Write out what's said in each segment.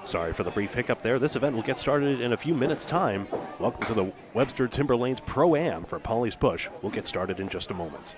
Sorry for the brief hiccup there. This event will get started in a few minutes' time. Welcome to the Webster Timberlanes Pro-Am for Pauly's Push. We'll get started in just a moment.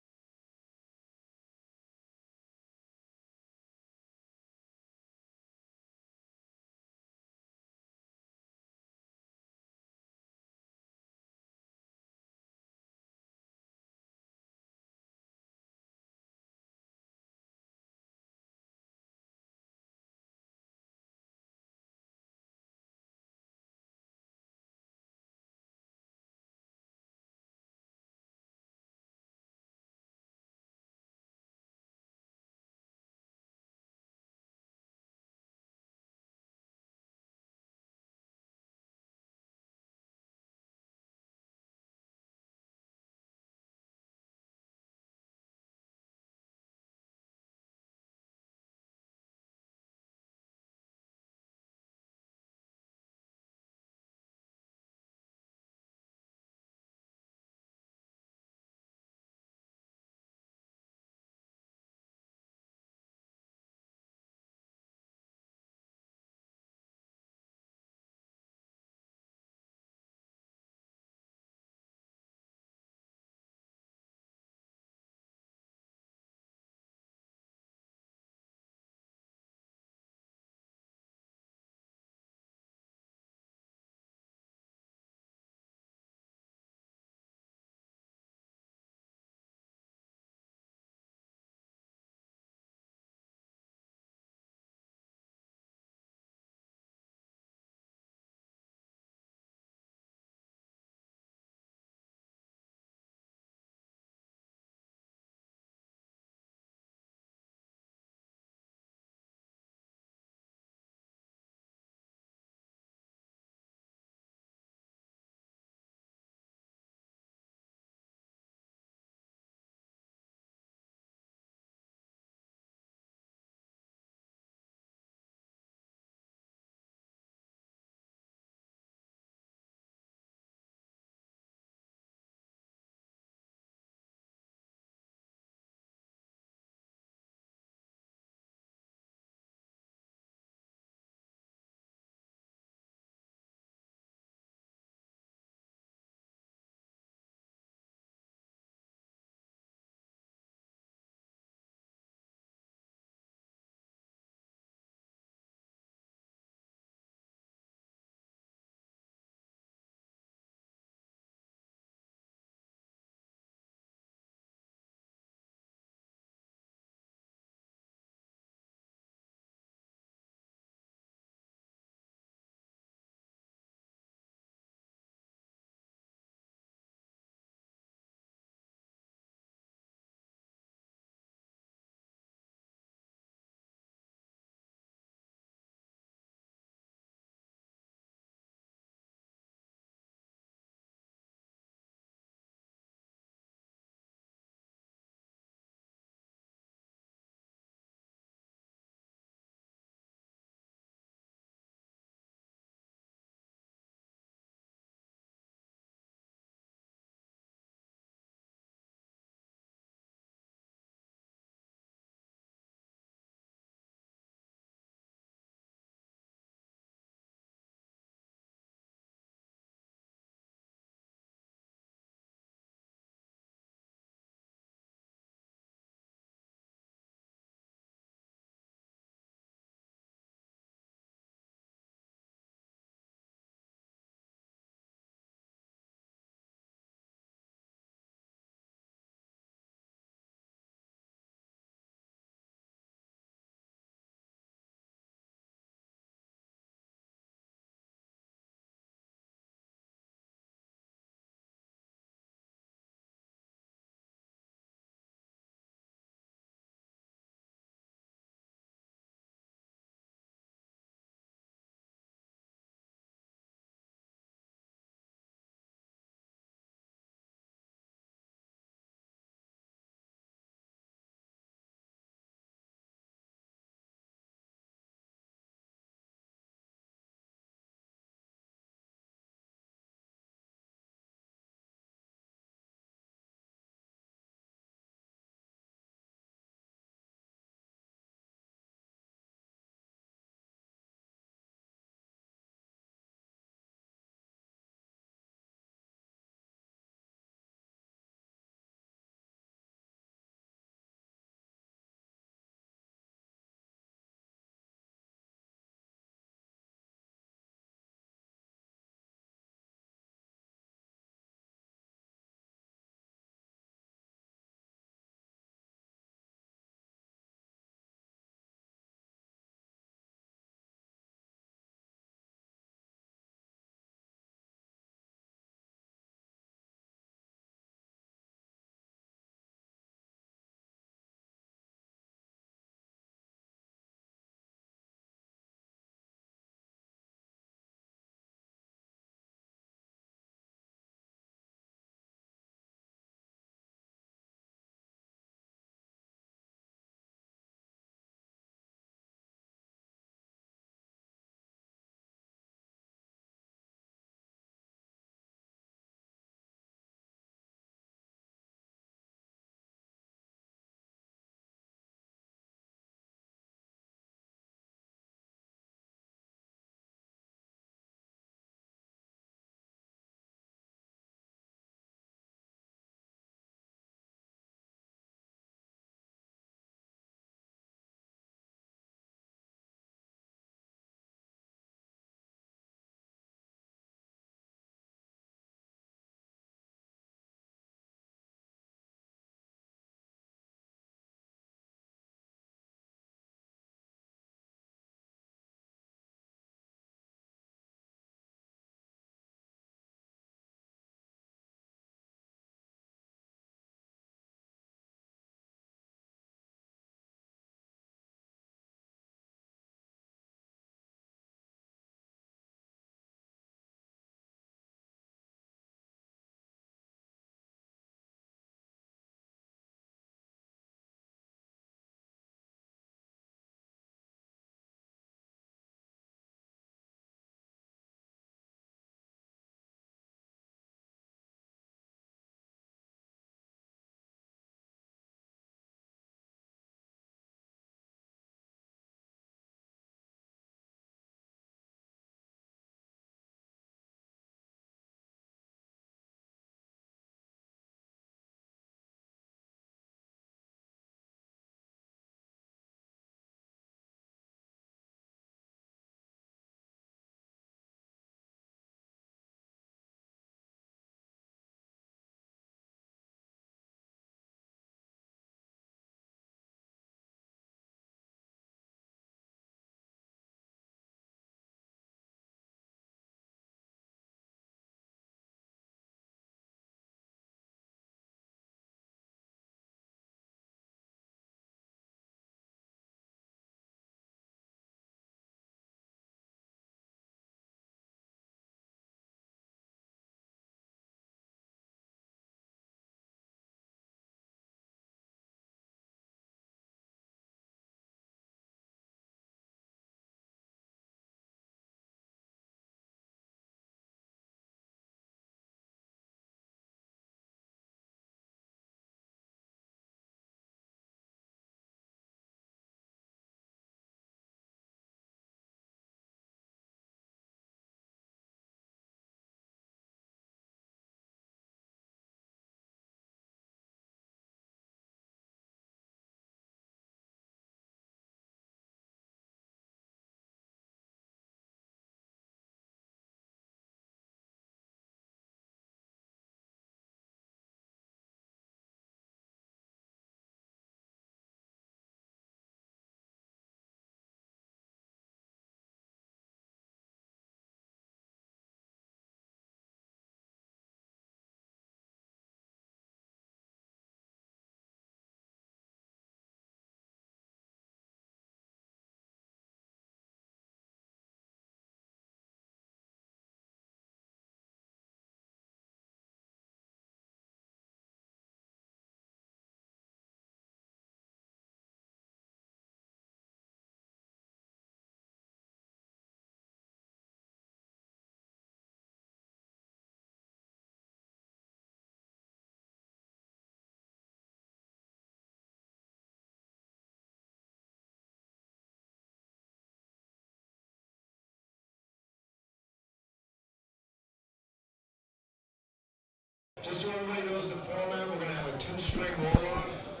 Just so everybody knows the format, we're going to have a 2-string roll-off.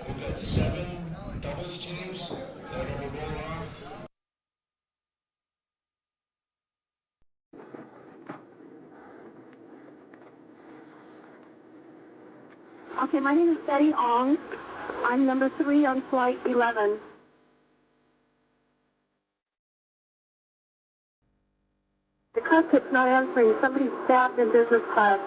We've got 7 doubles teams that will roll off. Okay, my name is Betty Ong. I'm number 3 on flight 11. The cockpit's not answering. Somebody's stabbed in business class.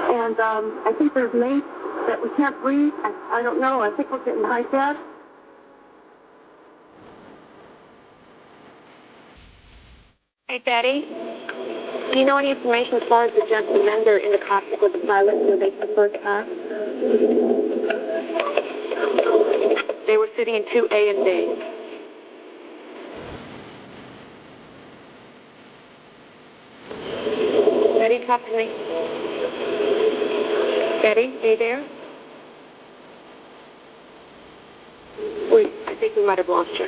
And I think there's mates that we can't breathe. I don't know. I think we're getting hijacked. Hey, Betty. Do you know any information as far as the vendor in the cockpit with the pilot who they preferred to ask? They were sitting in 2A and B. Betty, talk to me. Betty, are you there? Wait, I think we might have lost her.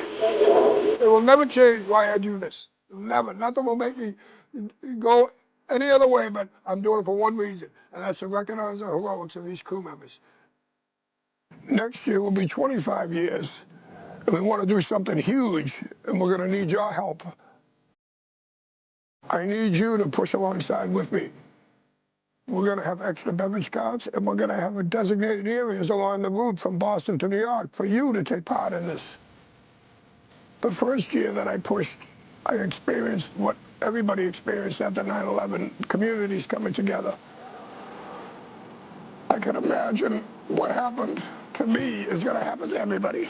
It will never change why I do this. Never. Nothing will make me go any other way, but I'm doing it for one reason, and that's to recognize the heroics of these crew members. Next year will be 25 years, and we want to do something huge, and we're going to need your help. I need you to push alongside with me. We're going to have extra beverage carts, and we're going to have designated areas along the route from Boston to New York for you to take part in this. The first year that I pushed, I experienced what everybody experienced after 9/11, communities coming together. I can imagine what happened to me is going to happen to everybody.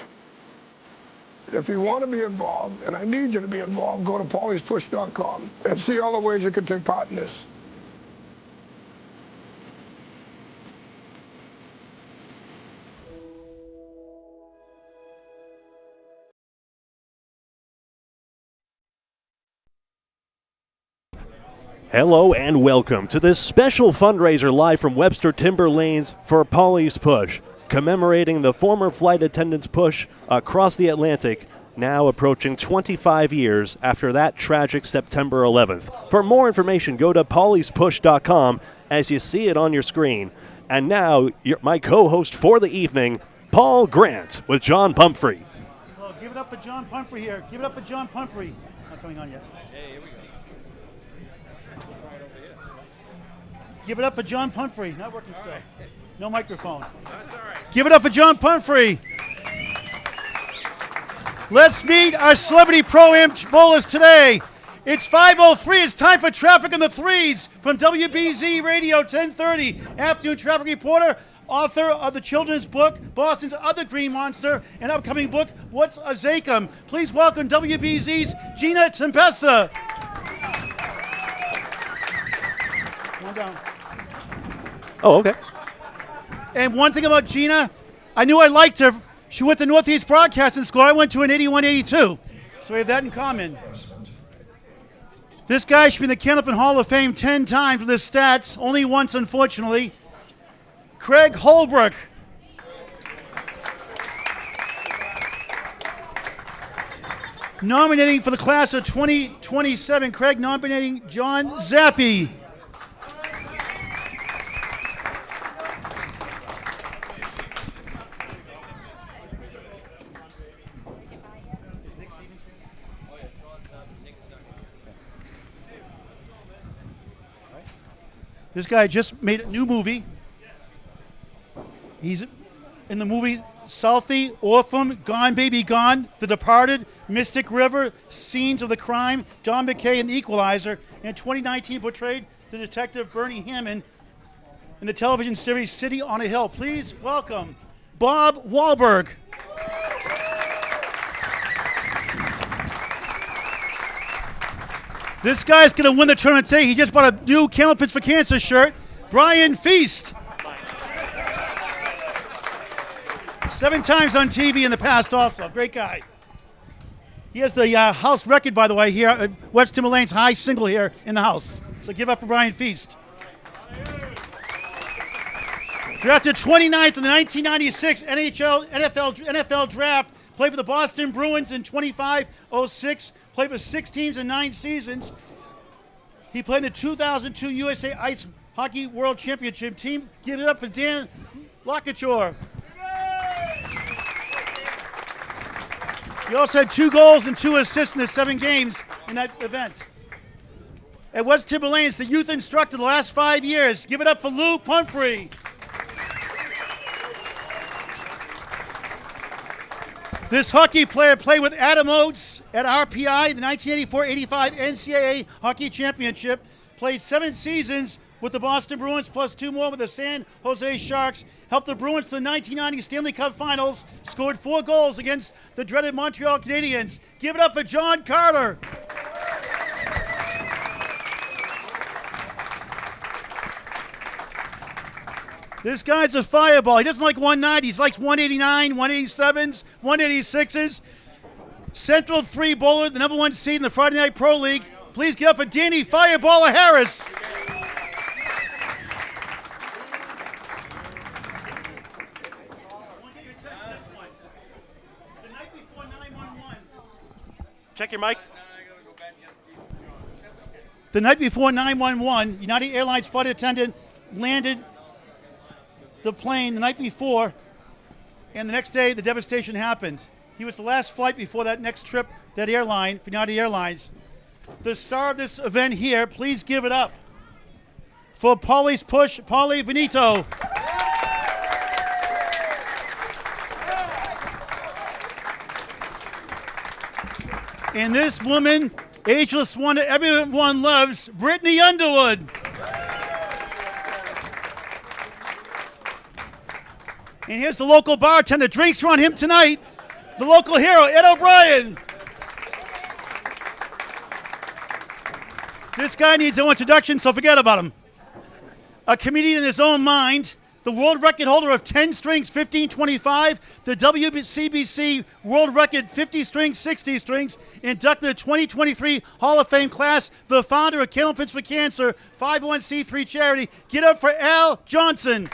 If you want to be involved, and I need you to be involved, go to paulyspush.com and see all the ways you can take part in this. Hello and welcome to this special fundraiser live from Webster Timber Lanes for Pauly's Push, commemorating the former flight attendants' push across the Atlantic, now approaching 25 years after that tragic September 11th. For more information, go to paulyspush.com as you see it on your screen. And now, my co-host for the evening, Paul Grant with John Pumphrey. Hello, give it up for John Pumphrey here. Give it up for John Pumphrey. Not coming on yet. Hey, here we go. Give it up for John Pumphrey. Not working still. Right. No microphone. That's all right. Give it up for John Pumphrey. Let's meet our celebrity pro-am bowlers today. It's 5:03. It's time for Traffic on the Threes from WBZ Radio 1030. Afternoon traffic reporter, author of the children's book, Boston's Other Green Monster, and upcoming book, What's a Zachem? Please welcome WBZ's Gina Tempesta. One down. Oh, okay. And one thing about Gina, I knew I liked her. She went to Northeast Broadcasting School. I went to an 81-82. So we have that in common. This guy should be in the Candlepin Hall of Fame 10 times with his stats, only once, unfortunately. Craig Holbrook. Nominating for the class of 2027, Craig nominating John Zappi. This guy just made a new movie. He's in the movie Southie, Orphan, Gone Baby Gone, The Departed, Mystic River, Scenes of the Crime, John McKay and The Equalizer. In 2019 portrayed the detective Bernie Hammond in the television series City on a Hill. Please welcome Bob Wahlberg. This guy's going to win the tournament today. He just bought a new Candlepins for Cancer shirt. Brian Feast. 7 times on TV in the past also. Great guy. He has the house record, by the way, here at Webster Timber Lanes high single here in the house. So give up for Brian Feast. Drafted 29th in the 1996 NFL draft. Played for the Boston Bruins in 25-06. Played for 6 teams in 9 seasons. He played in the 2002 USA Ice Hockey World Championship team. Give it up for Dan Lockachore. He also had 2 goals and 2 assists in the 7 games in that event. At West Timberlanes, the youth instructor the last 5 years. Give it up for Lou Pumphrey. This hockey player played with Adam Oates at RPI, the 1984-85 NCAA Hockey Championship. Played 7 seasons with the Boston Bruins, plus 2 more with the San Jose Sharks. Helped the Bruins to the 1990 Stanley Cup Finals. Scored 4 goals against the dreaded Montreal Canadiens. Give it up for John Carter. This guy's a fireball. He doesn't like 190. He likes 189, 187s, 186s. Central 3 bowler, the number 1 seed in the Friday Night Pro League. Please get up for Danny Fireballer Harris. Check your mic. The night before 911, United Airlines flight attendant landed the plane the night before, and the next day the devastation happened. He was the last flight before that next trip, that airline, for United Airlines. The star of this event here, please give it up for Pauly's push, Pauly Veneto. And this woman, ageless wonder everyone loves, Brittany Underwood. And here's the local bartender. Drinks are on him tonight. The local hero, Ed O'Brien. This guy needs no introduction, so forget about him. A comedian in his own mind. The world record holder of 10 strings, 1525. The WCBC world record, 50 strings, 60 strings. Inducted the 2023 Hall of Fame class. The founder of Candle Pits for Cancer, 501c3 charity. Get up for Al Johnson.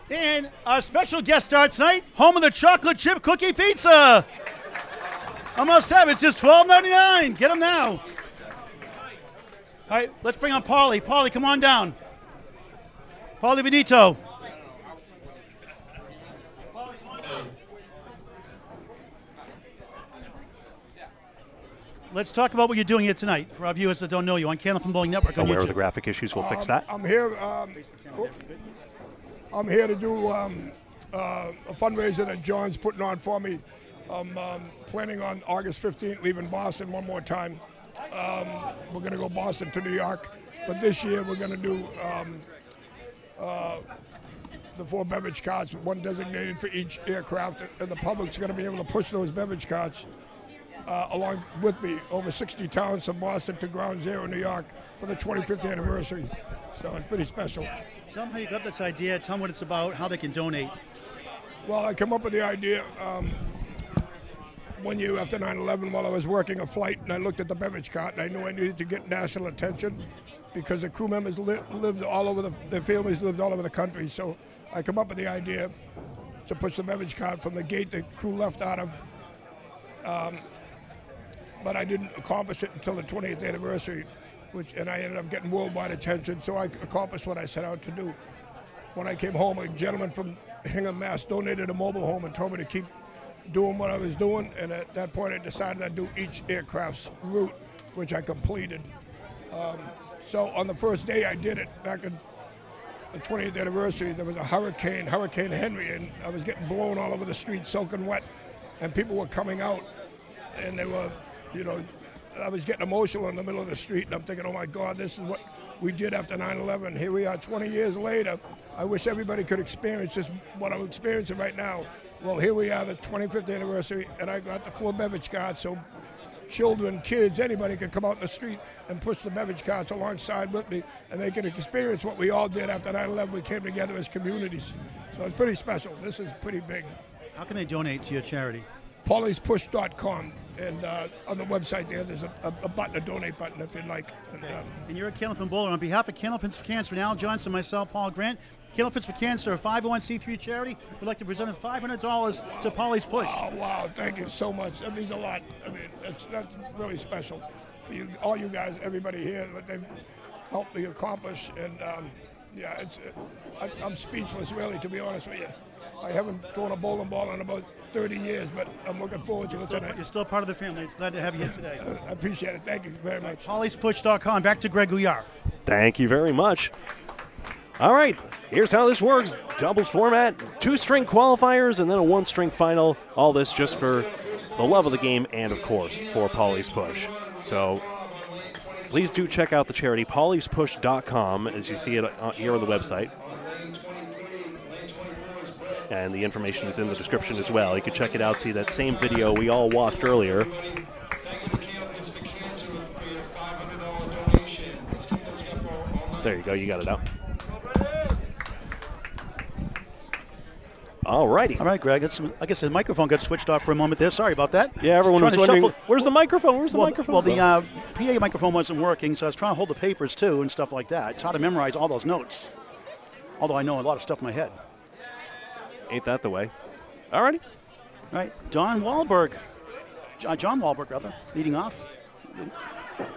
And our special guest star tonight, home of the chocolate chip cookie pizza. I must have, it's just $12.99. Get them now. All right, let's bring on Pauly. Pauly, come on down. Pauly Veneto. Let's talk about what you're doing here tonight for our viewers that don't know you on Candle Pit Bowling Network on Aware YouTube. of the graphic issues, we'll fix that. I'm here to do a fundraiser that John's putting on for me. I'm planning on August 15th leaving Boston one more time. We're going to go Boston to New York, but this year we're going to do the 4 beverage carts, 1 designated for each aircraft, and the public's going to be able to push those beverage carts along with me over 60 towns from Boston to Ground Zero, New York, for the 25th anniversary. So it's pretty special. Tell them how you got this idea. Tell them what it's about, how they can donate. Well, I came up with the idea one year after 9/11 while I was working a flight, and I looked at the beverage cart, and I knew I needed to get national attention because the crew members lived all over their families lived all over the country. So I come up with the idea to push the beverage cart from the gate the crew left out of, but I didn't accomplish it until the 20th anniversary, and I ended up getting worldwide attention, so I accomplished what I set out to do. When I came home, a gentleman from Hingham, Mass. donated a mobile home and told me to keep doing what I was doing, and at that point I decided I'd do each aircraft's route, which I completed. So on the first day I did it, back in the 20th anniversary, there was a Hurricane Henry, and I was getting blown all over the street, soaking wet, and people were coming out, and they were, I was getting emotional in the middle of the street, and I'm thinking, oh my God, this is what we did after 9/11. Here we are 20 years later. I wish everybody could experience this, what I'm experiencing right now. Well, here we are, the 25th anniversary, and I got the 4 beverage carts, so children, kids, anybody could come out in the street and push the beverage carts alongside with me, and they can experience what we all did after 9/11. We came together as communities. So it's pretty special. This is pretty big. How can they donate to your charity? PaulysPush.com. And on the website there's a button, a donate button if you'd like. And you're a Candlepin Bowler. On behalf of Candlepins for Cancer, Al Johnson, myself, Paul Grant, Candlepins for Cancer, a 501c3 charity, would like to present $500 to Pauly's Push. Oh, wow, thank you so much. That means a lot. I mean, that's really special for you, all you guys, everybody here, what they've helped me accomplish. And yeah, I'm speechless, really, to be honest with you. I haven't thrown a bowling ball in about 30 years, but I'm looking forward to it tonight. You're still part of the family. It's glad to have you here today. I appreciate it. Thank you very much. PaulysPush.com. Back to Greg Gouillart. Thank you very much. All right, here's how this works. Doubles format, 2-string qualifiers, and then a 1-string final. All this just for the love of the game and, of course, for Pauly's Push. So please do check out the charity, paulyspush.com, as you see it here on the website. And the information is in the description as well. You can check it out, see that same video we all watched earlier. There you go, you got it out. All righty. All right, Greg. I guess the microphone got switched off for a moment there. Sorry about that. Yeah, everyone was wondering, shuffle. where's the microphone? Where's the microphone? Well, the PA microphone wasn't working, so I was trying to hold the papers, too, and stuff like that. It's hard to memorize all those notes, although I know a lot of stuff in my head. Ain't that the way? All righty. All right, John Wahlberg, rather, leading off.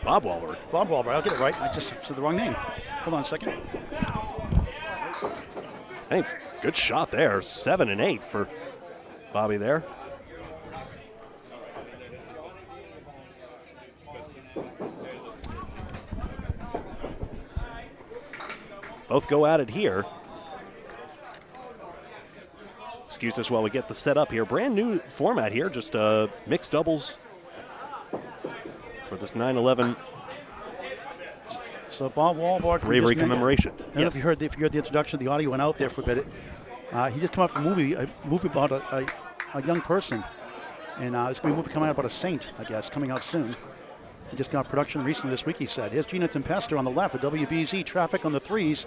Bob Wahlberg. Bob Wahlberg, I'll get it right. I just said the wrong name. Hold on a second. Hey, good shot there. 7 and 8 for Bobby there. Both go at it here. Excuse us while we get the set up here. Brand new format here, just mixed doubles for this 9/11 So Bob Wahlberg. bravery commemoration. I don't know if you heard the introduction. The audio went out there for a bit. He just came out from a movie about a young person, and it's going to be a movie coming out about a saint, I guess, coming out soon. He just got production recently this week, he said. Here's Gina Tempesta on the left at WBZ. Traffic on the 3s,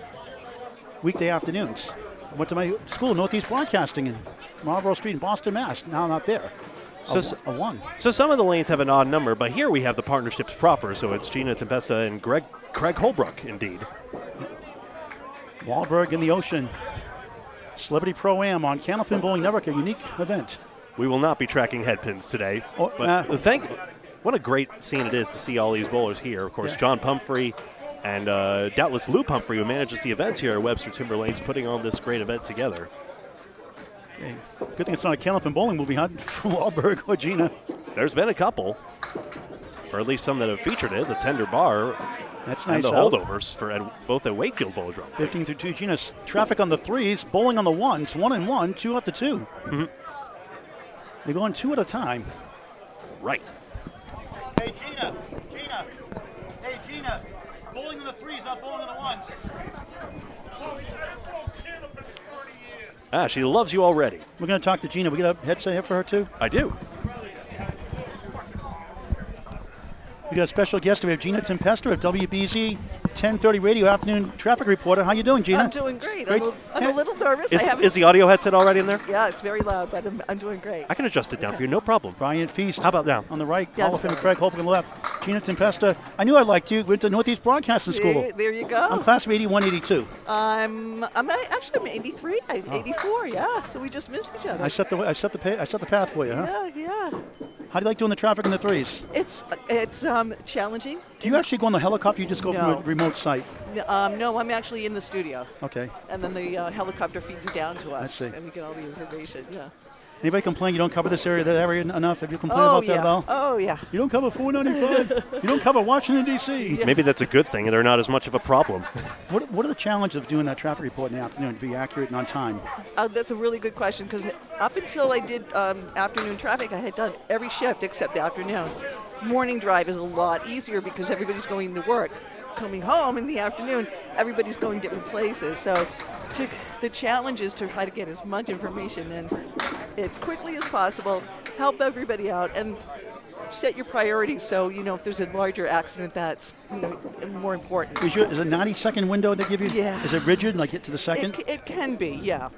weekday afternoons. I went to my school, Northeast Broadcasting, in Marlborough Street in Boston, Mass. Now not there. So a 1. So some of the lanes have an odd number, but here we have the partnerships proper. So it's Gina Tempesta and Craig Holbrook, indeed. Wahlberg in the ocean. Celebrity Pro-Am on Candlepin Bowling Network, a unique event. We will not be tracking headpins today. But what a great scene it is to see all these bowlers here. Of course, yeah. John Pumphrey and doubtless Lou Pumphrey, who manages the events here at Webster Timber Lanes, putting on this great event together. Okay. Good thing it's not a Candlepin Bowling movie, huh? For Wahlberg or Gina. There's been a couple, or at least some that have featured it. The Tender Bar. That's and nice. The holdovers for both at Wakefield Bowls Room. 15-2. Gina's traffic on the 3s, bowling on the 1s. 1 and 1, 2 after 2. Mm-hmm. They're going 2 at a time. Right. Hey, Gina. Hey, Gina. Bowling on the 3s, not bowling on the 1s. She loves you already. We're going to talk to Gina. We got a headset here for her, too? I do. We got a special guest. We have Gina Tempesta of WBZ 1030 Radio Afternoon Traffic Reporter. How you doing, Gina? I'm doing great. I'm a little nervous. Is the audio headset already in there? Yeah, it's very loud, but I'm doing great. I can adjust it down for you, no problem. Brian Feast. How about now? On the right. Yeah, Hall of Fame Craig Holbrook on the left. Gina Tempesta. I knew I liked you. Went to Northeast Broadcasting School. There you go. I'm class of 81, 82. I'm 83. I'm 84. Yeah. So we just missed each other. I set the path for you, huh? Yeah. How do you like doing the traffic in the 3s? It's challenging. Do you actually go on the helicopter? You just go from a remote site? No, I'm actually in the studio. Okay. And then the helicopter feeds down to us. I see. And we get all the information. Yeah. Anybody complain you don't cover that area enough? Have you complained about that at all? Oh, yeah. You don't cover 495. You don't cover Washington, D.C. Yeah. Maybe that's a good thing. They're not as much of a problem. What are the challenges of doing that traffic report in the afternoon to be accurate and on time? That's a really good question, because up until I did afternoon traffic, I had done every shift except the afternoon. Morning drive is a lot easier because everybody's going to work. Coming home in the afternoon, everybody's going different places. So the challenge is to try to get as much information in as quickly as possible, help everybody out, and set your priorities. So, if there's a larger accident, that's more important. Is a 90-second window they give you? Yeah. Is it rigid, like hit to the second? It can be, yeah.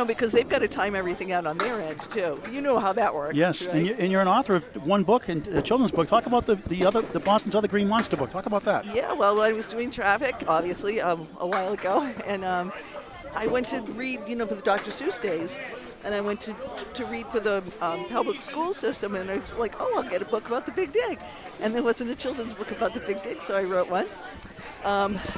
because they've got to time everything out on their end too. You know how that works. Yes, right? and you're an author of one book and a children's book. Talk about the Boston's Other Green Monster book. Talk about that. Yeah, well, I was doing traffic, obviously, a while ago, and I went to read, for the Dr. Seuss days, and I went to read for the public school system, and I was like, oh, I'll get a book about the Big Dig. And there wasn't a children's book about the Big Dig, so I wrote one.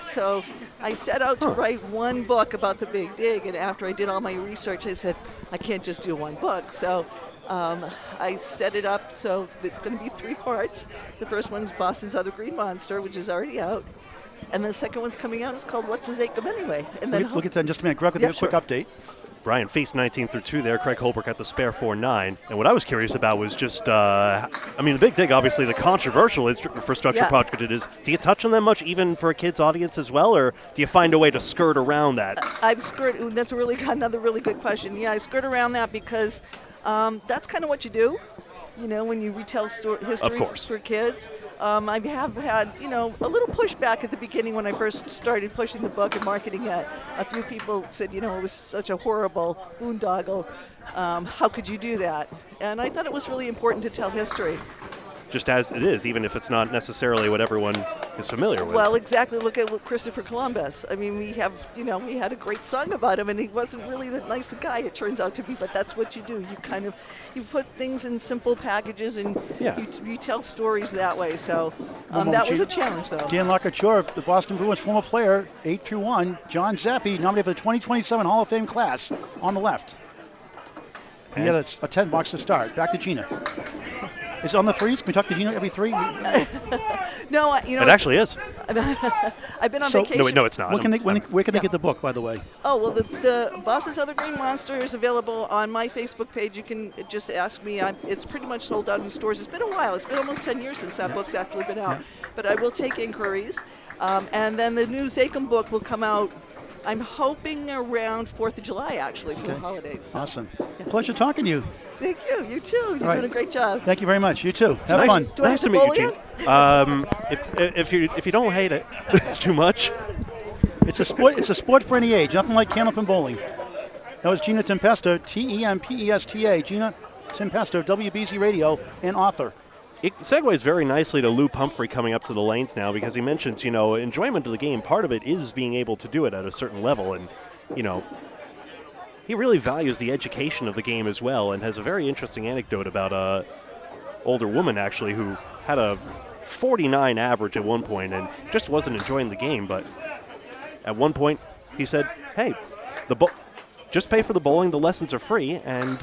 So I set out to write one book about the Big Dig, and after I did all my research, I said, I can't just do one book. So I set it up so it's going to be 3 parts. The first one's Boston's Other Green Monster, which is already out. And the second one's coming out. It's called What's His Acom Anyway? And then We'll get to that in just a minute. Greg, with a quick update. Brian Feast 19 through 2 there. Craig Holbrook at the spare 4-9. And what I was curious about was just, the Big Dig, obviously the controversial infrastructure project it is. Do you touch on that much, even for a kid's audience as well, or do you find a way to skirt around that? That's another really good question. Yeah, I skirt around that because that's kind of what you do. When you retell history for kids. I have had, a little pushback at the beginning when I first started pushing the book and marketing it. A few people said, it was such a horrible boondoggle. How could you do that? And I thought it was really important to tell history. Just as it is, even if it's not necessarily what everyone is familiar with. Well, exactly. Look at Christopher Columbus. I mean, we had a great song about him, and he wasn't really the nice guy it turns out to be, but that's what you do. You put things in simple packages, and you tell stories that way. So that was a challenge, though. Dan Lockhart, the Boston Bruins former player, 8-1. John Zappi, nominated for the 2027 Hall of Fame class, on the left. He had a $10 to start. Back to Gina. Is it on the threes? Can we talk to Gina every 3? No, it actually is. I've been on vacation. No, it's not. Where can they get the book, by the way? Oh, well, the Boston's Other Green Monster is available on my Facebook page. You can just ask me. It's pretty much sold out in stores. It's been a while. It's been almost 10 years since that book's actually been out. But I will take inquiries. And then the new Zachem book will come out, I'm hoping around 4th of July, actually, for the holidays. So. Awesome. Pleasure talking to you. Thank you. You too. You're doing a great job. Thank you very much. You too. Have fun. Nice to meet you, Gene. If you don't hate it too much. It's a sport for any age. Nothing like Candlepin bowling. That was Gina Tempesta, Tempesta. Gina Tempesta, WBZ Radio, and author. It segues very nicely to Lou Pumphrey coming up to the lanes now, because he mentions, enjoyment of the game. Part of it is being able to do it at a certain level, and, he really values the education of the game as well, and has a very interesting anecdote about a older woman, actually, who had a 49 average at one point and just wasn't enjoying the game. But at one point, he said, hey, just pay for the bowling, the lessons are free, and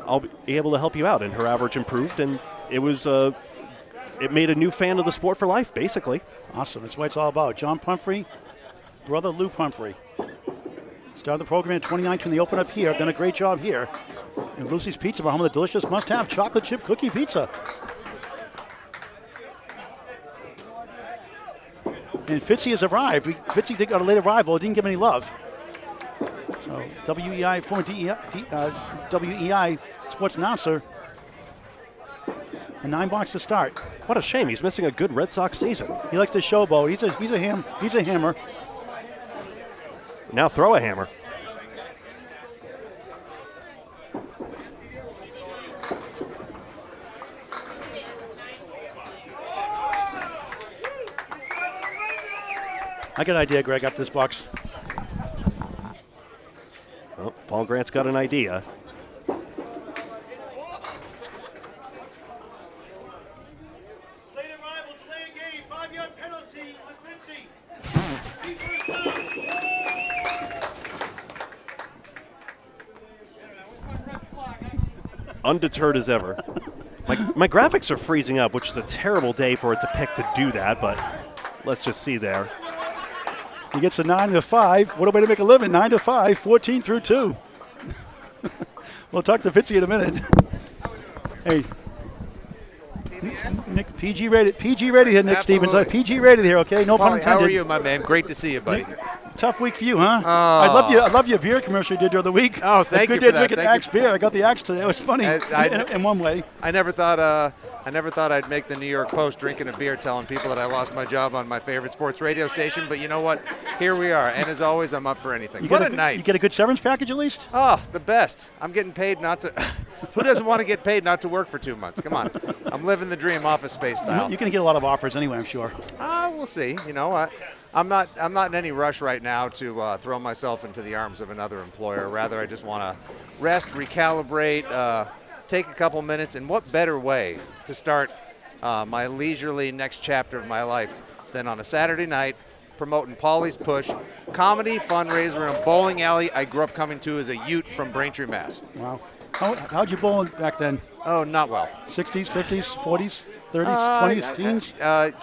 I'll be able to help you out. And her average improved, and it was it made a new fan of the sport for life, basically. Awesome. That's what it's all about. John Pumphrey, brother Lou Pumphrey. Started the program in 2019 when they opened up here. Done a great job here. And Lucy's Pizza Bar, home of the delicious must-have chocolate chip cookie pizza. And Fitzy has arrived. Fitzy got a late arrival. Didn't give him any love. So WEI, former WEI sports announcer. A $9 to start. What a shame. He's missing a good Red Sox season. He likes to showboat. He's a hammer. Now throw a hammer. I got an idea, Greg, after this box. Well, Paul Grant's got an idea. Undeterred as ever. My graphics are freezing up, which is a terrible day for it to pick to do that, but let's just see there. He gets a 9 to 5. What a way to make a living. 9 to 5, 14 through 2. We'll talk to Fitzy in a minute. Hey. Nick, PG rated here, Nick Stevens. PG rated here, okay? No pun intended. How are you, my man? Great to see you, buddy. Tough week for you, huh? I love your beer commercial you did the other week. Oh, thank you for that. Good day drinking Axe beer. I got the Axe today. It was funny in one way. I never thought I never thought I'd make the New York Post drinking a beer telling people that I lost my job on my favorite sports radio station, but you know what? Here we are, and as always, I'm up for anything. What a night. You get a good severance package at least? Oh, the best. I'm getting paid not to – who doesn't want to get paid not to work for 2 months? Come on. I'm living the dream Office Space style. You're going to get a lot of offers anyway, I'm sure. We'll see. You know, I'm not in any rush right now to throw myself into the arms of another employer. Rather, I just want to rest, recalibrate, take a couple minutes, and what better way to start my leisurely next chapter of my life than on a Saturday night promoting Pauly's Push, comedy fundraiser in a bowling alley I grew up coming to as a Ute from Braintree, Mass. Wow. How'd you bowl back then? Oh, not well. 60s, 50s, 40s, 30s, 20s, teens?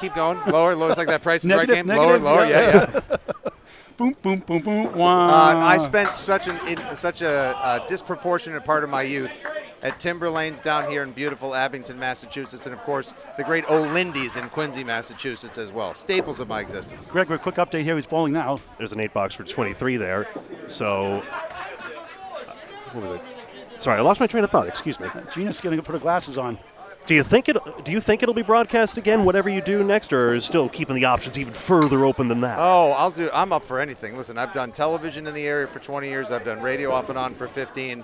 Keep going. Lower. It's like that Price is Right Negative, game. negative, Lower. Yeah. Boom, boom, boom, boom. Wow. I spent such a disproportionate part of my youth at Timber Lanes down here in beautiful Abington, Massachusetts, and of course the great O'Lindy's in Quincy, Massachusetts as well. Staples of my existence. Greg, a quick update here. He's bowling now. There's an 8-box for 23 there. So, what was it? Sorry, I lost my train of thought. Excuse me. Gina's going to put her glasses on. Do you think it'll be broadcast again, whatever you do next, or is still keeping the options even further open than that? Oh, I'm up for anything. Listen, I've done television in the area for 20 years. I've done radio off and on for 15.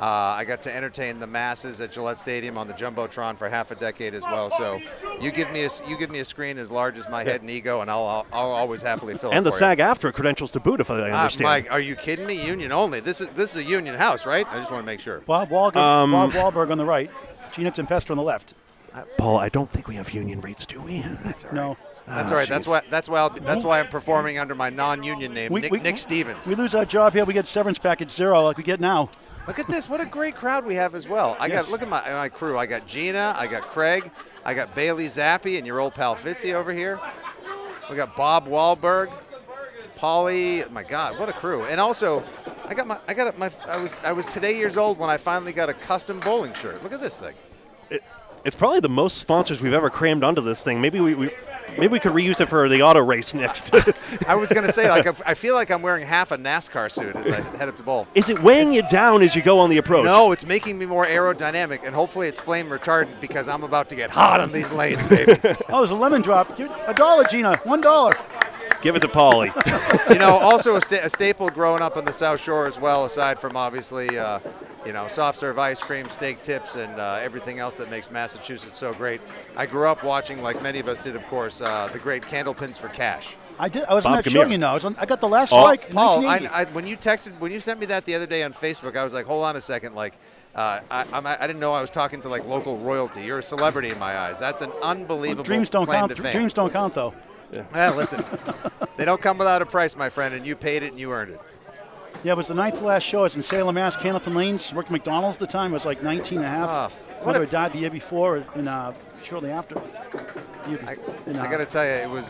I got to entertain the masses at Gillette Stadium on the Jumbotron for half a decade as well. So you give me a screen as large as my head and ego, and I'll always happily fill it. And the for SAG-AFTRA credentials to boot, if I understand. Mike, are you kidding me? Union only. This is a union house, right? I just want to make sure. Bob Wahlberg on the right, Gina Tempesta on the left. Paul, I don't think we have union rates, do we? That's all right. No. That's all right. That's why I'm performing under my non-union name, Nick Stevens. We lose our job here, we get severance package 0 like we get now. Look at this. What a great crowd we have as well. Look at my crew. I got Gina. I got Craig. I got Bailey Zappi and your old pal Fitzy over here. We got Bob Wahlberg, Pauly. My God, what a crew. And also, I was today years old when I finally got a custom bowling shirt. Look at this thing. It's probably the most sponsors we've ever crammed onto this thing. Maybe we could reuse it for the auto race next. I was going to say, I feel like I'm wearing half a NASCAR suit as I head up the bowl. Is it weighing you down as you go on the approach? No, it's making me more aerodynamic, and hopefully it's flame retardant because I'm about to get hot on these lanes, baby. Oh, there's a lemon drop. $1, Gina. $1. Give it to Pauly. Also a staple growing up on the South Shore as well, aside from obviously, soft serve ice cream, steak tips, and everything else that makes Massachusetts so great. I grew up watching, like many of us did, of course, the great Candlepins for Cash. I did. I was on that show, I got the last strike. Paul, when you sent me that the other day on Facebook, I was like, hold on a second, I didn't know I was talking to local royalty. You're a celebrity in my eyes. That's an unbelievable dreams don't claim count. to fame. Dreams don't count, though. Yeah. Listen, they don't come without a price, my friend, and you paid it and you earned it. Yeah, it was the ninth to last show. I was in Salem, Mass, Candlepin Lanes. Worked at McDonald's at the time. I was like 19 and a half. Mother had died the year before and shortly after. I got to tell you,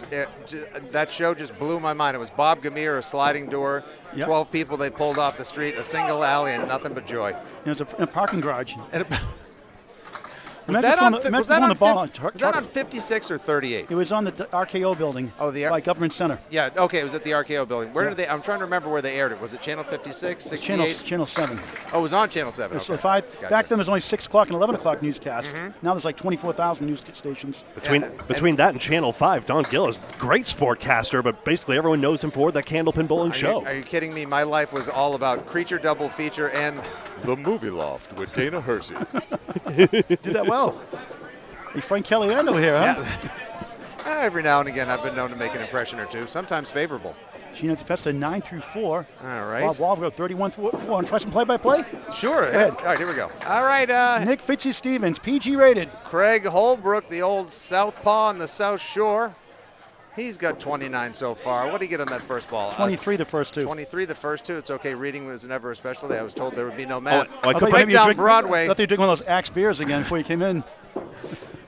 that show just blew my mind. It was Bob Gamir, a sliding door, 12 people they pulled off the street, a single alley, and nothing but joy. It was in a parking garage. Was that on 56 or 38? It was on the RKO building. Oh, by Government Center. Yeah, okay, it was at the RKO building. Where did they? I'm trying to remember where they aired it. Was it Channel 56, 68? Channel 7. Oh, it was on Channel 7. So okay. Back then, there was only 6 o'clock and 11 o'clock newscasts. Mm-hmm. Now there's like 24,000 news stations. Between that and Channel 5, Don Gill is a great sportcaster, but basically everyone knows him for that Candlepin Bowling show. Are you kidding me? My life was all about Creature Double Feature and The Movie Loft with Dana Hersey. Did that well. Hey, Frank Kelly over here, huh? Yeah. Every now and again, I've been known to make an impression or two, sometimes favorable. Gina Tempesta, 9 through 4. All right. Bob Wahlberg, 31 through 4. And try some play-by-play? Sure. Go ahead. All right, here we go. All right. Nick Fitzstevens, PG rated. Craig Holbrook, the old southpaw on the South Shore. He's got 29 so far. What did he get on that first ball? 23 the first two. 23 the first two. It's okay. Reading was never a specialty. I was told there would be no math. Right down Broadway. I thought you were drinking one of those Axe beers again before you came in.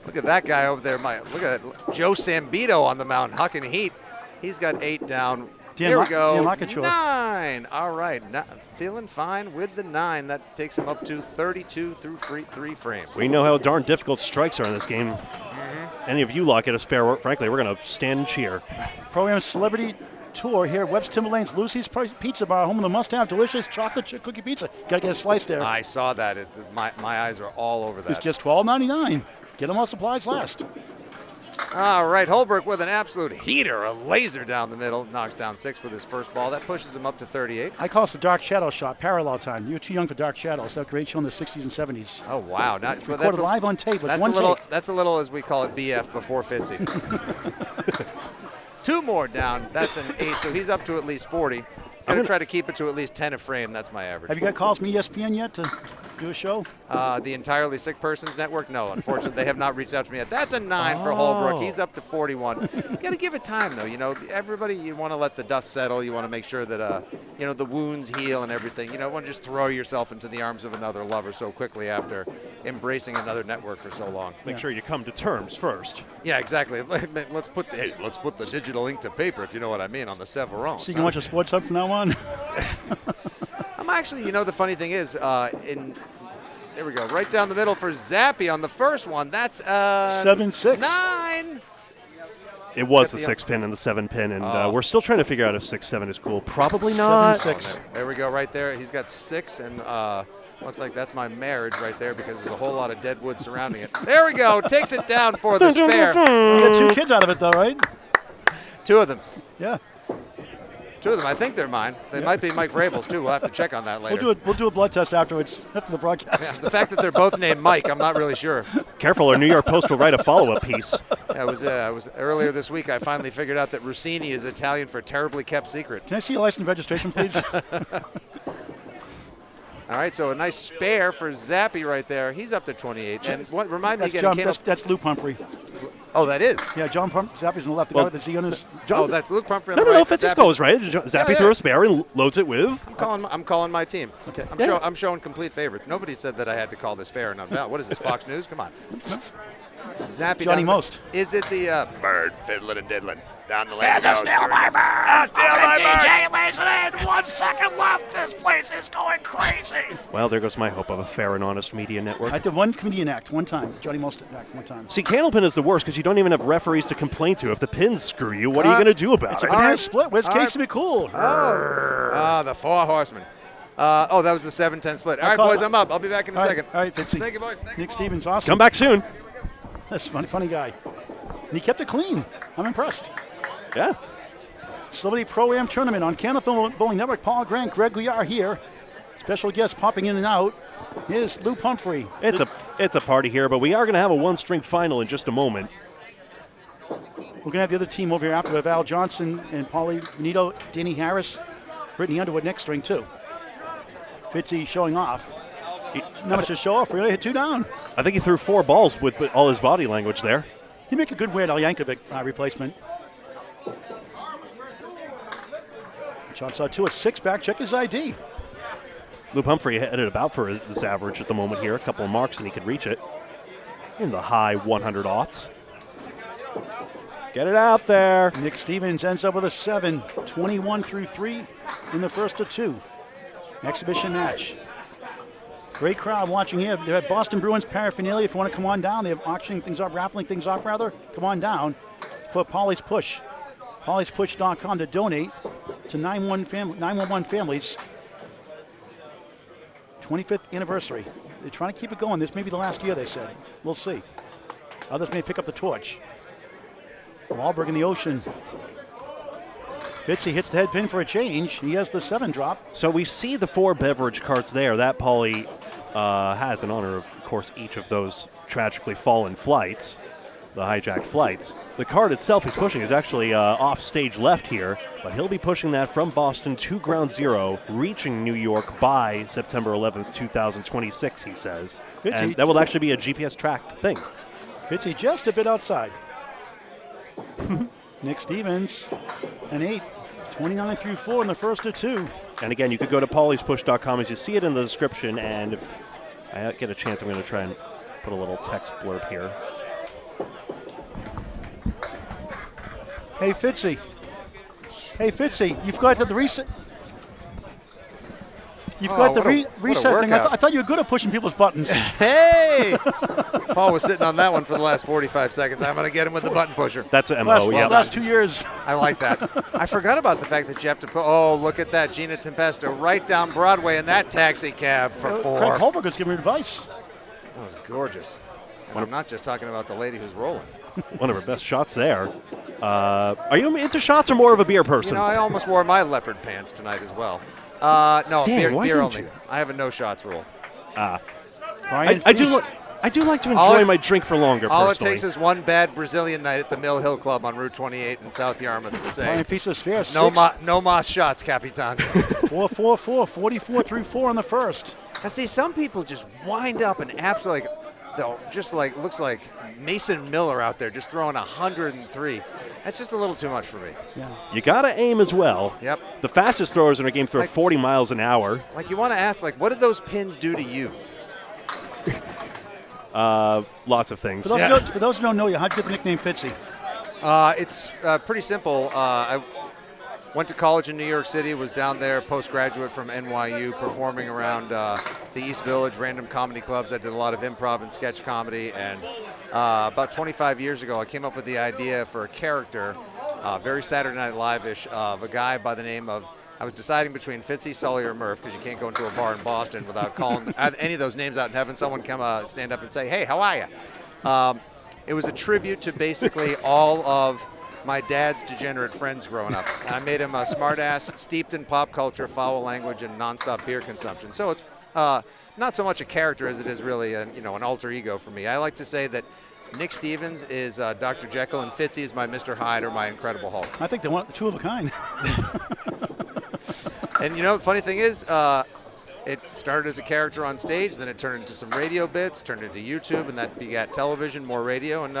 Look at that guy over there. Look at that. Joe Sambito on the mound, hucking heat. He's got 8 down. Here we go. 9. All right. Feeling fine with the 9. That takes him up to 32 through 3 frames. We know how darn difficult strikes are in this game. Mm-hmm. Any of you lot get a spare, frankly, we're going to stand and cheer. Program Celebrity Tour here at Webster Timber Lanes, Lucy's Pizza Bar, home of the must-have delicious chocolate chip cookie pizza. Got to get a slice there. I saw that. My eyes are all over that. It's just $12.99. Get them all supplies last. All right, Holbrook with an absolute heater, a laser down the middle, knocks down 6 with his first ball. That pushes him up to 38. I call it the dark shadow shot, parallel time. You're too young for dark shadows. That great show in the 60s and 70s. Oh, wow. Recorded live on tape with one take. That's a little, as we call it, BF before Fitzy. 2 more down. That's an 8, so he's up to at least 40. I'm going to try to keep it to at least 10 a frame. That's my average. Have you got calls from ESPN yet to do a show? The Entirely Sick Persons Network? No, unfortunately, they have not reached out to me yet. That's a 9 for Holbrook. He's up to 41. You got to give it time, though. You know, everybody, you want to let the dust settle. You want to make sure that, you know, the wounds heal and everything. You don't want to just throw yourself into the arms of another lover so quickly after embracing another network for so long. Make sure you come to terms first. Yeah, exactly. Let's put the digital ink to paper, if you know what I mean, on the Severon. So you can watch a sports hub from now on? I'm actually, you know, the funny thing is, there we go, right down the middle for Zappy on the first one. That's 7-6. 9. It was the 6-pin and the 7-pin, and we're still trying to figure out if 6-7 is cool. Probably not. 7-6. There we go, right there. He's got 6, and looks like that's my marriage right there because there's a whole lot of dead wood surrounding it. There we go. Takes it down for the spare. You got 2 kids out of it, though, right? 2 of them. Yeah. 2 of them. I think they're mine. They might be Mike Vrabel's, too. We'll have to check on that later. We'll do a blood test afterwards, after the broadcast. Yeah, the fact that they're both named Mike, I'm not really sure. Careful, our New York Post will write a follow-up piece. Yeah, it was earlier this week I finally figured out that Rossini is Italian for terribly kept secret. Can I see your license and registration, please? All right, so a nice spare for Zappy right there. He's up to 28. And what remind me again? That's Luke Humphrey. Oh, that is? Yeah, John Zappy's on the left. The guy with the Z on his. Oh, that's Luke Humphrey on the right. right. No, Fitzy's right. Zappy threw a spare and loads it with. I'm calling my team. Okay. I'm showing complete favorites. Nobody said that I had to call this fair. No, what is this, Fox News? Come on. Zappy Johnny Most. Is it the bird fiddling and diddling down the lane? There's a steal my bird. Steal my bird. DJ listen in. 1 second left. This place is going crazy. Well, there goes my hope of a fair and honest media network. I did one comedian act one time. Johnny Most act one time. See, Candlepin is the worst because you don't even have referees to complain to. If the pins screw you, what are you going to do about It's it? a banana split. Where's Casey McCool? The 4 horsemen. That was the 7-10 split. All right, boys, I'm up. I'll be back in a second. All right, Fitzy. Thank you, boys. Nick Stevens, awesome. Come back soon. That's funny guy. And he kept it clean. I'm impressed. Yeah. Celebrity Pro-Am Tournament on Candlepin Bowling Network. Paul Grant, Greg Gouillart here. Special guests popping in and out. Here's Luke Humphrey. It's a party here, but we are going to have a 1-string final in just a moment. We're going to have the other team over here after. We have Al Johnson and Paulie Benito, Danny Harris, Brittany Underwood next string too. Fitzy showing off. Not much to show off. Really hit 2 down. I think he threw 4 balls with all his body language there. He'd make a good Weird Al Yankovic replacement. John saw 2 at 6 back. Check his ID. Luke Humphrey headed about for his average at the moment here. A couple of marks and he could reach it in the high 100 aughts. Get it out there. Nick Stevens ends up with a 7, 21 through 3 in the first of 2. Exhibition match. Great crowd watching here. They have Boston Bruins paraphernalia. If you want to come on down, they have auctioning things off, raffling things off, rather. Come on down for Pauly's Push. PaulysPush.com to donate to 911 families. 25th anniversary. They're trying to keep it going. This may be the last year, they said. We'll see. Others may pick up the torch. Wahlberg in the ocean. Fitzy hits the head pin for a change. He has the 7 drop. So we see the 4 beverage carts there. That Pauly has in honor of course, each of those tragically fallen flights, the hijacked flights. The cart itself he's pushing is actually off stage left here, but he'll be pushing that from Boston to Ground Zero, reaching New York by September 11th, 2026, he says. And that will actually be a GPS-tracked thing. Fitzy just a bit outside. Nick Stevens, an 8. 29 through 4 in the first of 2. And again, you could go to paulyspush.com as you see it in the description, and if I get a chance, I'm going to try and put a little text blurb here. Hey, Fitzy. Hey, Fitzy, you've got the reset. You've got the reset thing. I thought you were good at pushing people's buttons. Hey! Paul was sitting on that one for the last 45 seconds. I'm going to get him with the button pusher. That's an MO, yeah. Last 2 years. I like that. I forgot about the fact that you have to put, oh, look at that. Gina Tempesta right down Broadway in that taxi cab for 4. Craig Holbrook was giving advice. That was gorgeous. And I'm not just talking about the lady who's rolling. One of her best shots there. Are you into shots or more of a beer person? You know, I almost wore my leopard pants tonight as well. No, Dang, why beer didn't only. you? I have a no shots rule. I do like to enjoy my drink for longer, All personally. it takes is one bad Brazilian night at the Mill Hill Club on Route 28 in South Yarmouth to say, Brian Piece of Sphere. no mas shots, Capitan. 4-4-4, 44 through 4 in the first. I see some people just wind up and absolutely, just like, looks like Mason Miller out there just throwing 103. That's just a little too much for me. Yeah. You got to aim as well. Yep. The fastest throwers in our game throw Like- 40 miles an hour. Like, you want to ask, like, what did those pins do to you? Lots of things. For those who don't know you, how'd you get the nickname Fitzy? It's pretty simple. I went to college in New York City, was down there postgraduate from NYU, performing around the East Village, random comedy clubs. I did a lot of improv and sketch comedy, and about 25 years ago, I came up with the idea for a character, very Saturday Night Live-ish, of a guy by the name of, I was deciding between Fitzy, Sully, or Murph, because you can't go into a bar in Boston without calling any of those names out and having someone come stand up and say, hey, how are you? It was a tribute to basically all of my dad's degenerate friends growing up. And I made him a smartass, steeped in pop culture, foul language, and nonstop beer consumption. So it's not so much a character as it is really an alter ego for me. I like to say that Nick Stevens is Dr. Jekyll and Fitzy is my Mr. Hyde or my Incredible Hulk. I think they want the two of a kind. And the funny thing is, it started as a character on stage, then it turned into some radio bits, turned into YouTube, and that begat television, more radio, and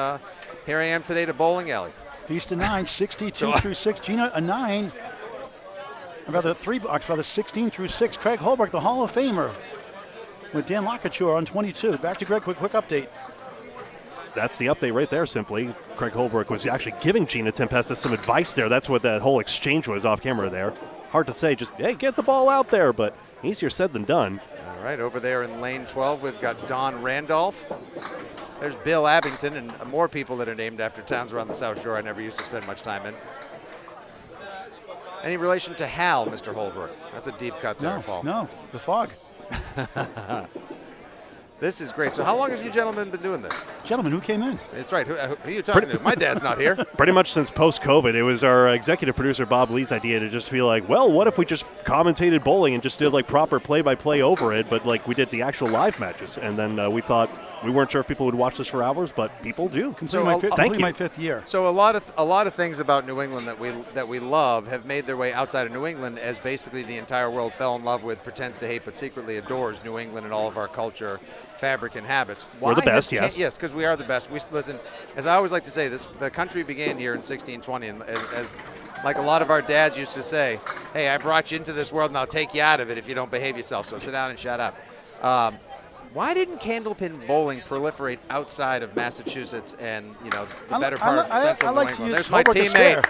here I am today to Bowling Alley. Feast a 9, 62 through 6. Gina, a 9. Rather 3 box, rather 16 through 6. Craig Holbrook, the Hall of Famer, with Dan Lockature on 22. Back to Greg, quick update. That's the update right there, simply. Craig Holbrook was actually giving Gina Tempesta some advice there. That's what that whole exchange was off camera there. Hard to say, just, hey, get the ball out there, but easier said than done. All right, over there in lane 12, we've got Don Randolph. There's Bill Abington and more people that are named after towns around the South Shore I never used to spend much time in. Any relation to Hal, Mr. Holbrook? That's a deep cut there, Paul. No, the fog. This is great. So how long have you gentlemen been doing this? Gentlemen, who came in? That's right. Who are you talking to? My dad's not here. Pretty much since post-COVID, it was our executive producer Bob Lee's idea to just feel like, well, what if we just commentated bowling and just did like proper play-by-play over it, but like we did the actual live matches. And then we thought we weren't sure if people would watch this for hours, but people do. Thank you. My fifth year. So a lot of things about New England that we love have made their way outside of New England, as basically the entire world fell in love with, pretends to hate, but secretly adores New England and all of our culture, fabric, and habits. We're the best, yes. Yes, because we are the best. Listen, as I always like to say, the country began here in 1620, and as like a lot of our dads used to say, hey, I brought you into this world and I'll take you out of it if you don't behave yourself, so sit down and shut up. Why didn't candlepin bowling proliferate outside of Massachusetts and the better part of central New England? There's my teammate.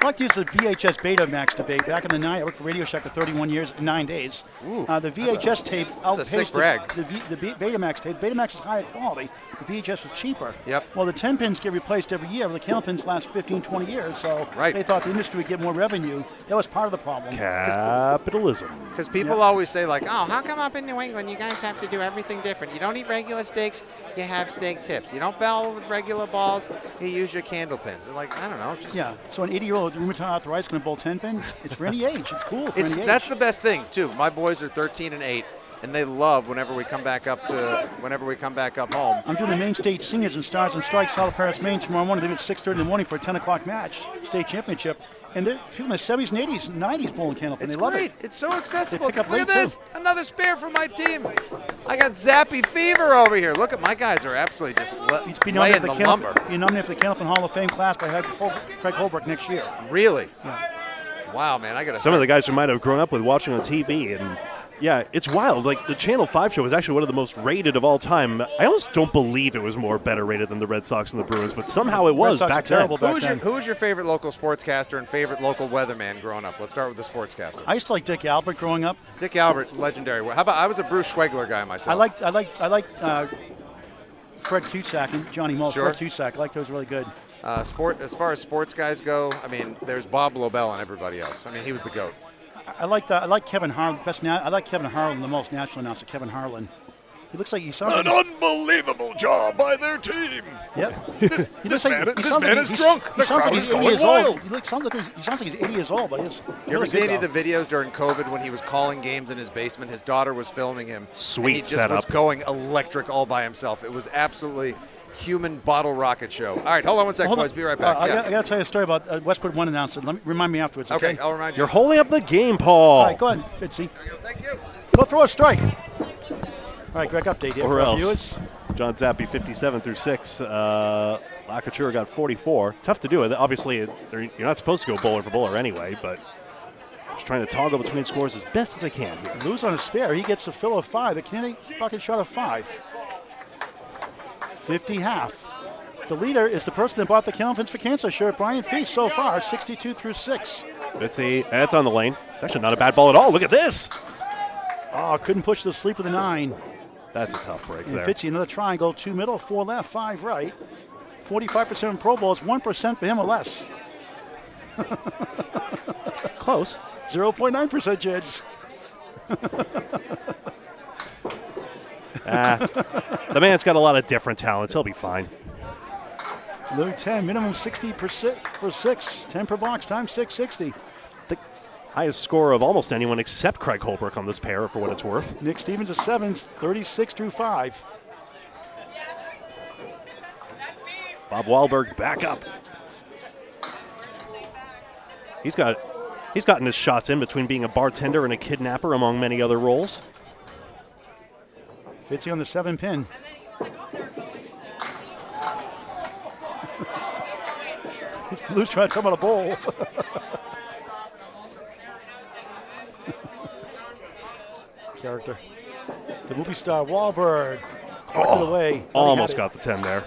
I like to use the VHS Betamax debate. Back in the night, I worked for Radio Shack for 31 years and 9 days. The VHS tape outpaced the Betamax tape. Betamax is higher quality. The VHS was cheaper. Yep. Well, the 10 pins get replaced every year. The candlepins last 15, 20 years. So they thought the industry would get more revenue. That was part of the problem. Capitalism. Because people always say, like, oh, how come up in New England you guys have to do everything different? You don't eat regular steaks, you have steak tips. You don't bowl with regular balls, you use your candle pins. And like, I don't know. So an 80-year-old rheumatoid arthritis going to bowl 10 pin? It's for any age. It's cool for any age. That's the best thing, too. My boys are 13 and 8. And they love whenever we come back up home. I'm doing the main state seniors and Stars and Strikes, South Paris, Maine tomorrow morning. They're at 6:30 in the morning for a 10 o'clock match, state championship. And they're people in their 70s and 80s and 90s bowling candlepin. They love it. It's so accessible. Look at this. Another spare for my team. I got zappy fever over here. Look at my guys are absolutely just laying the lumber. You're nominated for the Candlepin Hall of Fame class by Craig Holbrook next year. Really? Yeah. Wow, man. I got to. Some of the guys who might have grown up with watching on TV and. Yeah, it's wild. Like, the Channel 5 show was actually one of the most rated of all time. I almost don't believe it was better rated than the Red Sox and the Bruins, but somehow it was back then. Who was your favorite local sportscaster and favorite local weatherman growing up? Let's start with the sportscaster. I used to like Dick Albert growing up. Dick Albert, legendary. How about I was a Bruce Schwegler guy myself. I like Fred Cusack and Johnny Mull. Sure. Fred Cusack, I like those really good. As far as sports guys go, I mean, there's Bob Lobel and everybody else. I mean, he was the GOAT. I like Kevin Harlan. I like Kevin Harlan, the most national announcer, Kevin Harlan. He looks like he sounds An like unbelievable job by their team. Yep. This man is drunk. The crowd is going wild. wild. He sounds like he's 80 years old, but he's. You ever see any of the videos during COVID when he was calling games in his basement? His daughter was filming him. Sweet and he just setup. was going electric all by himself. It was absolutely human bottle rocket show. All right, hold on one second, boys. Be right back. I got to tell you a story about Westwood 1 announcer. Remind me afterwards, okay? Okay, I'll remind you. You're holding up the game, Paul. All right, go ahead, Fitzy. Thank you. Go throw a strike. All right, Greg, update here Or for our else. viewers. John Zappi, 57 through 6. Lakature got 44. Tough to do it. Obviously, you're not supposed to go bowler for bowler anyway, but just trying to toggle between scores as best as I can here. Lose on a spare. He gets a fill of 5. The Kennedy bucket shot of 5. 50 half. The leader is the person that bought the Kennelfins for Cancer shirt, Brian Feast, so far, 62 through 6. That's on the lane. It's actually not a bad ball at all. Look at this. Oh, couldn't push the sleep with a 9. That's a tough break And there. Fitzy, another triangle, 2 middle, 4 left, 5 right. 45% in Pro Bowls, 1% for him or less. Close. 0.9% chance. The man's got a lot of different talents. He'll be fine. Lou 10, minimum 60% for 6. 10 per box, times 660. The highest score of almost anyone except Craig Holbrook on this pair, for what it's worth. Nick Stevens a 7, 36 through 5. Bob Wahlberg back up. He's gotten his shots in between being a bartender and a kidnapper, among many other roles. Fitzy on the 7 pin. Lou's trying to tell him about a bowl. Character. The movie star Wahlberg. Clocked it away. Almost got the 10 there.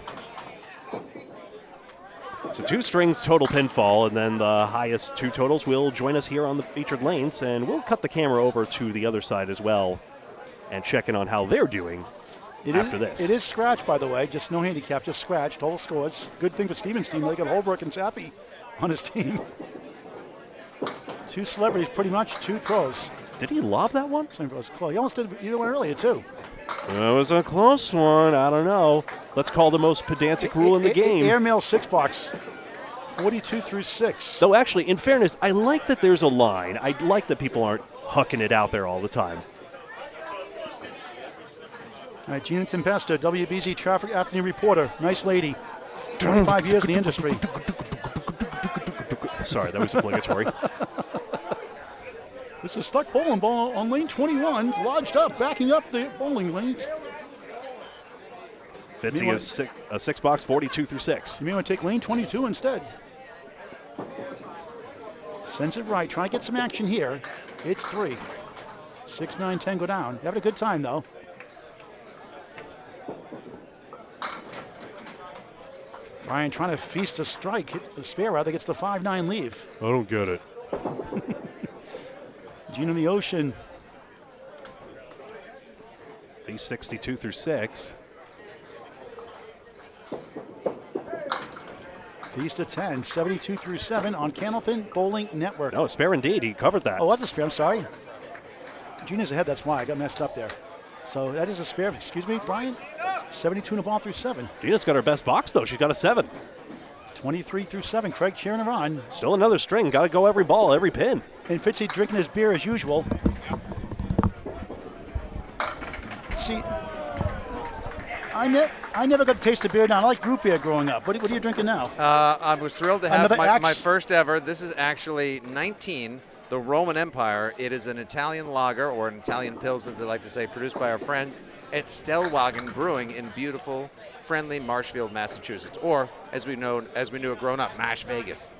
So 2 strings total pinfall, and then the highest 2 totals will join us here on the featured lanes, and we'll cut the camera over to the other side as well and check in on how they're doing after this. It is scratched, by the way. Just no handicap, just scratch. Total scores. Good thing for Stevens' team. They got Holbrook and Zappi on his team. 2 celebrities, pretty much, 2 pros. Did he lob that one? Same for us. He almost did either one earlier, too. It was a close one. I don't know. Let's call the most pedantic rule in the game. Airmail 6 box. 42 through 6. Though actually, in fairness, I like that there's a line. I like that people aren't hucking it out there all the time. All right, Gina Tempesta, WBZ traffic afternoon reporter. Nice lady. 25 years in the industry. Sorry, that was obligatory. This is stuck bowling ball on lane 21, lodged up, backing up the bowling lanes. Fitzy is a 6 box, 42 through 6. You may want to take lane 22 instead. Sends it right, trying to get some action here. It's 3. 6, 9, 10 go down. Having a good time, though. Brian trying to feast a strike. Hit the spare, rather gets the 5-9 leave. I don't get it. Gina in the ocean. These 62 through 6. Feast of 10, 72 through 7 on Candlepin Bowling Network. No, spare indeed. He covered that. Oh, that's a spare. I'm sorry. Gina's ahead. That's why I got messed up there. So that is a spare. Excuse me, Brian. 72 in the ball through 7. Gina's got her best box, though. She's got a 7. 23 through 7. Craig cheering her on. Still another string. Got to go every ball, every pin. And Fitzy drinking his beer as usual. See, I never got to taste of beer now. I like root beer growing up. What are you drinking now? I was thrilled to have Another my Axe? first ever. This is actually 19, the Roman Empire. It is an Italian lager, or an Italian pils, as they like to say, produced by our friends at Stellwagen Brewing in beautiful, friendly Marshfield, Massachusetts, or as we knew it growing up, Mash Vegas.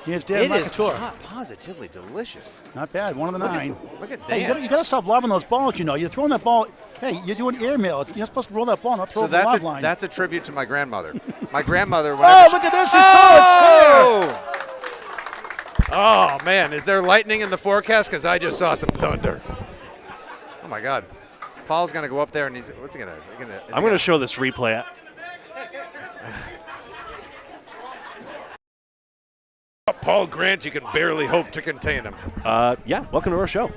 Here's Dan It is Lakator. positively delicious. Not bad. 1 of the 9. Look at Hey, Dan. you got to stop lobbing those balls. You know, you're throwing that ball. Hey, you're doing airmail. You're not supposed to roll that ball, not throw So it over the lob line. that's a tribute to my grandmother. My grandmother. Oh, look at this! He's Oh man, is there lightning in the forecast? Because I just saw some thunder. Oh my God, Paul's gonna go up there and what's he gonna? I'm going to show this replay. Paul Grant, you can barely hope to contain him. Yeah, welcome to our show.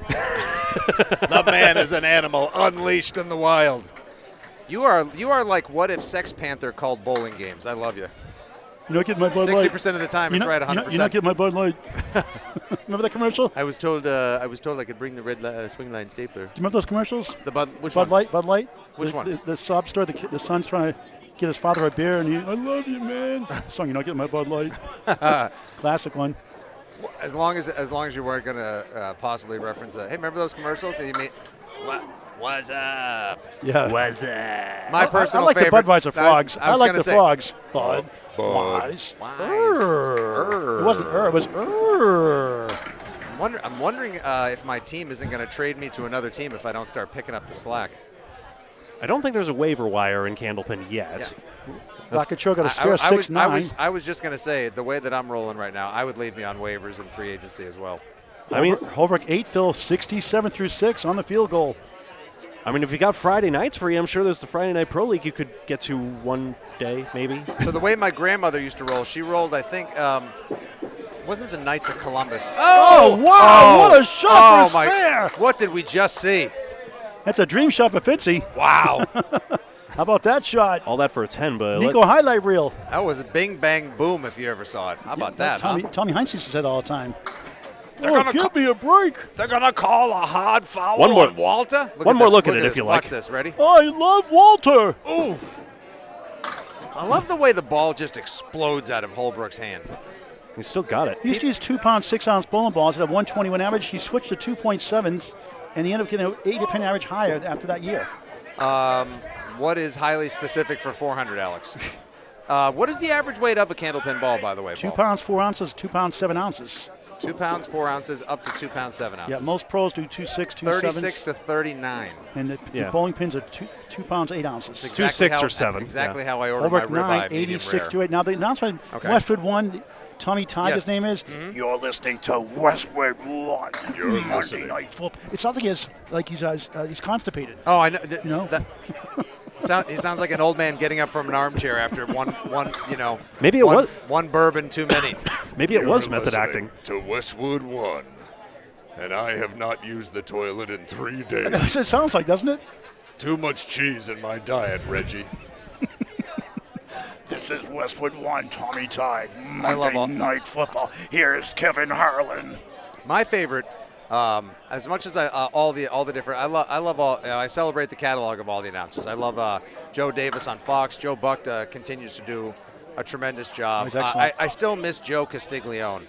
The man is an animal unleashed in the wild. You are like what if Sex Panther called bowling games. I love you. You don't get my Bud Light. 60% of the time, it's right 100%. You don't get my Bud Light. Remember that commercial? I was told I could bring the red swing line stapler. Do you remember those commercials? Which Bud one? Light. Bud Light. Which one? The sob store. The son's trying to get his father a beer, and I love you, man. Song, you're not getting my Bud Light. Classic one. As long as you weren't gonna possibly reference hey, remember those commercials? And you made what's up? Yeah. What's up? My personal I like favorite. the Budweiser frogs. I like the frogs. Bud. Wise. It wasn't it was I'm wondering if my team isn't going to trade me to another team if I don't start picking up the slack. I don't think there's a waiver wire in Candlepin yet. Yeah. Lakacho got a spare 6'9". I was just going to say, the way that I'm rolling right now, I would leave me on waivers and free agency as well. I mean, Holbrook 8, Phil 67 through 6 on the field goal. I mean, if you got Friday nights free, I'm sure there's the Friday Night Pro League you could get to one day, maybe. So the way my grandmother used to roll, she rolled, I think, wasn't it the Knights of Columbus? Oh, wow, what a shot for spare. What did we just see? That's a dream shot for Fitzy. Wow. How about that shot? All that for a 10, but Nico highlight reel. That was a bing, bang, boom if you ever saw it. How about that, Tommy Heinz used to say that all the time. Give me a break. They're going to call a hard foul One more. on Walter. One more look at it if you like. Watch this. Ready? I love Walter. Ooh. I love the way the ball just explodes out of Holbrook's hand. He still got it. He used to use 2-pound, 6-ounce bowling balls at a 121 average. He switched to 2.7s, and he ended up getting an 80-pin average higher after that year. What is highly specific for 400, Alex? What is the average weight of a candlepin ball, by the way, 2 pounds, 4 ounces, 2 pounds, 7 ounces. 2 pounds, 4 ounces, up to 2 pounds, 7 ounces. Yeah, most pros do 2.6, 2.7. 36 to 39. And the bowling pins are 2 pounds, 8 ounces. Exactly 2.6 or 7. Exactly how I order my Holbrook 9, ribeye, 86 to 8. Now the announcement, Okay. Westwood 1, Tommy Todd, his name is. You're listening to Westwood 1. You're listening. It sounds like he's constipated. Oh, I know. You know? He sounds like an old man getting up from an armchair after one Maybe it was one bourbon too many. Maybe it was method acting. To Westwood 1, and I have not used the toilet in 3 days. It sounds like, doesn't it? Too much cheese in my diet, Reggie. This is Westwood 1, Tommy Tide. Monday Night Football. Here's Kevin Harlan. My favorite, as much as all the different, I love all. I celebrate the catalog of all the announcers. I love Joe Davis on Fox. Joe Buck continues to do a tremendous job. I still miss Joe Castiglione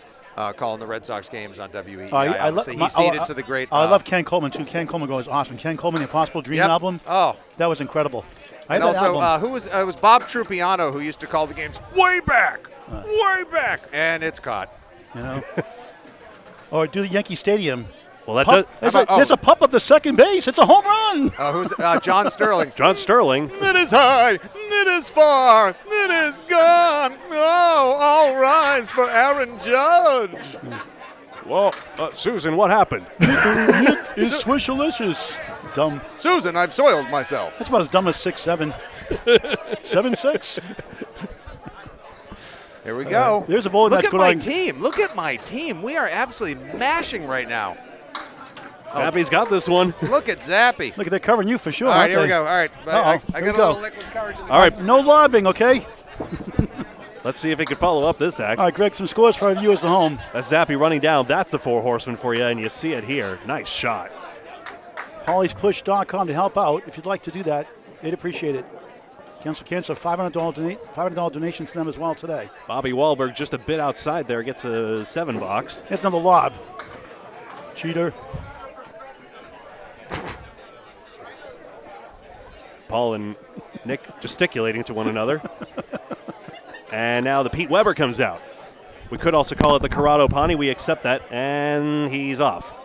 calling the Red Sox games on WEEI. He ceded to the great. I love Ken Coleman too. Ken Coleman goes awesome. Ken Coleman, the Impossible Dream album. Oh, that was incredible. And also, it was Bob Trupiano who used to call the games way back, and it's caught. You know, or do the Yankee Stadium. Well, there's a pup up the second base. It's a home run. Who's John Sterling? John Sterling. It is high, it is far, it is gone. Oh, all rise for Aaron Judge. Well, Susan, what happened? It's Swishalicious. Dumb. Susan, I've soiled myself. That's about as dumb as 6'7". 7'6". Here we go. There's a bowler Look that's at going my on. team. Look at my team. We are absolutely mashing right now. Zappy's got this one. Look at Zappy. Look, they're covering you for sure. All right, aren't here we they? go. All right, I got a little liquid courage in the All right, No lobbing, okay? let's see if he can follow up this act. All right, Greg, some scores for our viewers at home. That's Zappy running down. That's the Four Horsemen for you, and you see it here. Nice shot. PaulysPush.com to help out. If you'd like to do that, they'd appreciate it. Council Cancer, $500 donation to them as well today. Bobby Wahlberg just a bit outside there, gets a $7. Here's another lob. Cheater. Paul and Nick gesticulating to one another. And now the Pete Weber comes out. We could also call it the Corrado Pawnee. We accept that, and he's off.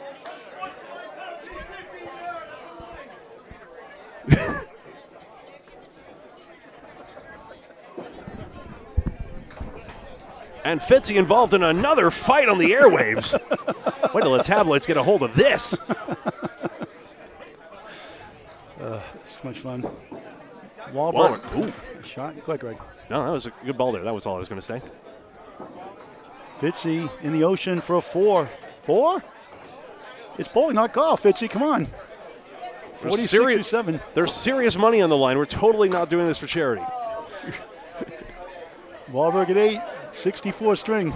And Fitzy involved in another fight on the airwaves. Wait till the tabloids get a hold of this. It's too much fun. Wahlberg. Ooh. Shot. Go ahead, Greg. No, that was a good ball there. That was all I was going to say. Fitzy in the ocean for a 4. 4? It's bowling, not golf, Fitzy. Come on. 46-7. There's serious money on the line. We're totally not doing this for charity. Wahlberg at 8, 64 string.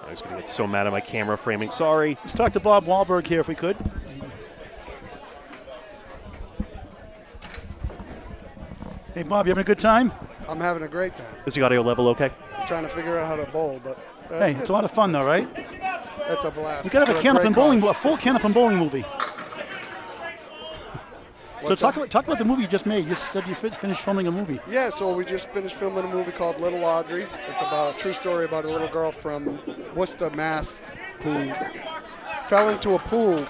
I was going to get so mad at my camera framing. Sorry. Let's talk to Bob Wahlberg here if we could. Hey, Bob, you having a good time? I'm having a great time. Is the audio level okay? I'm trying to figure out how to bowl, but Hey, it's a lot of fun though, right? It's a blast. We got to have a full Cannapin bowling movie. So talk about the movie you just made. You said you finished filming a movie. Yeah, so we just finished filming a movie called Little Audrey. It's about a true story about a little girl from Worcester, Mass, who fell into a pool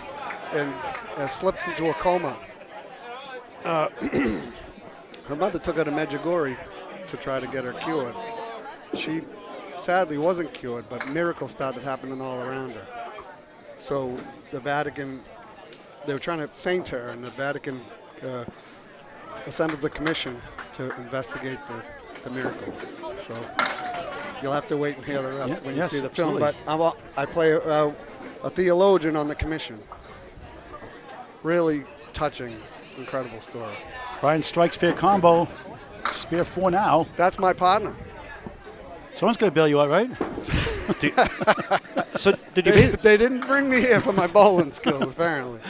and slipped into a coma. Her mother took her to Medjugorje to try to get her cured. She sadly wasn't cured, but miracles started happening all around her. So the Vatican, they were trying to saint her, and the Vatican assembled a commission to investigate the miracles. So you'll have to wait and hear the rest when you see the film. But I play a theologian on the commission. Really touching, incredible story. Brian strikes fair combo. Spare 4 now. That's my partner. Someone's going to bail you out, right? They didn't bring me here for my bowling skills, apparently.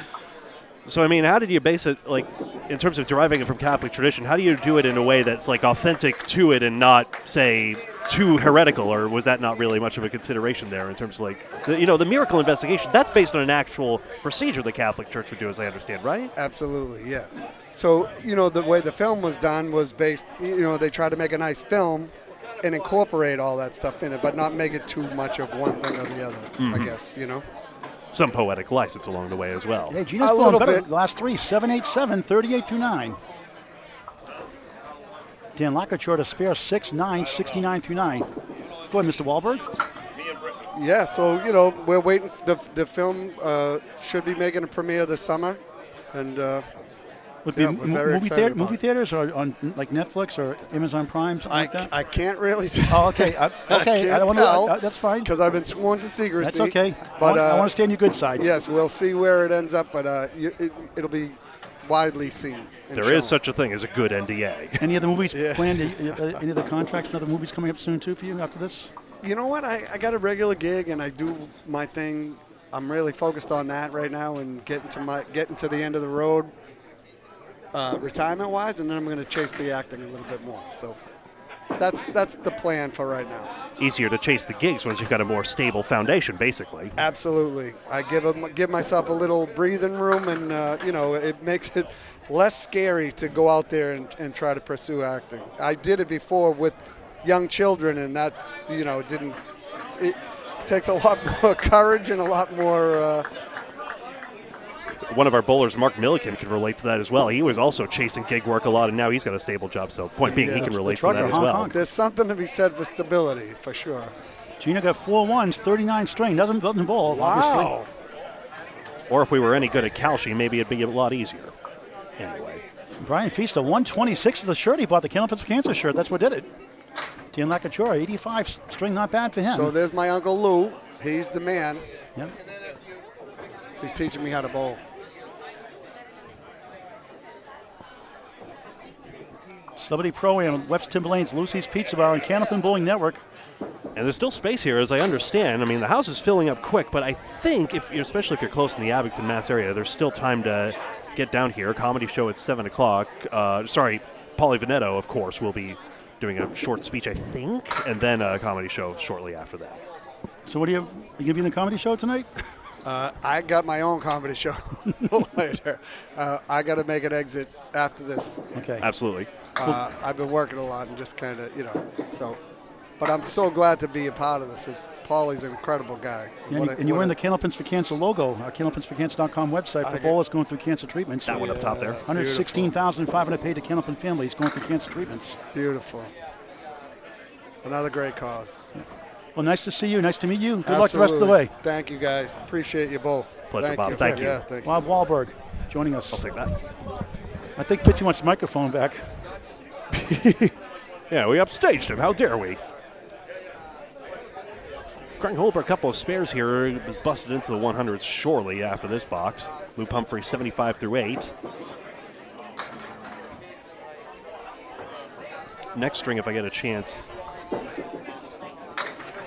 So, I mean, how did you base it, like, in terms of deriving it from Catholic tradition, how do you do it in a way that's, like, authentic to it and not, say, too heretical, or was that not really much of a consideration there in terms of, like, the miracle investigation? That's based on an actual procedure the Catholic Church would do, as I understand, right? Absolutely, yeah. So, the way the film was done was based, they tried to make a nice film and incorporate all that stuff in it, but not make it too much of one thing or the other, I guess, Some poetic license along the way as well. Hey, Gina's blowing better the last 3, 7-8-7, 38-9. Dan Lacouture to spare 6-9, 69-9. Go ahead, Mr. Wahlberg. Yeah, so, we're waiting. The film should be making a premiere this summer. And would be movie theaters or on like Netflix or Amazon Prime, something like that? I can't really tell. Oh, okay. Okay. I don't want to. That's fine. Because I've been sworn to secrecy. That's okay. But I want to stay on your good side. Yes, we'll see where it ends up, but it'll be widely seen. There is such a thing as a good NDA. Any other movies planned? Any other contracts and other movies coming up soon too for you after this? You know what? I got a regular gig and I do my thing. I'm really focused on that right now and getting to the end of the road. Retirement-wise, and then I'm going to chase the acting a little bit more. So that's the plan for right now. Easier to chase the gigs once you've got a more stable foundation, basically. Absolutely. I give myself a little breathing room, and it makes it less scary to go out there and try to pursue acting. I did it before with young children, and that it takes a lot more courage and a lot more. One of our bowlers, Mark Milliken, can relate to that as well. He was also chasing gig work a lot, and now he's got a stable job. So point being, he can relate to that as well. There's something to be said for stability, for sure. Gina got 4 1s, 39 string. Doesn't bowl, wow. obviously. Or if we were any good at Calshi, maybe it'd be a lot easier. Anyway. Brian Feast, 126 is the shirt he bought, the Cannapin for Cancer shirt. That's what did it. Dan Lacouture, 85 string, not bad for him. So there's my Uncle Lou. He's the man. Yep. He's teaching me how to bowl. Celebrity Pro-Am, Webster Timberlane's Lucy's Pizza Bar and Cannapin Bowling Network. And there's still space here, as I understand. I mean, the house is filling up quick, but I think, especially if you're close in the Abington, Mass area, there's still time to get down here. Comedy show at 7 o'clock. Pauly Veneto, of course, will be doing a short speech, I think, and then a comedy show shortly after that. So what are you going to be in the comedy show tonight? I got my own comedy show later. I got to make an exit after this. Okay. Absolutely. I've been working a lot and just kind of, so. But I'm so glad to be a part of this. Pauly's an incredible guy. And you're wearing the Cannapins for Cancer logo, our CannapinSforCancer.com website for bowlers going through cancer treatments. That one up top there. 116,500 paid to Cannapin families going through cancer treatments. Beautiful. Another great cause. Yeah. Well, nice to see you. Nice to meet you. Good Absolutely. luck the rest of the way. Thank you, guys. Appreciate you both. Pleasure, Bob. Thank you. Yeah, thank you. Bob Wahlberg joining us. I'll take that. I think Fitzy wants the microphone back. Yeah, we upstaged him. How dare we? Craig Holbrook, a couple of spares here. Was busted into the 100s shortly after this box. Luke Humphrey, 75 through 8. Next string if I get a chance.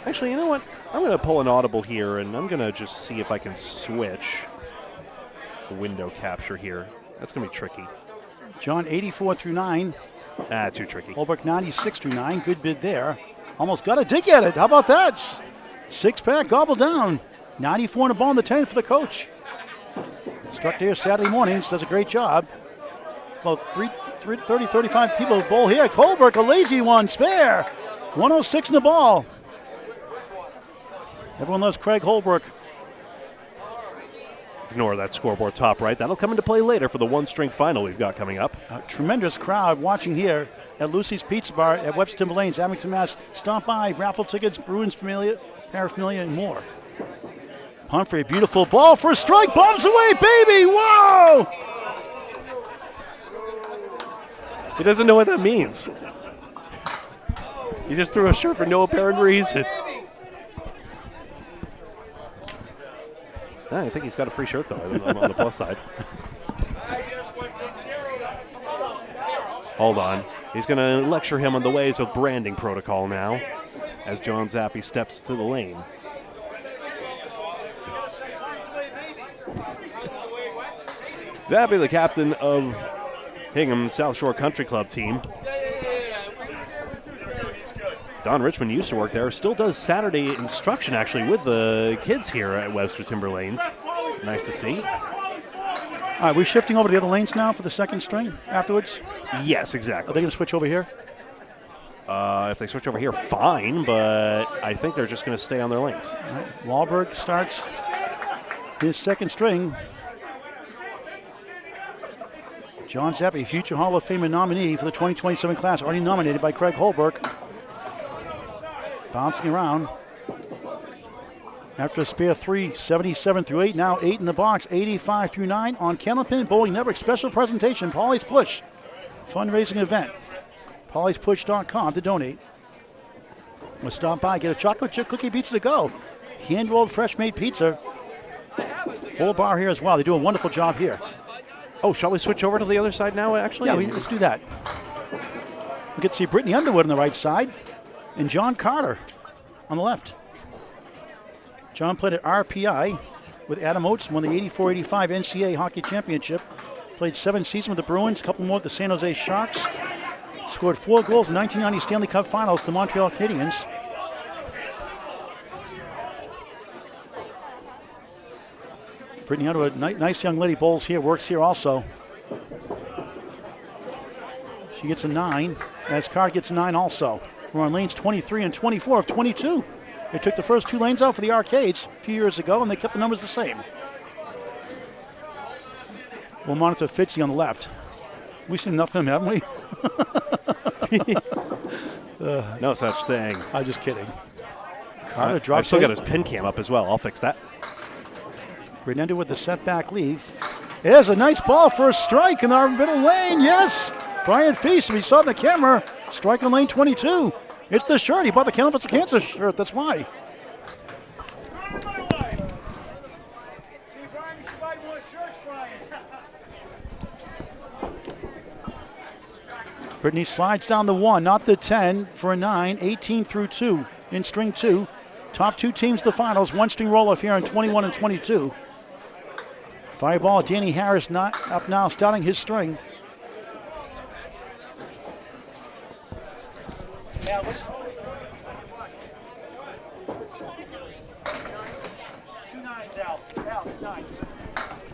Actually, you know what? I'm going to pull an audible here, and I'm going to just see if I can switch the window capture here. That's going to be tricky. John, 84 through 9. Too tricky. Holbrook, 96 through 9. Good bid there. Almost got a dig at it. How about that? Six-pack gobbled down. 94 and a ball in the 10 for the coach. Instructor here Saturday mornings, does a great job. About 30, 35 people bowl here. Holbrook, a lazy one, spare. 106 in the ball. Everyone loves Craig Holbrook. Ignore that scoreboard top right. That'll come into play later for the one-string final we've got coming up. A tremendous crowd watching here at Lucy's Pizza Bar at Webster Timber Lanes, Abington, Mass. Stop by, raffle tickets, Bruins paraphernalia, and more. Humphrey, a beautiful ball for a strike. Bombs away, baby! Whoa! He doesn't know what that means. He just threw a shirt for no apparent reason. I think he's got a free shirt, though, on the plus side. Hold on. He's going to lecture him on the ways of branding protocol now as John Zappi steps to the lane. Zappi, the captain of Hingham's South Shore Country Club team. Don Richmond used to work there, still does Saturday instruction actually with the kids here at Webster Timber Lanes. Nice to see. All right, we're shifting over to the other lanes now for the second string afterwards? Yes, exactly. Are they going to switch over here? If they switch over here, fine, but I think they're just going to stay on their lanes. All right, Wahlberg starts his second string. John Zappi, future Hall of Fame nominee for the 2027 class, already nominated by Craig Holbrook. Bouncing around. After a spare 3, 77 through 8, now 8 in the box, 85 through 9 on Candlepin Bowling Network special presentation, Pauly's Push fundraising event. PaulysPush.com to donate. We'll stop by, get a chocolate chip cookie pizza to go. Hand-rolled, fresh-made pizza. Full bar here as well. They do a wonderful job here. Oh, shall we switch over to the other side now, actually? Yeah, let's do that. We get to see Brittany Underwood on the right side and John Carter on the left. John played at RPI with Adam Oates, won the 84-85 NCAA Hockey Championship. Played 7 seasons with the Bruins, a couple more with the San Jose Sharks. Scored 4 goals in 1990 Stanley Cup Finals to the Montreal Canadiens. Brittany Underwood, nice young lady, bowls here, works here also. She gets a 9, as Carter gets a 9 also. We're on lanes 23 and 24 of 22. They took the first 2 lanes out for the arcades a few years ago, and they kept the numbers the same. We'll monitor Fitzy on the left. We've seen enough of him, haven't we? No such thing. I'm just kidding. Carter drops. I've still got his pin cam up as well. I'll fix that. Renendo with the setback leave. There's a nice ball for a strike in our middle lane. Yes, Brian Feast. We saw the camera. Strike on lane 22. It's the shirt. He bought the Candle for Kansas shirt. That's why. Brittany slides down the 1, not the 10 for a 9. 18 through 2 in string 2. Top 2 teams the finals. 1 string roll-off here in 21 and 22. Fireball, Danny Harris not up now, starting his string.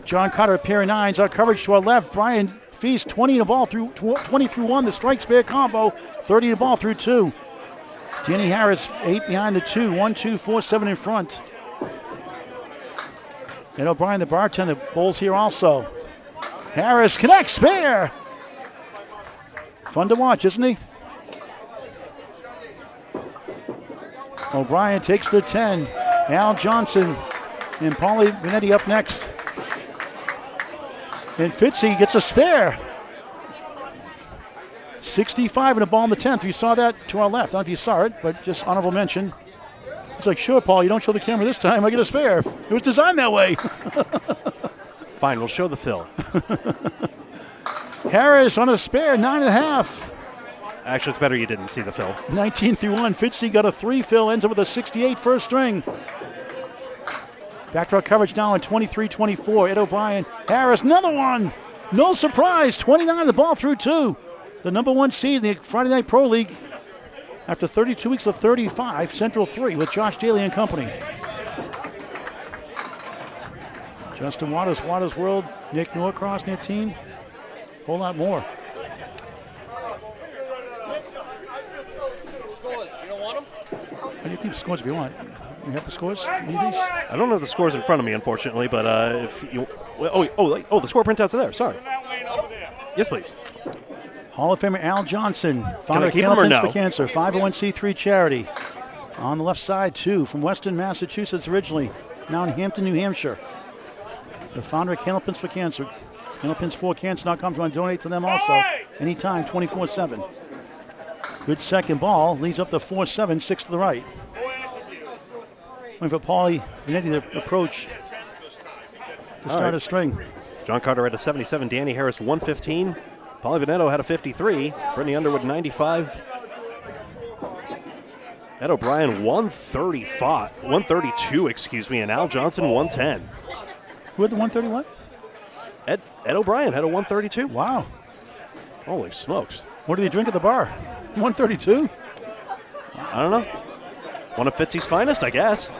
John Carter, a pair of 9s. Our coverage to our left. Brian Feast, 20 to ball through 20 through 1. The strike spare combo. 30 to ball through 2. Danny Harris, 8 behind the 2. 1, 2, 4, 7 in front. And O'Brien, the bartender, bowls here also. Harris connects, spare. Fun to watch, isn't he? O'Brien takes the 10. Al Johnson and Pauly Vanetti up next. And Fitzy gets a spare. 65 and a ball in the 10th. You saw that to our left. I don't know if you saw it, but just honorable mention. He's like, sure, Paul, you don't show the camera this time. I get a spare. It was designed that way. Fine, we'll show the fill. Harris on a spare, 9.5. Actually, it's better you didn't see the fill. 19-1. Fitzy got a 3 fill, ends up with a 68 first string. Backdraw coverage now on 23-24. Ed O'Brien, Harris, another one. No surprise, 29 the ball through 2. The number 1 seed in the Friday Night Pro League after 32 weeks of 35, Central 3 with Josh Daly and company. Justin Waters, Waters World, Nick Norcross, their team. Whole lot more. Scores, you don't want them? You can keep scores if you want. You have the scores? Need these? I don't have the scores in front of me, unfortunately, but if you... the score printouts are there. Sorry. Yes, please. Hall of Famer Al Johnson, founder of keep him or Candlepins no? for Cancer, 501c3 charity. On the left side, too, from Weston, Massachusetts originally, now in Hampton, New Hampshire. The founder of Candlepins for Cancer. Candlepins4cancer.com if you want to donate to them also. Anytime, 24/7. Good second ball, leads up to 4-7, 6 to the right. Waiting for Paulie Vanetti to approach to start a string. John Carter had a 77, Danny Harris 115, Pauly Vanetto had a 53, Brittany Underwood 95, Ed O'Brien 132, and Al Johnson 110. Who had the 130 what? Ed O'Brien had a 132. Wow. Holy smokes. What did he drink at the bar? 132? I don't know. One of Fitzy's finest, I guess.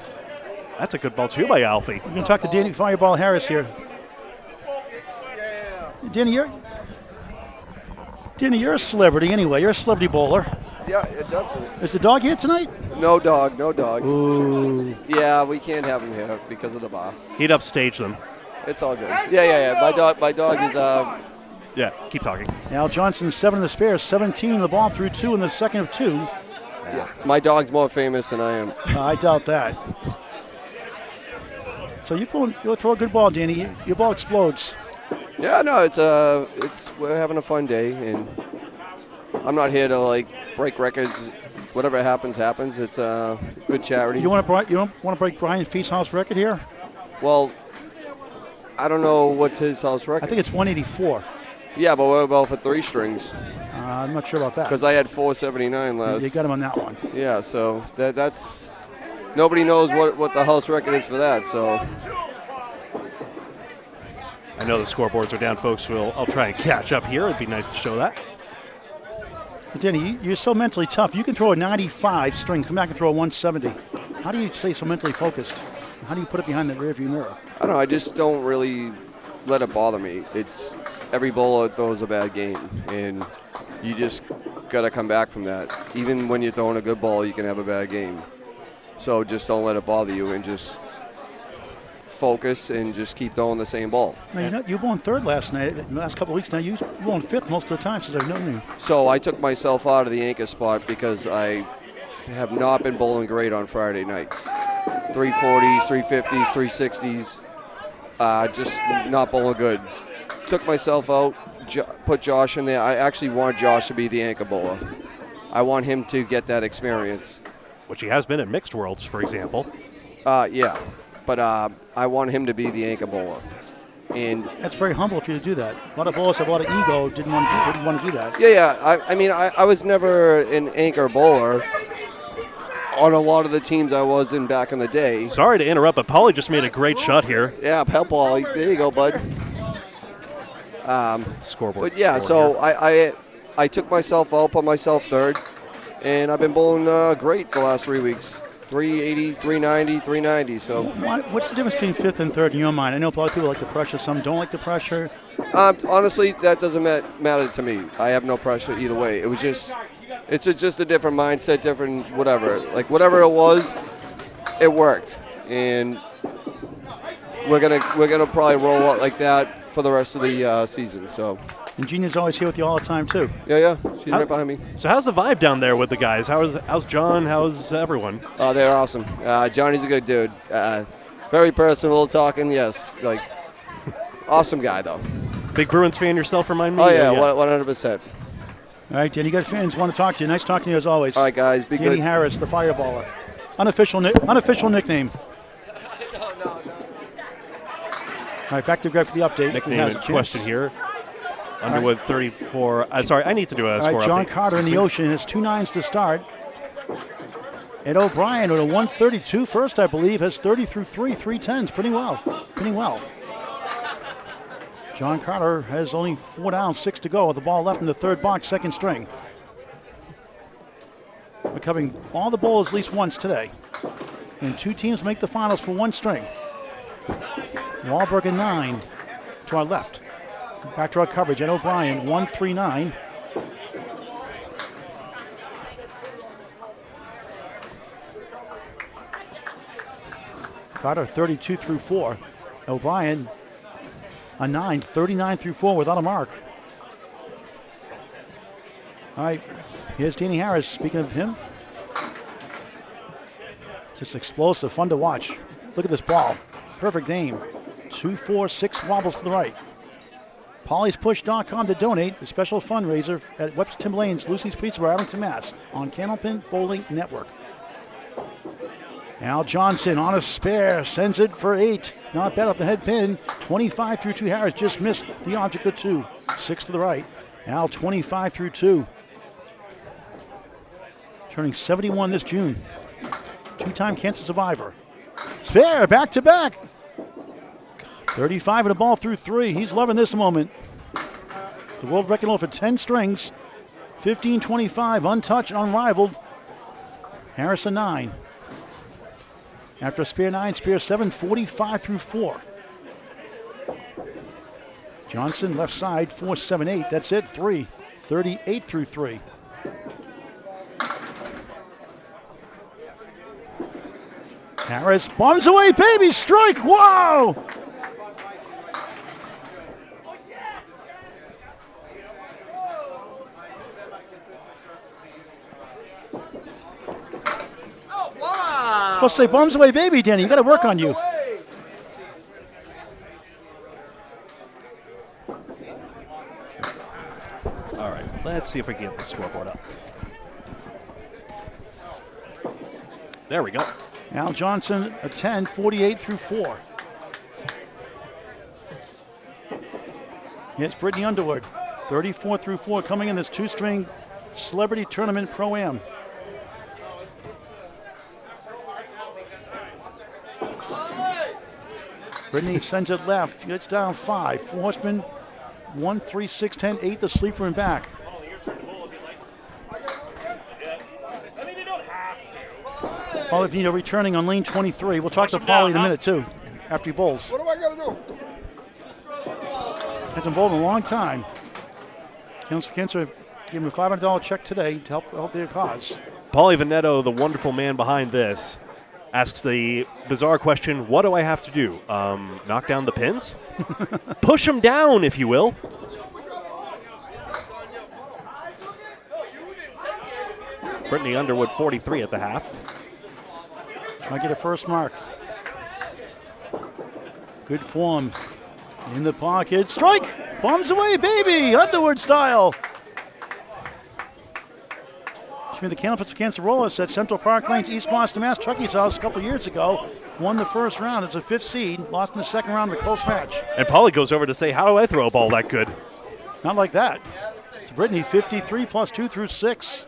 That's a good ball, too, by Alfie. We're going to talk to Danny Fireball Harris here. Danny, you're a celebrity anyway. You're a celebrity bowler. Yeah, definitely. Is the dog here tonight? No dog, no dog. Ooh. Yeah, we can't have him here because of the bar. He'd upstage them. It's all good. Yeah. My dog is. Yeah, keep talking. Al Johnson, 7 in the spare, 17 the ball through 2 in the second of 2. Yeah, my dog's more famous than I am. I doubt that. So you'll throw a good ball, Danny. Your ball explodes. Yeah, no, we're having a fun day, and I'm not here to break records. Whatever happens. It's a good charity. You don't want to break Brian Feast's house record here? Well, I don't know what's his house record. I think it's 184. Yeah, but what about for 3 strings? I'm not sure about that. Because I had 479 last. You got him on that one. Yeah, so that's nobody knows what the house record is for that. So I know the scoreboards are down, folks. I'll try and catch up here. It'd be nice to show that. Danny, you're so mentally tough. You can throw a 95 string, come back and throw a 170. How do you stay so mentally focused? How do you put it behind the rearview mirror? I don't know. I just don't really let it bother me. It's every bowler throws a bad game, and you just got to come back from that. Even when you're throwing a good ball, you can have a bad game. So just don't let it bother you, and just focus and just keep throwing the same ball. Now, you won 3rd last night. In the last couple of weeks now, you won 5th most of the time since I've known you. So I took myself out of the anchor spot because I have not been bowling great on Friday nights. 340s, 350s, 360s, just not bowling good. Took myself out, put Josh in there. I actually want Josh to be the anchor bowler. I want him to get that experience. Which he has been at Mixed Worlds, for example. Yeah, but I want him to be the anchor bowler. And that's very humble of you to do that. A lot of bowlers have a lot of ego, didn't want to do that. Yeah. I was never an anchor bowler on a lot of the teams I was in back in the day. Sorry to interrupt, but Pauly just made a great shot here. Yeah, Pauly. There you go, bud. Scoreboard. But yeah, so I took myself out, put myself 3rd, and I've been bowling great the last 3 weeks. 380, 390, 390. So what's the difference between 5th and 3rd in your mind? I know a lot of people like the pressure, some don't like the pressure. Honestly, that doesn't matter to me. I have no pressure either way. It's just a different mindset, different whatever. Like whatever it was, it worked, and we're gonna probably roll out like that for the rest of the season. So. And Gina's always here with you all the time, too. Yeah. She's right behind me. So how's the vibe down there with the guys? How's John? How's everyone? Oh, they're awesome. Johnny's a good dude. Very personal, talking, yes. Awesome guy, though. Big Bruins fan yourself, remind me? Oh, yeah, 100%. All right, Danny, you got fans want to talk to you. Nice talking to you as always. All right, guys, be Danny good. Harris, the fireballer. Unofficial nickname. All right, back to Greg for the update. Nickname in question here. Underwood 34. Sorry, I need to do a score update. John Carter in the Ocean has 2 9s to start. And O'Brien with a 132 first, I believe, has 30 through 3 10s. Pretty well. John Carter has only 4 down, 6 to go with the ball left in the third box, second string. We're covering all the bowls at least once today. And 2 teams make the finals for 1 string. Wahlberg and 9 to our left. Back to our coverage. Ed O'Brien, 139. Carter, 32 through 4. O'Brien, a 9, 39 through 4 without a mark. All right, here's Danny Harris. Speaking of him, just explosive, fun to watch. Look at this ball. Perfect aim. 2, 4, 6 wobbles to the right. PaulysPush.com to donate. The special fundraiser at Webster Timber Lanes, Lucy's Pizza Bar, Abington, Mass. On Candlepin Bowling Network. Al Johnson on a spare, sends it for 8. Not bad off the head pin. 25 through 2. Harris just missed the object of 2. 6 to the right. Al 25 through 2. Turning 71 this June. 2-time cancer survivor. Spare, back to back. 35 and a ball through 3. He's loving this moment. The world record low for 10 strings. 15-25, untouched, unrivaled. Harris a 9. After a spare 9, spare 7, 45 through 4. Johnson left side, 4-7-8. That's it, 3. 38 through 3. Harris bombs away, baby, strike, whoa! Supposed to say bombs away, baby, Danny. You got to work on you. All right, let's see if we can get the scoreboard up. There we go. Al Johnson, a 10, 48 through 4. Here's Brittany Underwood, 34 through 4, coming in this 2-string Celebrity Tournament Pro-Am. Brittany sends it left, gets down 5. 4 horsemen, 1, 3, 6, 10, 8, the sleeper and back. Paulie Vino returning on lane 23. We'll talk to Paulie in a minute, too, after he bowls. What do I got to do? Hasn't bowled in a long time. Cancer gave him a $500 check today to help their cause. Paulie Veneto, the wonderful man behind this, asks the bizarre question, what do I have to do? Knock down the pins? Push them down, if you will. Brittany Underwood, 43 at the half. Trying to get a first mark. Good form. In the pocket. Strike! Bombs away, baby! Underwood style. She made the Candlepin for Cancerolas at Central Park Lanes, East Boston, Mass. Chucky's house a couple of years ago. Won the first round. It's a 5th seed. Lost in the second round in a close match. And Paulie goes over to say, how do I throw a ball that good? Not like that. It's Brittany, 53 plus 2 through 6.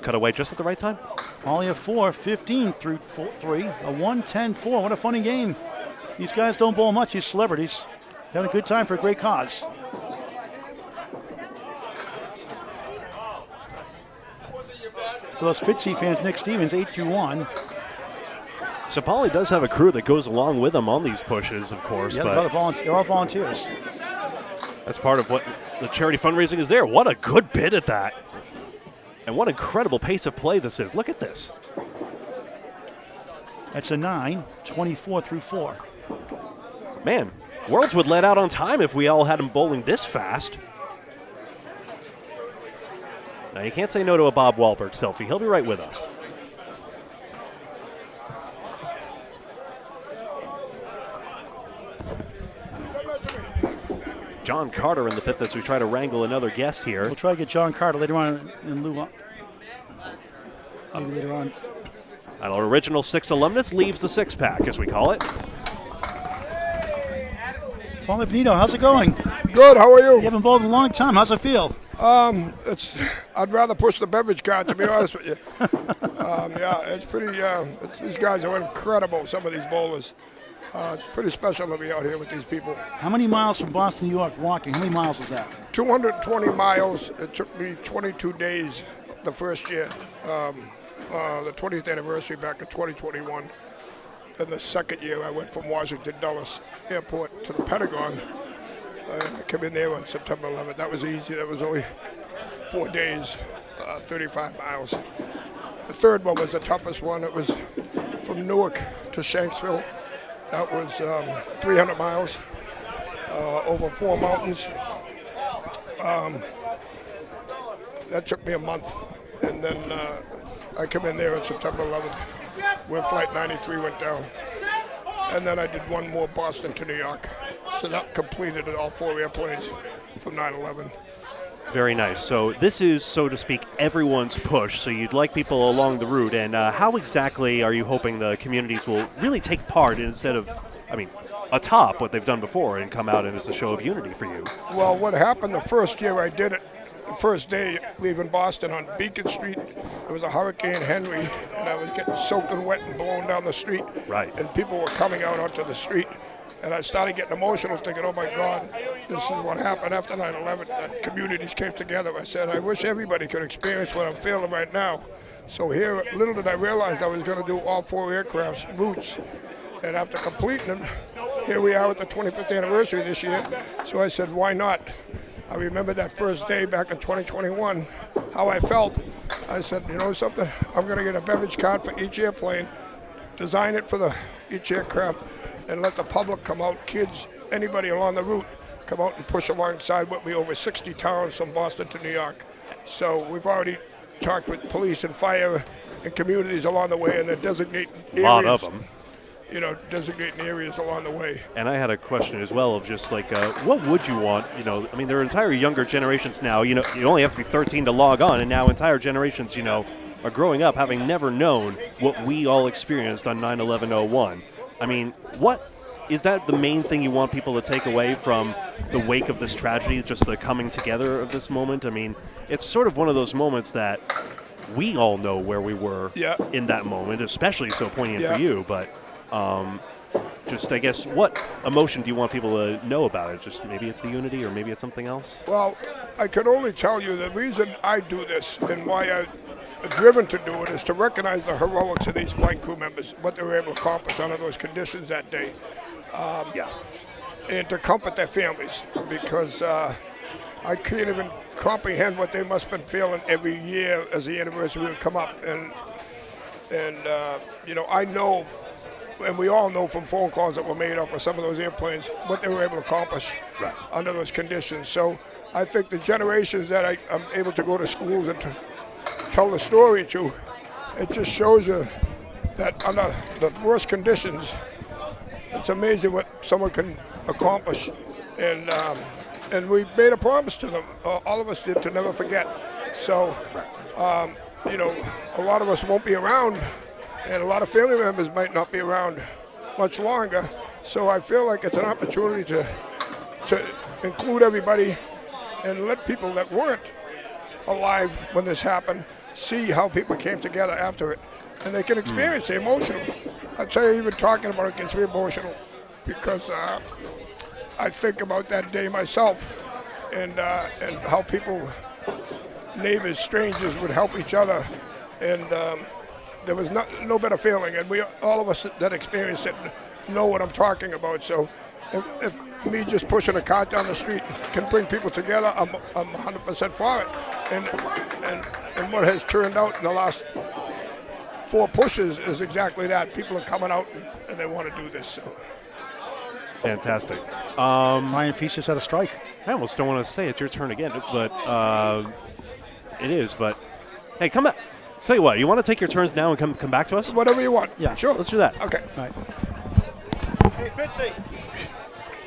Cut away just at the right time. Paulie a 4, 15 through 3. A 1-10-4. What a funny game. These guys don't bowl much. These celebrities. Having a good time for a great cause. For those Fitzy fans, Nick Stevens, 8 through 1. So Paulie does have a crew that goes along with him on these pushes, of course. Yeah, but they're all volunteers. That's part of what the charity fundraising is there. What a good bid at that. And what incredible pace of play this is. Look at this. That's a 9, 24 through 4. Man, Worlds would let out on time if we all had him bowling this fast. Now, you can't say no to a Bob Wahlberg selfie. He'll be right with us. John Carter in the 5th as we try to wrangle another guest here. We'll try to get John Carter later on in lieu. Maybe later on. Our original 6 alumnus leaves the 6-pack, as we call it. Paulie Finito, how's it going? Good, how are you? You haven't bowled in a long time. How's it feel? I'd rather push the beverage cart, to be honest with you. Yeah, it's pretty, these guys are incredible, some of these bowlers. Pretty special to be out here with these people. How many miles from Boston, New York, walking? How many miles is that? 220 miles. It took me 22 days the first year. The 20th anniversary back in 2021. Then the second year I went from Washington Dulles Airport to the Pentagon. And I came in there on September 11th. That was easy. That was only 4 days, 35 miles. The third one was the toughest one. It was from Newark to Shanksville. That was 300 miles over 4 mountains. That took me a month. And then I came in there on September 11th where Flight 93 went down. And then I did one more Boston to New York. So that completed all 4 airplanes from 9/11. Very nice. So this is, so to speak, everyone's push. So you'd like people along the route. And how exactly are you hoping the communities will really take part instead of, atop what they've done before and come out as a show of unity for you? Well, what happened the first year I did it, the first day leaving Boston on Beacon Street, there was a Hurricane Henry, and I was getting soaking wet and blown down the street. Right. And people were coming out onto the street. And I started getting emotional, thinking, oh my God, this is what happened after 9/11. That communities came together. I said, I wish everybody could experience what I'm feeling right now. So here, little did I realize I was going to do all 4 aircraft's routes. And after completing them, here we are at the 25th anniversary this year. So I said, why not? I remember that first day back in 2021, how I felt. I said, you know something, I'm going to get a beverage cart for each airplane, design it for each aircraft, and let the public come out, kids, anybody along the route, come out and push alongside with me over 60 towns from Boston to New York. So we've already talked with police and fire and communities along the way, and they're designating areas. A lot of them. Designating areas along the way. And I had a question as well of just like, what would you want? There are entire younger generations now. You only have to be 13 to log on, and now entire generations, are growing up having never known what we all experienced on 9/11/01. What is that the main thing you want people to take away from the wake of this tragedy, just the coming together of this moment? It's sort of one of those moments that we all know where we were in that moment, especially so poignant for you, but I guess, what emotion do you want people to know about it? Just maybe it's the unity, or maybe it's something else? Well, I can only tell you the reason I do this and why I'm driven to do it is to recognize the heroics of these flight crew members, what they were able to accomplish under those conditions that day. And to comfort their families, because I can't even comprehend what they must have been feeling every year as the anniversary would come up. And I know, and we all know from phone calls that were made off of some of those airplanes, what they were able to accomplish under those conditions. So I think the generations that I'm able to go to schools and to tell the story to, it just shows you that under the worst conditions, it's amazing what someone can accomplish. And we made a promise to them, all of us did, to never forget. So, a lot of us won't be around, and a lot of family members might not be around much longer. So I feel like it's an opportunity to include everybody and let people that weren't alive when this happened see how people came together after it, and they can experience the emotional. I'll tell you, even talking about it gets me emotional, because I think about that day myself, and how people, neighbors, strangers, would help each other, and there was no better feeling, and all of us that experienced it know what I'm talking about. So if me just pushing a cart down the street can bring people together, I'm 100% for it. And what has turned out in the last 4 pushes is exactly that. People are coming out and they want to do this. So. Fantastic. Ryan Feast just had a strike. I almost don't want to say it's your turn again, but it is. But hey, come back. Tell you what, you want to take your turns now and come back to us? Whatever you want. Yeah, sure. Let's do that. Okay. All right. Hey, Fitzy.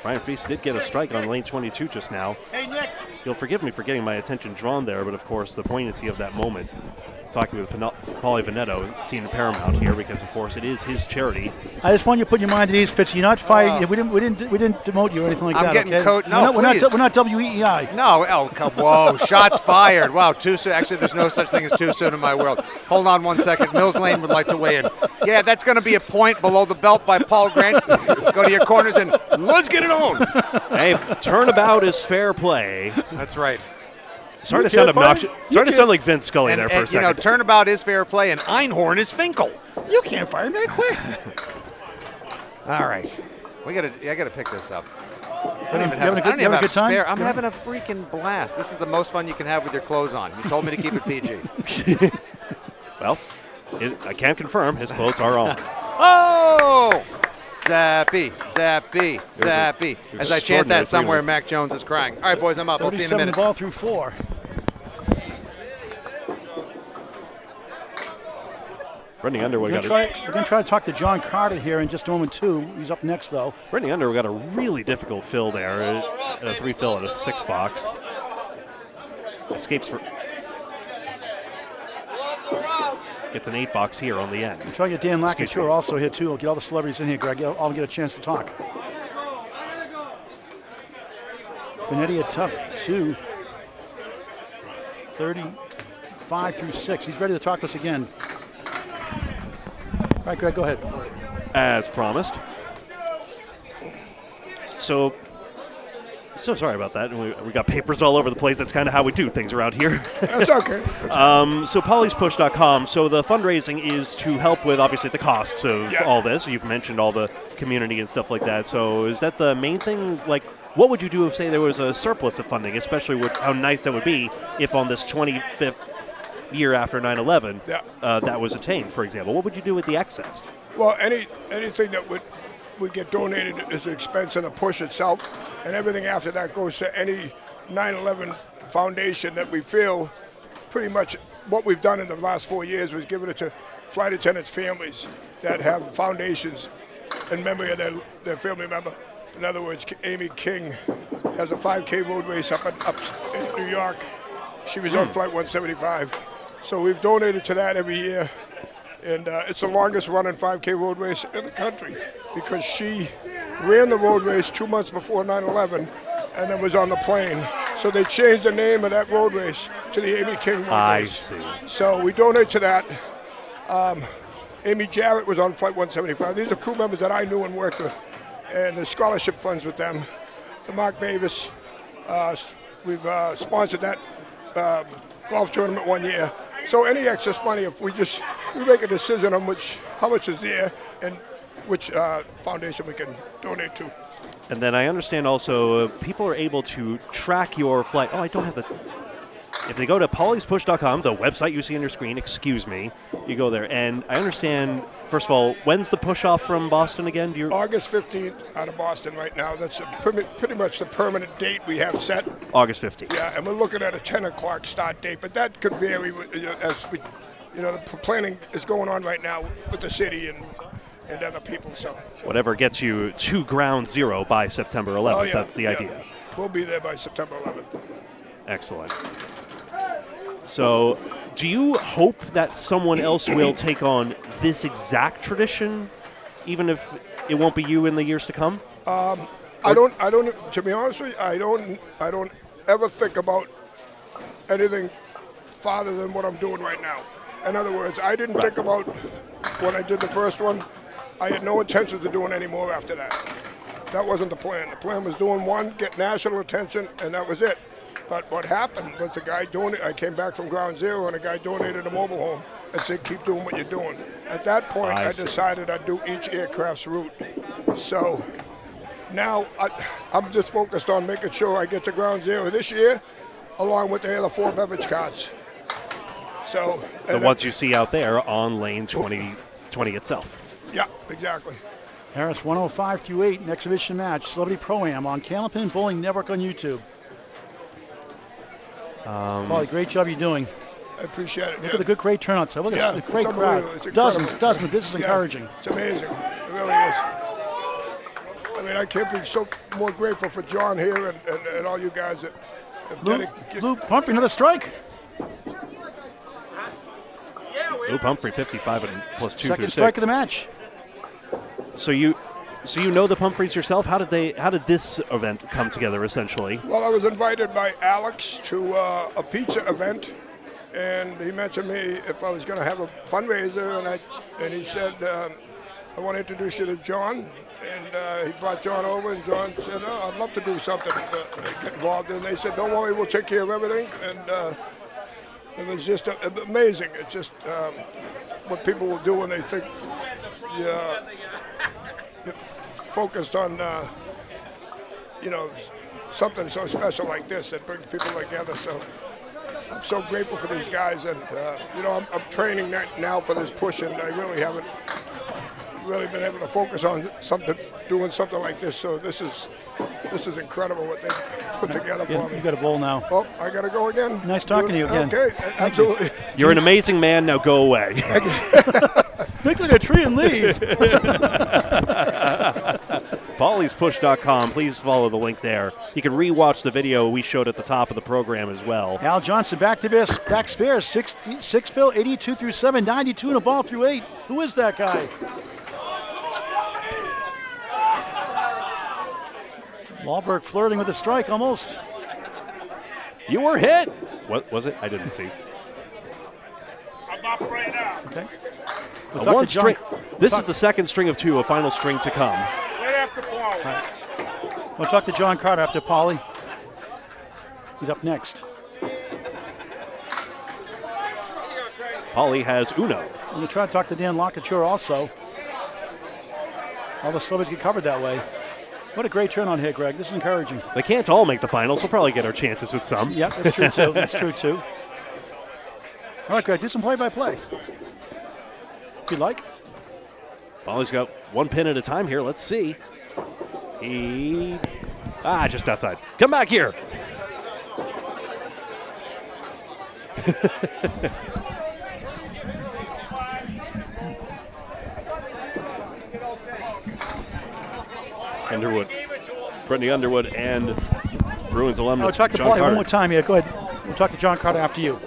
Ryan Feast did get a strike on lane 22 just now. Hey, Nick. You'll forgive me for getting my attention drawn there, but of course the poignancy of that moment talking with Paulie Veneto, senior paramount here, because of course it is his charity. I just want you to put in your mind that he's Fitz. You're not fired. We didn't demote you or anything like I'm that. getting okay? No, we're not WEEI. No, whoa, shots fired. Wow, too soon. Actually, there's no such thing as too soon in my world. Hold on 1 second. Mills Lane would like to weigh in. Yeah, that's going to be a point below the belt by Paul Grant. Go to your corners and let's get it on. Hey, turnabout is fair play. That's right. Starting to sound obnoxious. Starting to sound like Vince Scully there for a second. You know, turnabout is fair play, and Einhorn is Finkel. You can't fire him that quick. All right, I gotta pick this up. I don't even have a spare. I'm having a freaking blast. This is the most fun you can have with your clothes on. You told me to keep it PG. Well, I can confirm his clothes are on. Oh! Zappy, zappy, zappy. As I chant that somewhere, Mac Jones is crying. All right, boys, I'm up. I'll see you in a minute. Ball through 4. Brendan Underwood We're going to try to talk to John Carter here in just a moment, too. He's up next, though. Brendan Underwood got a really difficult fill there. A 3 fill at a 6 box. Escapes for... Gets an 8 box here on the end. I'm trying to get Dan Lacouture also here, too. I'll get all the celebrities in here, Greg. I'll get a chance to talk. Finetti a tough 2. 35 through 6. He's ready to talk to us again. All right, Greg, go ahead. As promised. So sorry about that. We got papers all over the place. That's kind of how we do things around here. That's okay. So PaulysPush.com. So the fundraising is to help with, obviously, the costs of all this. You've mentioned all the community and stuff like that. So is that the main thing? Like, what would you do if, say, there was a surplus of funding, especially with how nice that would be if on this 25th year after 9/11 that was attained, for example? What would you do with the excess? Well, anything that would get donated is the expense of the push itself, and everything after that goes to any 9/11 foundation that we feel. Pretty much what we've done in the last 4 years was given it to flight attendants' families that have foundations in memory of their family member. In other words, Amy King has a 5K road race up in New York. She was on Flight 175. So we've donated to that every year. And it's the longest running 5K road race in the country because she ran the road race 2 months before 9/11 and then was on the plane. So they changed the name of that road race to the Amy King road race. I see. So we donate to that. Amy Jarrett was on Flight 175. These are crew members that I knew and worked with. And the scholarship funds with them. The Mark Davis, we've sponsored that golf tournament 1 year. So any excess money, if we make a decision on how much is there and which foundation we can donate to. And then I understand also people are able to track your flight. Oh, I don't have the... If they go to PaulysPush.com, the website you see on your screen, you go there. And I understand, first of all, when's the push off from Boston again? August 15th out of Boston right now. That's pretty much the permanent date we have set. August 15th. Yeah, and we're looking at a 10 o'clock start date, but that could vary as we, the planning is going on right now with the city and other people. So whatever gets you to ground zero by September 11th, that's the idea. We'll be there by September 11th. Excellent. So, do you hope that someone else will take on this exact tradition, even if it won't be you in the years to come? I don't. To be honest with you, I don't ever think about anything farther than what I'm doing right now. In other words, I didn't think about when I did the first one. I had no intentions of doing any more after that. That wasn't the plan. The plan was doing one, get national attention, and that was it. But what happened was the guy donated. I came back from ground zero, and a guy donated a mobile home and said, keep doing what you're doing. At that point, I decided I'd do each aircraft's route. So now I'm just focused on making sure I get to ground zero this year, along with the other 4 beverage carts. So the ones you see out there on lane 20 itself. Yeah, exactly. Harris 105 through 8, an exhibition match, Celebrity Pro-Am on Candlepin Bowling Network on YouTube. Paulie, great job you're doing. I appreciate it. Look at the great turnout. Look at the great crowd. Dozens. The business is encouraging. It's amazing. It really is. I mean, I can't be so more grateful for John here and all you guys that have Luke Humphrey, another strike. Oop, Humphrey 55 and plus 2 Second through 6. strike of the match. So you know the Humphreys yourself? How did this event come together essentially? Well, I was invited by Alex to a pizza event, and he mentioned me if I was going to have a fundraiser, and he said, I want to introduce you to John. And he brought John over, and John said, oh, I'd love to do something to get involved in. They said, don't worry, we'll take care of everything. And it was just amazing. It's just what people will do when they think you're focused on, something so special like this that brings people together. So I'm so grateful for these guys. And, I'm training now for this push, and I really haven't been able to focus on doing something like this. So this is incredible what they put together for me. You got a bowl now. Oh, I got to go again. Nice talking to you again. Okay, absolutely. You're an amazing man. Now go away. Make like a tree and leave. PaulysPush.com. Please follow the link there. You can rewatch the video we showed at the top of the program as well. Al Johnson back spares, 6 fill, 82 through 7, 92 and a ball through 8. Who is that guy? Wahlberg flirting with a strike almost. You were hit. What was it? I didn't see. I'm up right now. Okay. A one string. This is the second string of 2, a final string to come. Right after Paulie. Right. We'll talk to John Carter after Pauly. He's up next. Pauly has Uno. I'm going to try to talk to Dan Lockature also. All the celebrities get covered that way. What a great turn on here, Greg. This is encouraging. They can't all make the finals. We'll probably get our chances with some. Yep, that's true too. That's true too. All right, Greg, do some play-by-play. If you'd like. Pauly's got one pin at a time here. Let's see. Just outside. Come back here. Underwood. Brittany Underwood and Bruins alumnus. I'll talk to John Pauly Carter. one more time here. Go ahead. We'll talk to John Carter after you.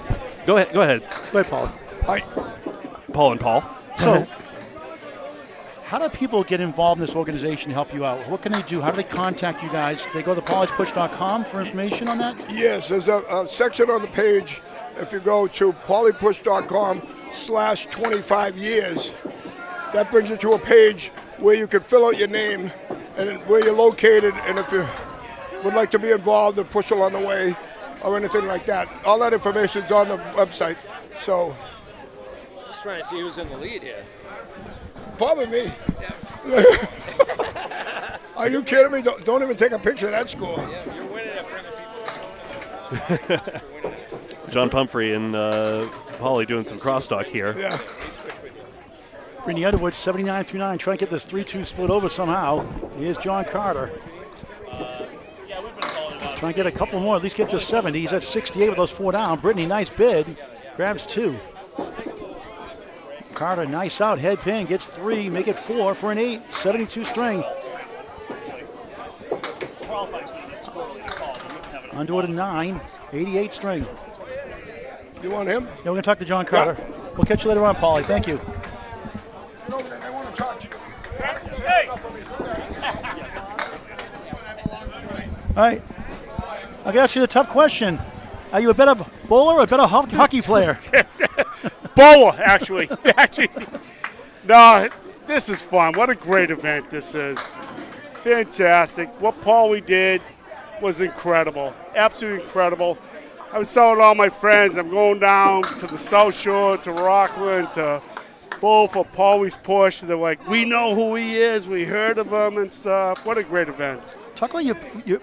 Go ahead. Go ahead, Pauly. Hi. Paul and Paul. So, how do people get involved in this organization to help you out? What can they do? How do they contact you guys? They go to paulypush.com for information on that? Yes, there's a section on the page. If you go to paulypush.com/25 years, that brings you to a page where you can fill out your name and where you're located, and if you would like to be involved and push along the way or anything like that. All that information's on the website. So, Just trying to see who's in the lead here. probably me. Are you kidding me? Don't even take a picture of that score. Yeah, you're winning at bringing people. John Pumphrey and Pauly doing some crosstalk here. Yeah. Brittany Underwood, 79 through 9, trying to get this 3-2 split over somehow. Here's John Carter. Trying to get a couple more, at least get to 70. He's at 68 with those 4 down. Brittany, nice bid. Grabs 2. Carter, nice out. Head pin, gets 3, make it 4 for an 8. 72 string. Underwood a 9, 88 string. You want him? Yeah, we're going to talk to John Carter. Yeah. We'll catch you later on, Pauly. Thank you. I want to talk to you. Hey! All right. I'll ask you the tough question. Are you a better bowler or a better hockey player? Bowler, actually. No, this is fun. What a great event this is. Fantastic. What Paulie did was incredible. Absolutely incredible. I was telling all my friends I'm going down to the South Shore, to Rockland, to bowl for Paulie's push. And they're like, we know who he is. We heard of him and stuff. What a great event. Talk about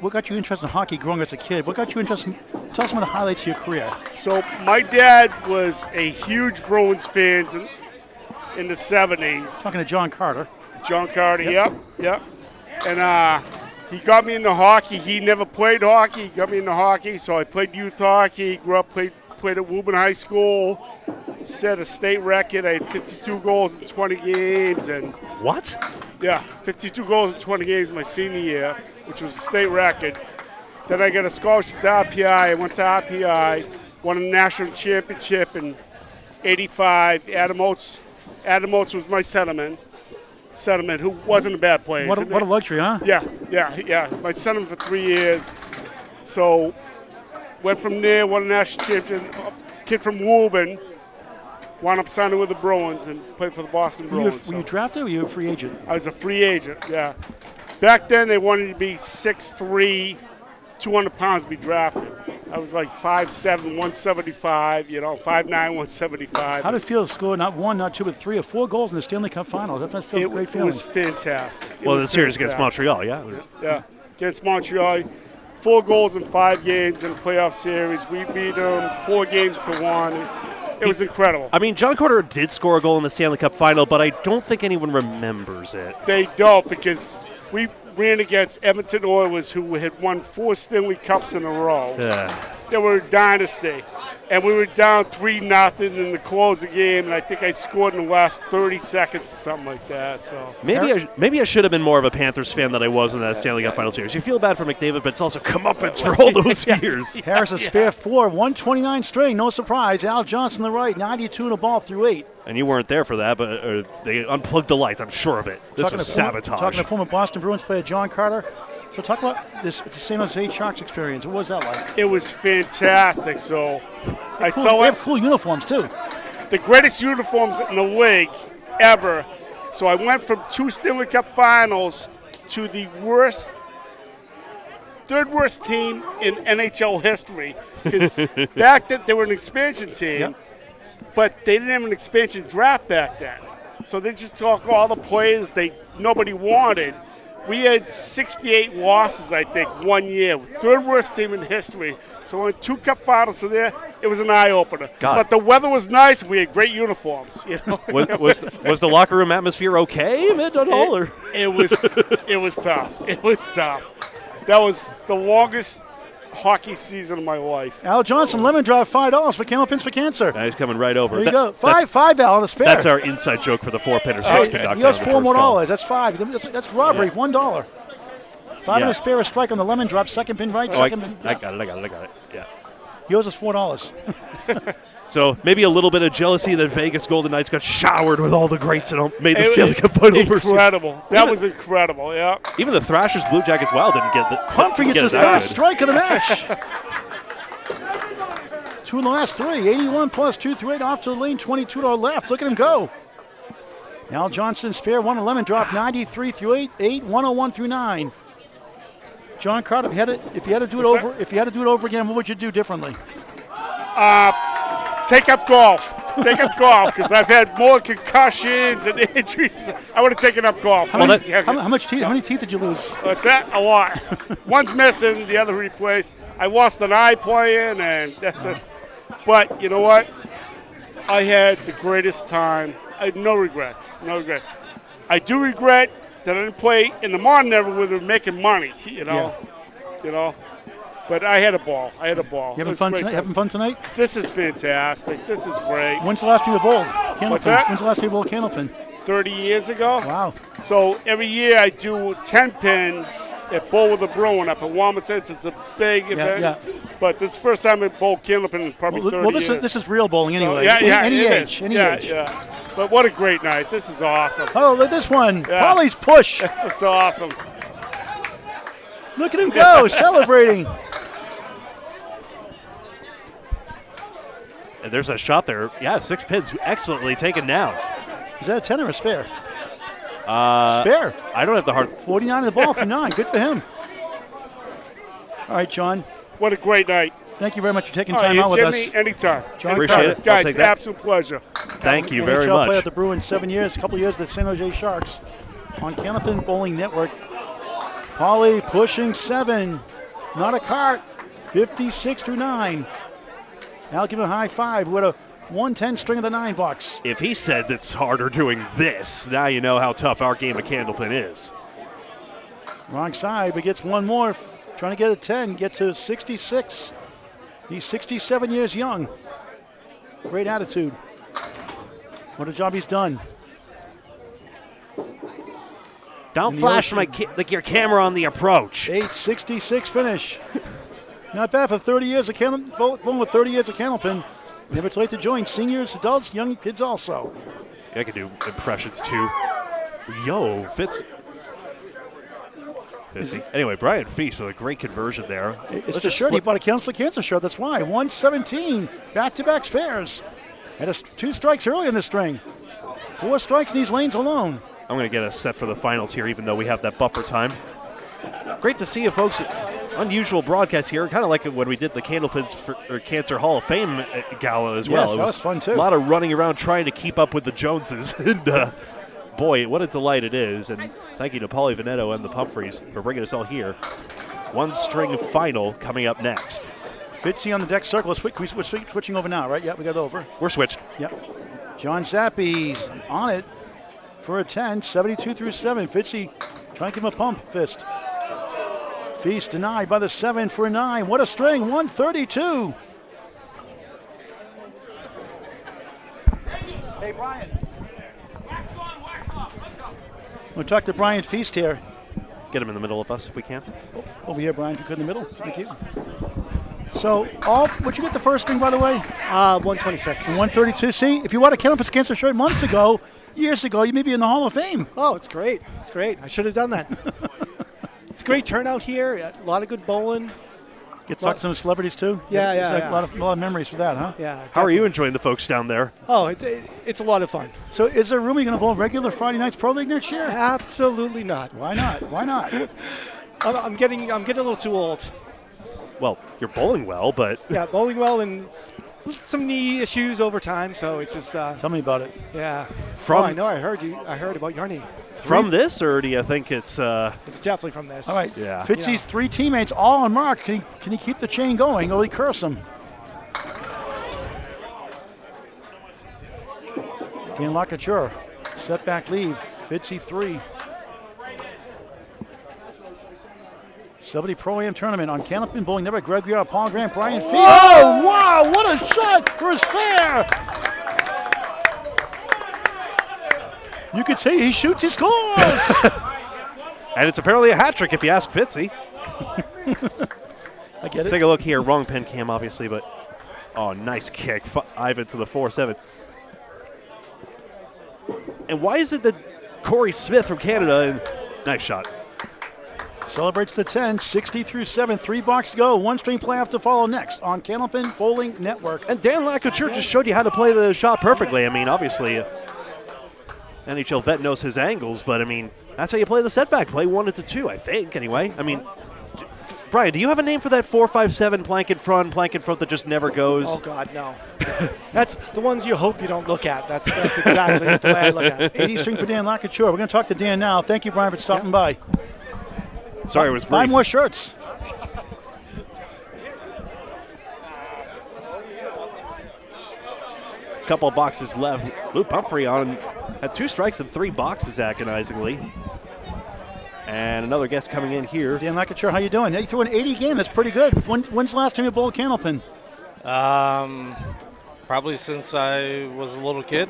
what got you interested in hockey growing up as a kid. What got you interested? Tell us some of the highlights of your career. So my dad was a huge Bruins fan in the 70s. Talking to John Carter. John Carter, yep. And he got me into hockey. He never played hockey. He got me into hockey, so I played youth hockey. Grew up, played at Woburn High School. Set a state record. I had 52 goals in 20 games. And what? Yeah, 52 goals in 20 games my senior year, which was a state record. Then I got a scholarship to RPI. I went to RPI, won a national championship in 85. Adam Oates was my settlement, who wasn't a bad player. What a luxury, huh? Yeah. My settlement for 3 years. So went from there, won a national championship. Kid from Woburn, wound up signing with the Bruins and played for the Boston Bruins. Were you drafted or were you a free agent? I was a free agent, yeah. Back then, they wanted to be 6'3", 200 pounds to be drafted. I was like 5'7", 175, 5'9", 175. How did it feel to score not 1, not 2, but 3 or 4 goals in the Stanley Cup Finals? That feels a great feeling. It was fantastic. The series against Montreal, yeah. Yeah, against Montreal. 4 goals in 5 games in the playoff series. We beat them 4 games to 1. It was incredible. I mean, John Carter did score a goal in the Stanley Cup Final, but I don't think anyone remembers it. They don't, because we ran against Edmonton Oilers, who had won 4 Stanley Cups in a row. They were a dynasty. And we were down 3-0 in the close of the game, and I think I scored in the last 30 seconds or something like that. So maybe I should have been more of a Panthers fan than I was in that Stanley Cup Final series. You feel bad for McDavid, but it's also comeuppance for all those years. Harris a spare 4, 129 string, no surprise. Al Johnson the right, 92 in the ball through 8. And you weren't there for that, but they unplugged the lights. I'm sure of it. This was sabotage. Talking to former Boston Bruins player John Carter. So talk about this San Jose Sharks experience. What was that like? It was fantastic. So they have cool uniforms too. The greatest uniforms in the league ever. So I went from 2 Stanley Cup Finals to the third worst team in NHL history. Because back then they were an expansion team, but they didn't have an expansion draft back then. So they just took all the players nobody wanted. We had 68 losses, I think, 1 year. Third worst team in history. So we went 2 Cup Finals to there. It was an eye-opener. But the weather was nice. We had great uniforms. Was the locker room atmosphere okay amid it all? It was tough. It was tough. That was the longest hockey season of my life. Al Johnson, lemon drop, $5 for Candlepins for Cancer. He's coming right over. There you go. Five Al on the spare. That's our inside joke for the 4-pin or 6-pin. He owes $4 more. That's $5. That's robbery. $1. 5 and a spare, a strike on the lemon drop. Second pin right. Second pin. I got it. Yeah. He owes us $4. So maybe a little bit of jealousy that Vegas Golden Knights got showered with all the greats and made the Stanley Cup Final. Incredible. That was incredible, yeah. Even the Thrashers Blue Jackets Wild didn't get the Humphrey gets his first strike of the match. 2 in the last 3. 81 plus 2 through 8 off to the lane. 22 to our left. Look at him go. Al Johnson spare 1 a lemon drop. 93 through 8. 101 through 9. John Carter, if you had to do it over again, what would you do differently? Take up golf. Because I've had more concussions and injuries. I would have taken up golf. How many teeth did you lose? What's that? A lot. One's missing, the other replaced. I lost an eye playing, and that's it. But you know what? I had the greatest time. I had no regrets. I do regret that I didn't play in the modern era where they're making money. You know. But I had a ball. You having fun tonight? This is fantastic. This is great. When's the last time you bowled? Candlepin. What's that? When's the last time you bowled Candlepin? 30 years ago. Wow. So every year I do 10-pin at Bowl with the Bruin up in Walmart. It's a big event. Yeah. But this is the first time I bowled Candlepin in probably 30 years. This is real bowling anyway. So, any age. Yeah. But what a great night. This is awesome. Oh, look at this one. Pauly's push. This is awesome. Look at him go, celebrating. And there's a shot there. Yeah, 6 pins excellently taken now. Is that a 10 or a spare? Spare. I don't have the heart. 49 in the ball for 9. Good for him. All right, John. What a great night. Thank you very much for taking time out with us. Give me anytime. John, appreciate it. Guys, absolute pleasure. Thank you very NHL much. player at the Bruins 7 years, a couple of years at the San Jose Sharks on Candlepin Bowling Network. Pauly pushing 7. Not a cart. 56 through 9. Now give him a high 5 with a 110 string of the 9 box. If he said it's harder doing this, now you know how tough our game of Candlepin is. Wrong side, but gets one more. Trying to get a 10, get to 66. He's 67 years young. Great attitude. What a job he's done. Don't flash your camera on the approach. 866 finish. Not bad for 30 years of Candlepin. With 30 years of Candlepin. Never too late to join. Seniors, adults, young kids also. See, I can do impressions too. Yo, Fitz. Anyway, Brian Feast with a great conversion there. It's the shirt. He bought a Council Cancer shirt. That's why. 117. Back-to-back spares. Had 2 strikes early in the string. 4 strikes in these lanes alone. I'm going to get us set for the finals here, even though we have that buffer time. Great to see you folks. Unusual broadcast here, kind of like when we did the Candlepins for Cancer Hall of Fame gala as well. Yes, that was fun too. A lot of running around trying to keep up with the Joneses. And boy, what a delight it is. And thank you to Paulie Veneto and the Pumphreys for bringing us all here. 1 string final coming up next. Fitzy on the deck circle. We're switching over now, right? Yeah, we got it over. We're switched. Yep. John Zappi's on it for a 10, 72 through 7. Fitzy trying to give him a pump fist. Feast denied by the 7 for a 9. What a string, 132. Hey, Brian. We'll talk to Brian Feast here. Get him in the middle of us if we can. Over here, Brian, if you could in the middle. Thank you. So, what'd you get the first string, by the way? 126. And 132. See, if you would have Candlepins Cancer shirt months ago, years ago, you may be in the Hall of Fame. Oh, it's great. It's great. I should have done that. It's a great turnout here. A lot of good bowling. Get to talk to some celebrities, too? Yeah. A lot of memories for that, huh? Yeah. Definitely. How are you enjoying the folks down there? Oh, it's a lot of fun. So is there room you're going to bowl regular Friday nights Pro League next year? Absolutely not. Why not? Why not? I'm getting a little too old. Well, you're bowling well, but... Yeah, bowling well and some knee issues over time, so it's just... Tell me about it. Yeah. From I know. I heard about your knee. From this, or do you think it's... It's definitely from this. All right. Yeah. Fitzy's 3 teammates all on mark. Can he keep the chain going, or will he curse them? Dan Lacouture, setback leave. Fitzy 3. Celebrity Pro-Am tournament on Candlepin Bowling. Never Greg Gouillart, Paul Grant, Brian Feast. Oh, wow, what a shot for a spare. You could say he shoots, he scores. And it's apparently a hat trick if you ask Fitzy. I get it. Take a look here. Wrong pen cam, obviously, but oh, nice kick. Ivan to the 4-7. And why is it that Corey Smith from Canada, and nice shot. Celebrates the 10, 60 through 7, 3 box to go. 1 string playoff to follow next on Candlepin Bowling Network. And Dan Lacouture just showed you how to play the shot perfectly. I mean, obviously, NHL vet knows his angles, but I mean, that's how you play the setback. Play 1 into 2, I think, anyway. I mean, Brian, do you have a name for that 4-5-7 plank in front that just never goes? Oh, God, no. That's the ones you hope you don't look at. That's exactly the way I look at it. 80 string for Dan Lacouture. We're going to talk to Dan now. Thank you, Brian, for stopping by. Sorry, it was brief. Buy more shirts. Couple of boxes left. Luke Pumphrey had 2 strikes and 3 boxes agonizingly. And another guest coming in here. Dan Lacouture, how you doing? You threw an 80 game. That's pretty good. When's the last time you bowled Candlepin? Probably since I was a little kid.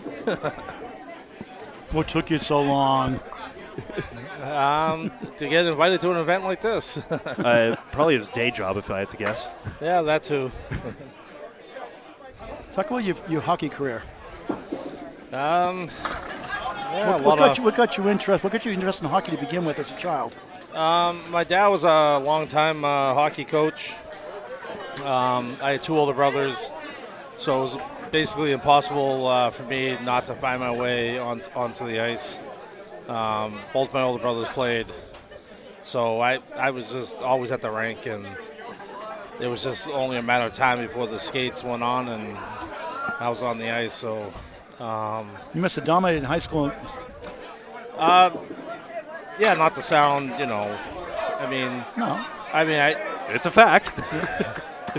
What took you so long? To get invited to an event like this. Probably his day job, if I had to guess. Yeah, that too. Talk about your hockey career. What got you interested in hockey to begin with as a child? My dad was a long-time hockey coach. I had 2 older brothers, so it was basically impossible for me not to find my way onto the ice. Both my older brothers played, so I was just always at the rink, and it was just only a matter of time before the skates went on and I was on the ice. So you must have dominated in high school. Yeah, not to sound, I mean, no. I mean, it's a fact.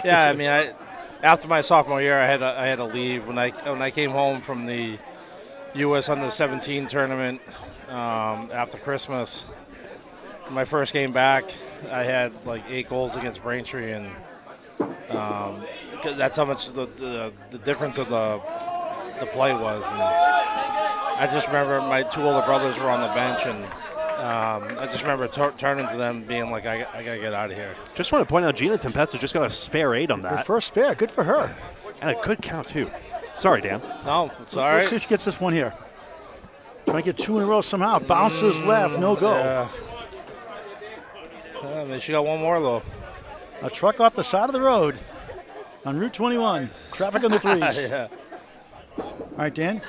Yeah, I mean, after my sophomore year, I had to leave when I came home from the U.S. Under-17 tournament after Christmas. My first game back, I had like 8 goals against Braintree, and that's how much the difference of the play was. And I just remember my 2 older brothers were on the bench, and I just remember turning to them being like, I got to get out of here. Just want to point out Gina Tempesta just got a spare 8 on that. Her first spare. Good for her. And a good count, too. Sorry, Dan. No, it's all Let's right. see if she gets this one here. Trying to get 2 in a row somehow. Bounces left, no go. Yeah. Maybe she got one more, though. A truck off the side of the road on Route 21. Traffic on the threes. Yeah. All right, Dan,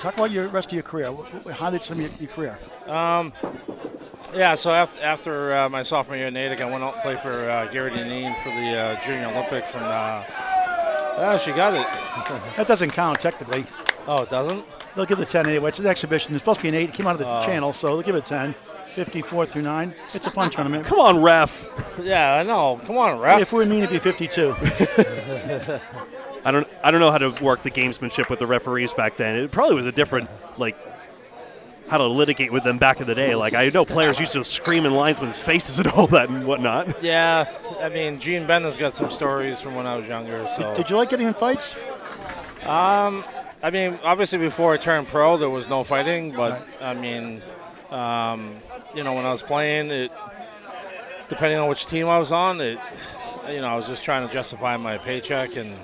talk about your rest of your career. Highlights of your career. Yeah, so after my sophomore year in Natick, I went out and played for Garrett Dean for the Junior Olympics, and she got it. That doesn't count technically. Oh, it doesn't? They'll give the 10 anyway. It's an exhibition. It's supposed to be an 8. It came out of the channel, so they'll give it 10. 54 through 9. It's a fun tournament. Come on, ref. Yeah, I know. Come on, ref. If we were mean, it'd be 52. I don't know how to work the gamesmanship with the referees back then. It probably was a different, how to litigate with them back in the day. Like, I know players used to scream in linesmen's faces and all that and whatnot. Yeah, I mean, Gene Bennett's got some stories from when I was younger. So. Did you like getting in fights? I mean, obviously before I turned pro, there was no fighting, but I mean, when I was playing, depending on which team I was on, I was just trying to justify my paycheck and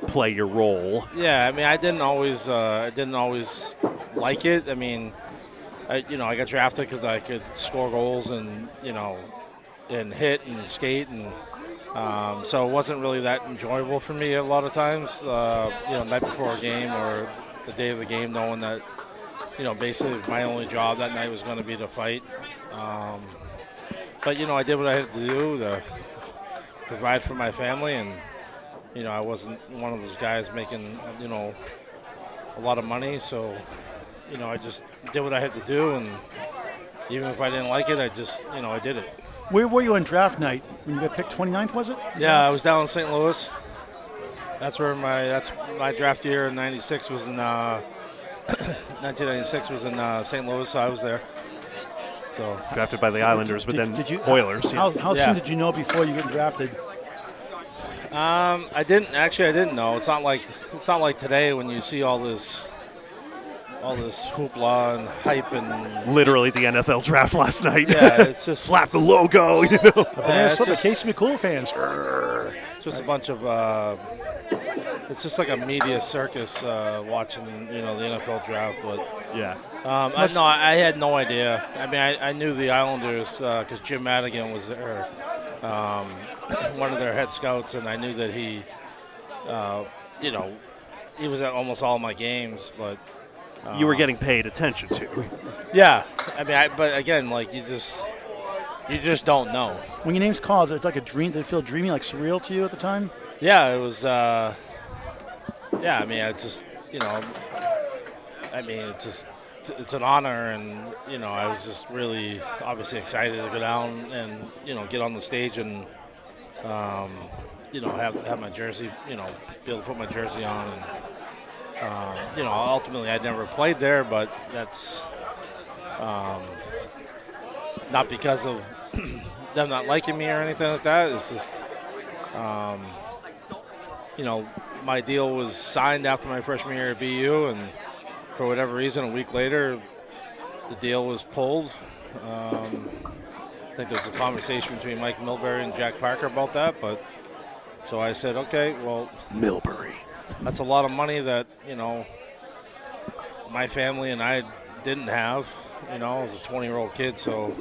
play your role. Yeah, I mean, I didn't always like it. I mean, I got drafted because I could score goals and and hit and skate and. So it wasn't really that enjoyable for me a lot of times, night before a game or the day of the game, knowing that, basically my only job that night was going to be to fight. But, I did what I had to do to provide for my family, and, I wasn't one of those guys making, a lot of money. So, I just did what I had to do, and even if I didn't like it, I just, I did it. Where were you on draft night when you got picked? 29th, was it? Yeah, I was down in St. Louis. That's where my draft year in '96 was in 1996 was in St. Louis, so I was there. So drafted by the Islanders, but then Oilers. How soon did you know before you got drafted? I didn't know. It's not like today when you see all this hoopla and hype and literally the NFL draft last night. Yeah, it's just slap the logo. Yeah, it's just Case McCool fans. It's just a bunch of. It's just like a media circus watching the NFL draft. But yeah, I had no idea. I mean, I knew the Islanders because Jim Madigan was there, one of their head scouts, and I knew that he was at almost all my games, but. You were getting paid attention to. Yeah, I mean, but again, like you just don't know. When your name's called, it's like a dream. Did it feel dreamy, like surreal to you at the time? Yeah, it was. I mean, it's just it's an honor, and I was just really obviously excited to go down and get on the stage and have my jersey, be able to put my jersey on and. Ultimately I never played there, but that's not because of them not liking me or anything like that. It's just, my deal was signed after my freshman year at BU, and for whatever reason, a week later, the deal was pulled. I think there was a conversation between Mike Milbury and Jack Parker about that, but so I said, okay, well, Milbury. That's a lot of money that, my family and I didn't have. I was a 20-year-old kid, so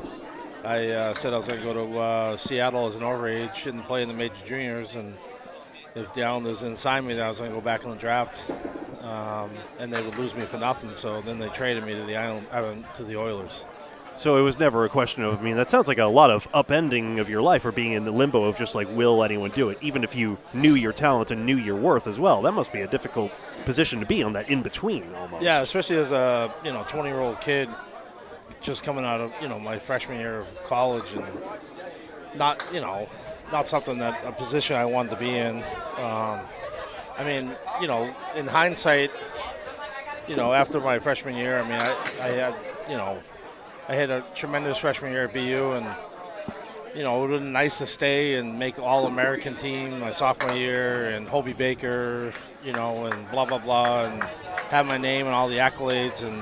I said I was going to go to Seattle as an overage and play in the major juniors. And if the Islanders didn't sign me, then I was going to go back in the draft, and they would lose me for nothing. So then they traded me to the Oilers. So it was never a question of, that sounds like a lot of upending of your life or being in the limbo of just like, will anyone do it? Even if you knew your talent and knew your worth as well. That must be a difficult position to be on, that in-between almost. Yeah, especially as a 20-year-old kid just coming out of, my freshman year of college and not something a position I wanted to be in. In hindsight, after my freshman year, I had a tremendous freshman year at BU, and it would have been nice to stay and make All-American team my sophomore year, and Hobie Baker, and blah blah blah, and have my name and all the accolades, and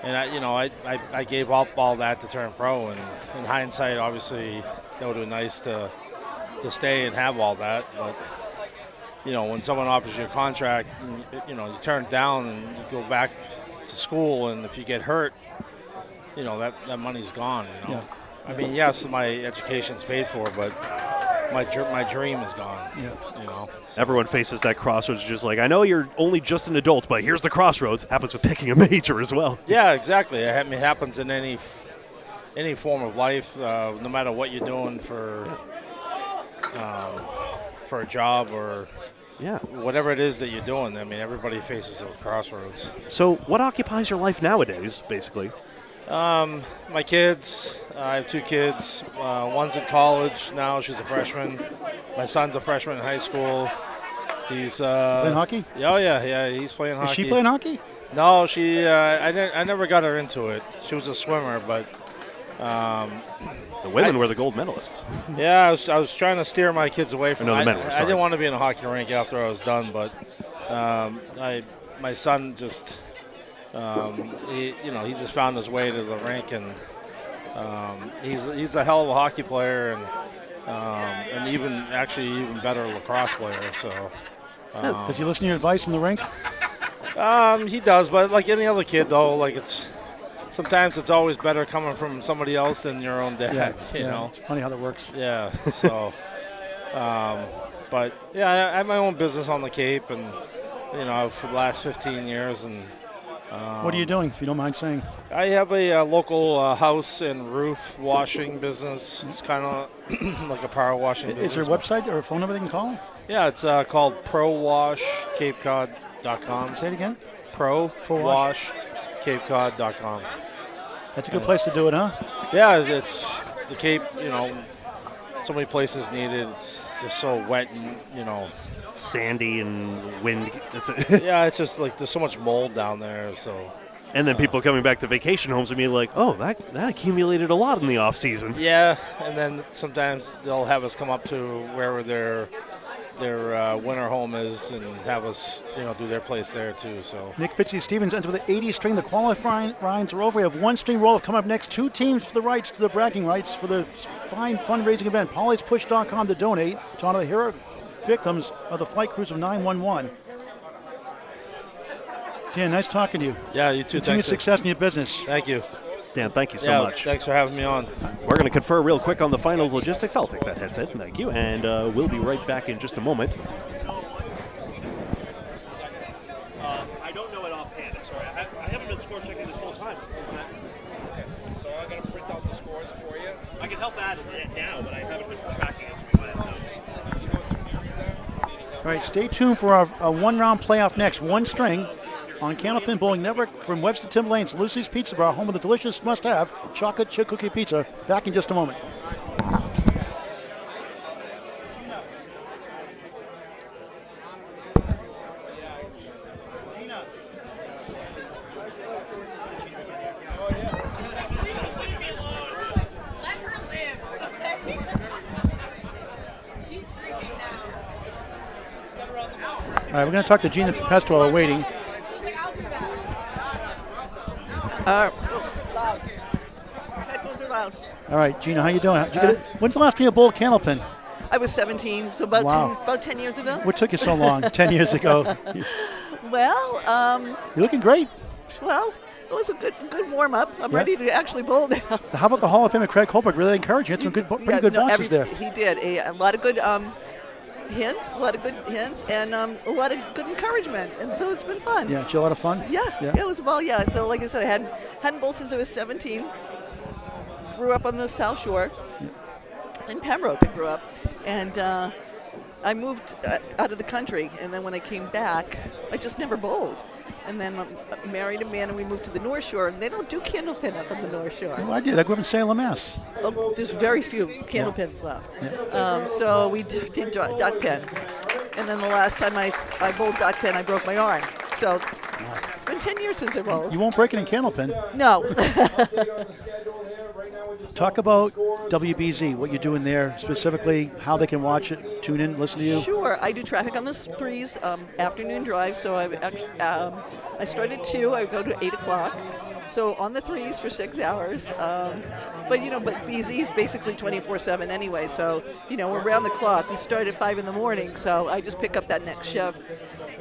I gave up all that to turn pro, and in hindsight, obviously, that would have been nice to stay and have all that, but when someone offers you a contract, you turn it down and you go back to school, and if you get hurt, that money's gone. Yeah. I mean, yes, my education's paid for, but my dream is gone. Yeah. Everyone faces that crossroads, just like, I know you're only just an adult, but here's the crossroads. Happens with picking a major as well. Yeah, exactly. I mean, it happens in any form of life, no matter what you're doing for a job or whatever it is that you're doing. I mean, everybody faces those crossroads. So what occupies your life nowadays, basically? My kids. I have 2 kids. One's in college now. She's a freshman. My son's a freshman in high school. He's playing hockey? Oh, yeah. He's playing hockey. Is she playing hockey? No, she. I never got her into it. She was a swimmer, but the women were the gold medalists. Yeah, I was trying to steer my kids away from it. The men were, I didn't want to be in a hockey rink after I was done, but my son just he just found his way to the rink, and he's a hell of a hockey player, and even better lacrosse player. So does he listen to your advice in the rink? He does, but like any other kid, though, sometimes it's always better coming from somebody else than your own dad. You know, it's funny how that works. Yeah. So, but yeah, I have my own business on the Cape, and for the last 15 years, and. What are you doing, if you don't mind saying? I have a local house and roof washing business. It's kind of like a power washing business. Is there a website or a phone number they can call? Yeah, it's called ProWashCapeCod.com. Say it again? ProWashCapeCod.com. That's a good place to do it, huh? Yeah, it's the Cape, so many places need it. It's just so wet and, sandy and wind. Yeah, it's just like there's so much mold down there. So, and then people coming back to vacation homes and being like, "Oh, that accumulated a lot in the off season." Yeah, and then sometimes they'll have us come up to wherever their winter home is and have us, do their place there too. So Nick Fitzstevens ends with an 80 string. The qualifying rounds are over. We have 1 string roll coming up next. 2 teams for the rights to the bragging rights for the fine fundraising event. PaulysPush.com to donate to honor the hero victims of the flight crews of 911. Dan, nice talking to you. Yeah, you too. Continued success in your business. Thank you. Dan, thank you so much. Thanks for having me on. We're going to confer real quick on the finals logistics. I'll take that headset. Thank you. And we'll be right back in just a moment. I don't know it offhand. I'm sorry. I haven't been score checking this whole time. Okay. So I got to print out the scores for you. I can help add it now, but I haven't been tracking it. All right, stay tuned for our 1-round playoff next. 1 string on Candlepin Bowling Network from Webster Timberlane's Lucy's Pizza Bar, home of the delicious must-have chocolate chip cookie pizza. Back in just a moment. All right, we're going to talk to Gina Tempesta while we're waiting. Headphones are loud. All right, Gina, how you doing? When's the last time you bowled Candlepin? I was 17, so about 10 years ago. What took you so long? 10 years ago. Well, you're looking great. Well, it was a good warm-up. I'm ready to actually bowl now. How about the Hall of Famer Craig Holberg? Really encouraged you. Had some pretty good bounces there. He did. A lot of good hints, and a lot of good encouragement, and so it's been fun. Yeah, a lot of fun. Yeah, it was So like I said, I hadn't bowled since I was 17. Grew up on the South Shore, in Pembroke. I grew up, and I moved out of the country, and then when I came back, I just never bowled. And then I married a man, and we moved to the North Shore, and they don't do candlepin up on the North Shore. Well, I did. I grew up in Salem, Mass. Oh, there's very few candlepins left. Yeah. So we did duck pin. And then the last time I bowled duck pin, I broke my arm. So it's been 10 years since I bowled. You won't break it in candlepin. No. Talk about WBZ, what you're doing there, specifically how they can watch it, tune in, listen to you. Sure. I do traffic on the threes, afternoon drive. So I start at 2. I go to 8 o'clock. So on the threes for 6 hours. But BZ is basically 24/7 anyway. So, we're around the clock. We start at 5 in the morning, so I just pick up that next shift.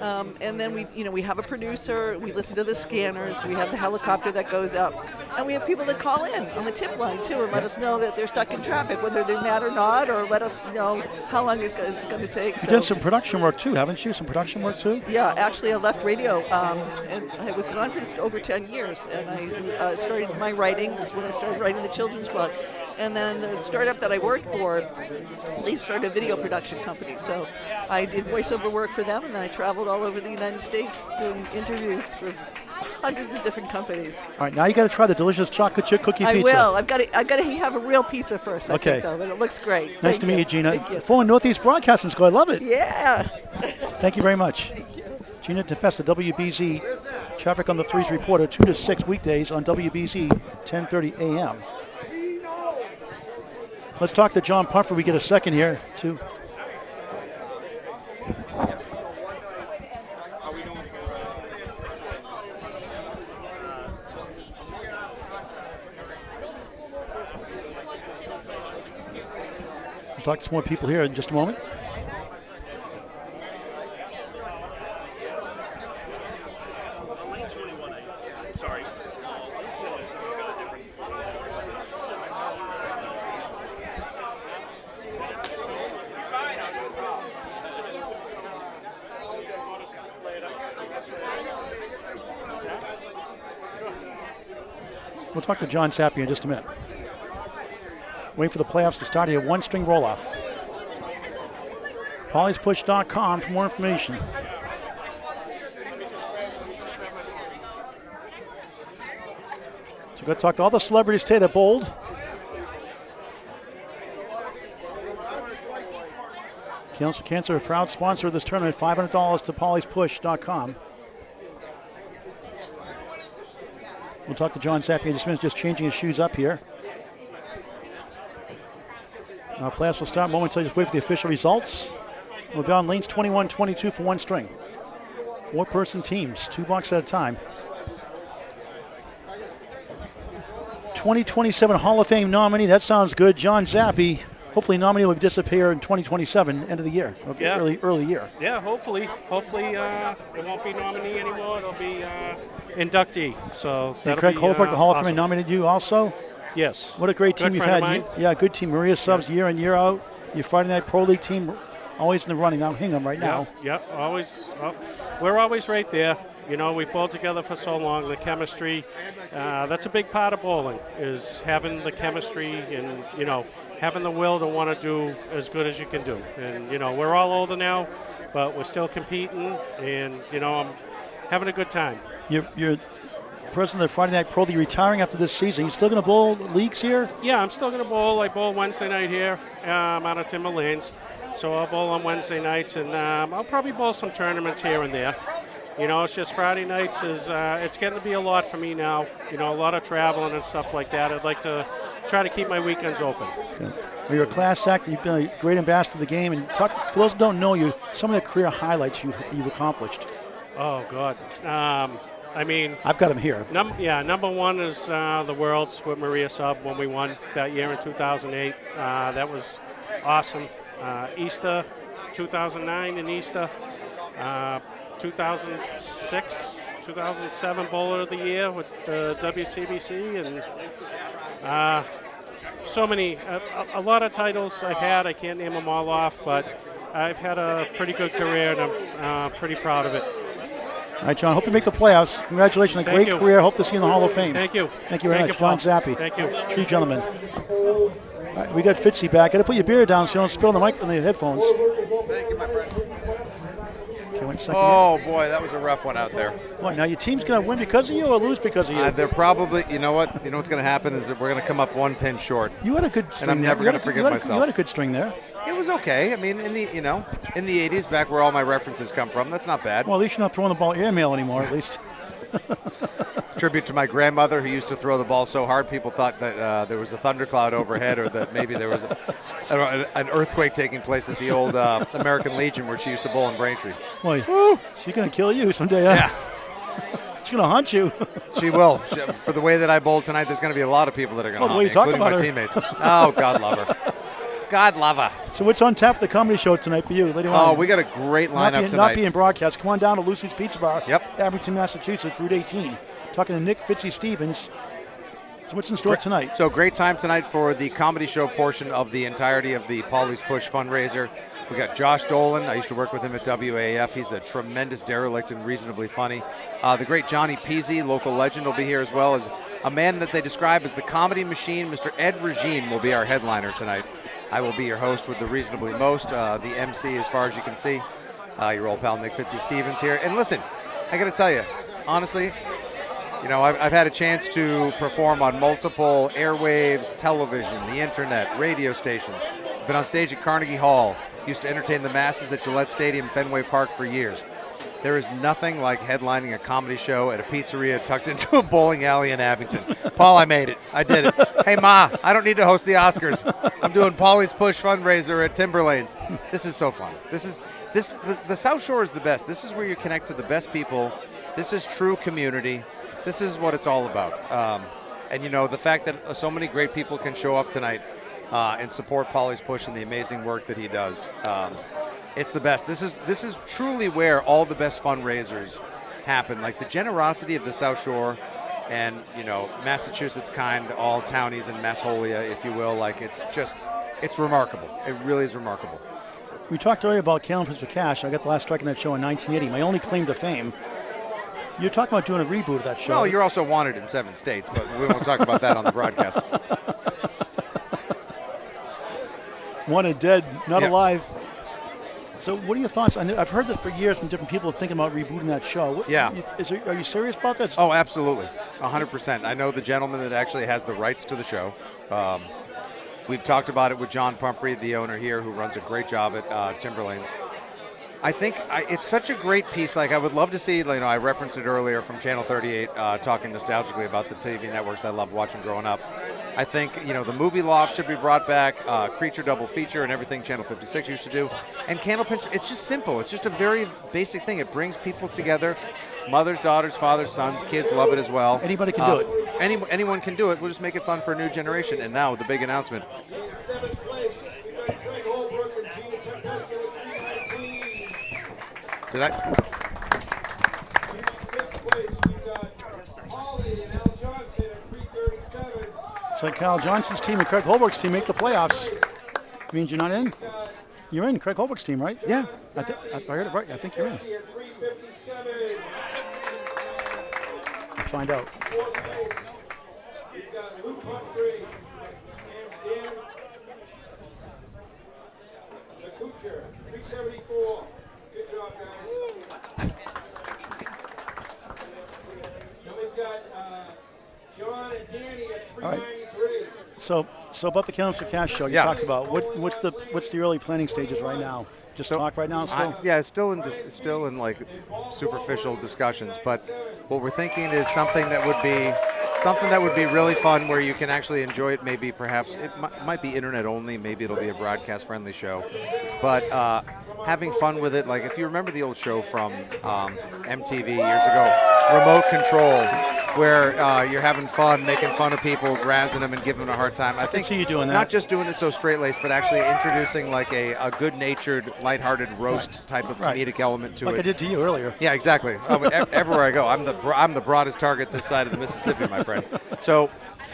And then we have a producer, we listen to the scanners, we have the helicopter that goes up, and we have people that call in on the tip line too and let us know that they're stuck in traffic, whether they're mad or not, or let us know how long it's going to take. You've done some production work too, haven't you? Some production work too? Yeah, actually I left radio, and I was gone for over 10 years, and I started my writing. That's when I started writing the children's book. And then the startup that I worked for, they started a video production company. So I did voiceover work for them, and then I traveled all over the United States doing interviews for hundreds of different companies. All right, now you got to try the delicious chocolate chip cookie pizza. I will. I've got to have a real pizza first. I think, though, but it looks great. Nice to meet you, Gina. Former Northeast Broadcasting School. I love it. Yeah. Thank you very much. Thank you. Gina Tempesta, WBZ Traffic on the Threes reporter, 2 to 6 weekdays on WBZ, 10:30 a.m. Let's talk to John Puffer. We get a second here, too. We'll talk to some more people here in just a moment. We'll talk to John Sappy in just a minute. Waiting for the playoffs to start here. One string roll-off. PaulysPush.com for more information. So we're going to talk to all the celebrities today that bowled. Cancer, a proud sponsor of this tournament. $500 to PaulysPush.com. We'll talk to John Sappy in just a minute, just changing his shoes up here. Our playoffs will start momentarily. Just wait for the official results. We'll be on lanes 21-22 for one string. 4-person teams, 2 bucks at a time. 2027 Hall of Fame nominee, that sounds good. John Zappy, hopefully nominee will disappear in 2027, end of the year, early year. Yeah, hopefully it won't be nominee anymore. It'll be inductee. So and Craig Holbrook, the Hall of Fame, nominated you also? Yes. What a great team you've had. Yeah, good team. Maria subs year in, year out. Your Friday Night Pro League team, always in the running. I'm Hingham right now. Yep, always. We're always right there. We've bowled together for so long. The chemistry, that's a big part of bowling, is having the chemistry and, having the will to want to do as good as you can do. And, we're all older now, but we're still competing, and, I'm having a good time. You're president of the Friday Night Pro League, retiring after this season. You still going to bowl leagues here? Yeah, I'm still going to bowl. I bowl Wednesday night here out of Timberlands. So I'll bowl on Wednesday nights, and I'll probably bowl some tournaments here and there. It's just Friday nights it's getting to be a lot for me now. A lot of traveling and stuff like that. I'd like to try to keep my weekends open. Good. Well, you're a class act. You've been a great ambassador to the game. And for those who don't know you, some of the career highlights you've accomplished. Oh, God. I've got them here. Number one is the Worlds with Maria Sub when we won that year in 2008. That was awesome. Easter, 2009 in Easter. 2006, 2007 Bowler of the Year with the WCBC, and so many, a lot of titles I've had. I can't name them all off, but I've had a pretty good career, and I'm pretty proud of it. All right, John, hope you make the playoffs. Congratulations on a great career. Hope to see you in the Hall of Fame. Thank you. Thank you very much. John Zappy. Thank you. True gentleman. All right, we got Fitzy back. Got to put your beer down so you don't spill the mic on the headphones. Thank you, my friend. Okay, 1 second. Oh, boy, that was a rough one out there. What, now your team's going to win because of you or lose because of you? They're probably, you know what's going to happen is that we're going to come up one pin short. You had a good string. And I'm never going to forgive myself. You had a good string there. It was okay. I mean, in the 80s, back where all my references come from, that's not bad. Well, at least you're not throwing the ball airmail anymore, at least. Tribute to my grandmother who used to throw the ball so hard people thought that there was a thundercloud overhead or that maybe there was an earthquake taking place at the old American Legion where she used to bowl in Braintree. Boy, she's going to kill you someday. Huh? Yeah. She's going to hunt you. She will. For the way that I bowled tonight, there's going to be a lot of people that are going to the hunt way me, you talk including my about her. teammates. Oh, God love her. God love her. So what's on tap for the comedy show tonight for you? Lady Oh, Ryan? we got a great lineup not tonight. being broadcast. Come on down to Lucy's Pizza Bar. Yep. Abington, Massachusetts, Route 18. Talking to Nick Fitzy-Stevens. So what's in store tonight? So great time tonight for the comedy show portion of the entirety of the Pauly's Push fundraiser. We got Josh Dolan. I used to work with him at WAF. He's a tremendous derelict and reasonably funny. The great Johnny Peasy, local legend, will be here, as well as a man that they describe as the comedy machine. Mr. Ed Regine will be our headliner tonight. I will be your host with the reasonably most, the MC as far as you can see. Your old pal Nick Fitzy-Stevens here. And listen, I got to tell you, honestly, you know, I've had a chance to perform on multiple airwaves, television, the internet, radio stations. Been on stage at Carnegie Hall. Used to entertain the masses at Gillette Stadium, Fenway Park for years. There is nothing like headlining a comedy show at a pizzeria tucked into a bowling alley in Abington. Paul, I made it. I did it. Hey, Ma, I don't need to host the Oscars. I'm doing Pauly's Push fundraiser at Timberlanes. This is so fun. The South Shore is the best. This is where you connect to the best people. This is true community. This is what it's all about. And, you know, the fact that so many great people can show up tonight and support Pauly's Push and the amazing work that he does. It's the best. This is truly where all the best fundraisers happen. Like the generosity of the South Shore and, you know, Massachusetts kind, all townies and Massholia, if you will. Like it's remarkable. It really is remarkable. We talked earlier about Cannonpins for Cash. I got the last strike in that show in 1980. My only claim to fame. You're talking about doing a reboot of that show. Well, you're also wanted in 7 states, but we won't talk about that on the broadcast. Wanted dead, not Yep. alive. So what are your thoughts? I've heard this for years from different people thinking about rebooting that show. Yeah. Are you serious about this? Oh, absolutely. 100%. I know the gentleman that actually has the rights to the show. We've talked about it with John Pumphrey, the owner here, who runs a great job at Timberlanes. I think it's such a great piece. Like, I would love to see, you know, I referenced it earlier from Channel 38, talking nostalgically about the TV networks I loved watching growing up. I think, you know, the movie Loft should be brought back, Creature Double Feature and everything Channel 56 used to do. And Candlepin, it's just simple. It's just a very basic thing. It brings people together. Mothers, daughters, fathers, sons, kids love it as well. Anybody can do it. Anyone can do it. We'll just make it fun for a new generation. And now the big announcement. Did I? So Kyle Johnson's team and Craig Holbrook's team make the playoffs. Means you're not in? You're in Craig Holbrook's team, right? Yeah. I heard it right. I think you're in. We'll find out. All right. So about the Cannons for Cash show you talked about. What's the early planning stages right now? Just talk right now still? It's still in like superficial discussions, but what we're thinking is something that would be really fun where you can actually enjoy it. Maybe perhaps it might be internet only, maybe it'll be a broadcast friendly show, but having fun with it. Like if you remember the old show from MTV years ago, Remote Control, where you're having fun, making fun of people, razzing them and giving them a hard time. I think see you doing that. Not just doing it so straight-laced, but actually introducing like a good-natured, lighthearted roast type of comedic element to it. Like I did to you earlier. Yeah, exactly. Everywhere I go, I'm the broadest target this side of the Mississippi, my friend. So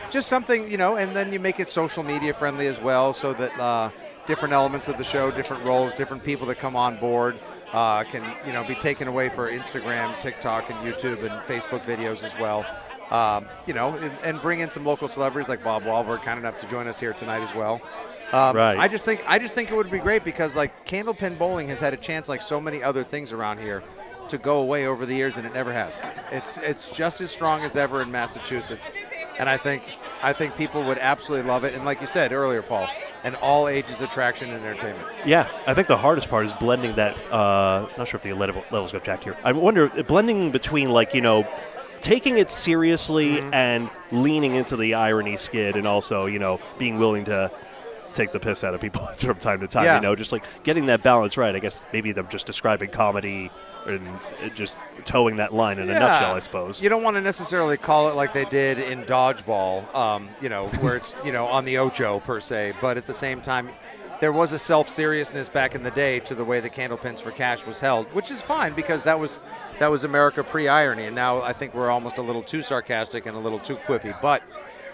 just something, you know, and then you make it social media friendly as well, so that different elements of the show, different roles, different people that come on board can, you know, be taken away for Instagram, TikTok, and YouTube and Facebook videos as well. You know, and bring in some local celebrities like Bob Wahlberg, kind enough to join us here tonight as well. Right. I just think it would be great because like Candlepin Bowling has had a chance, like so many other things around here, to go away over the years, and it never has. It's just as strong as ever in Massachusetts, and I think people would absolutely love it. And like you said earlier, Paul, an all ages attraction and entertainment. Yeah, I think the hardest part is blending that. Not sure if the levels got jacked here. I wonder blending between like, you know, taking it seriously and leaning into the irony skid, and also, you know, being willing to take the piss out of people from time to time. Yeah. You know, just like getting that balance right. I guess maybe they're just describing comedy and just towing that line in a nutshell, I suppose. You don't want to necessarily call it like they did in dodgeball, where it's, on the Ocho per se, but at the same time, there was a self-seriousness back in the day to the way the Candlepins for Cash was held, which is fine because that was America pre-irony, and now I think we're almost a little too sarcastic and a little too quippy. But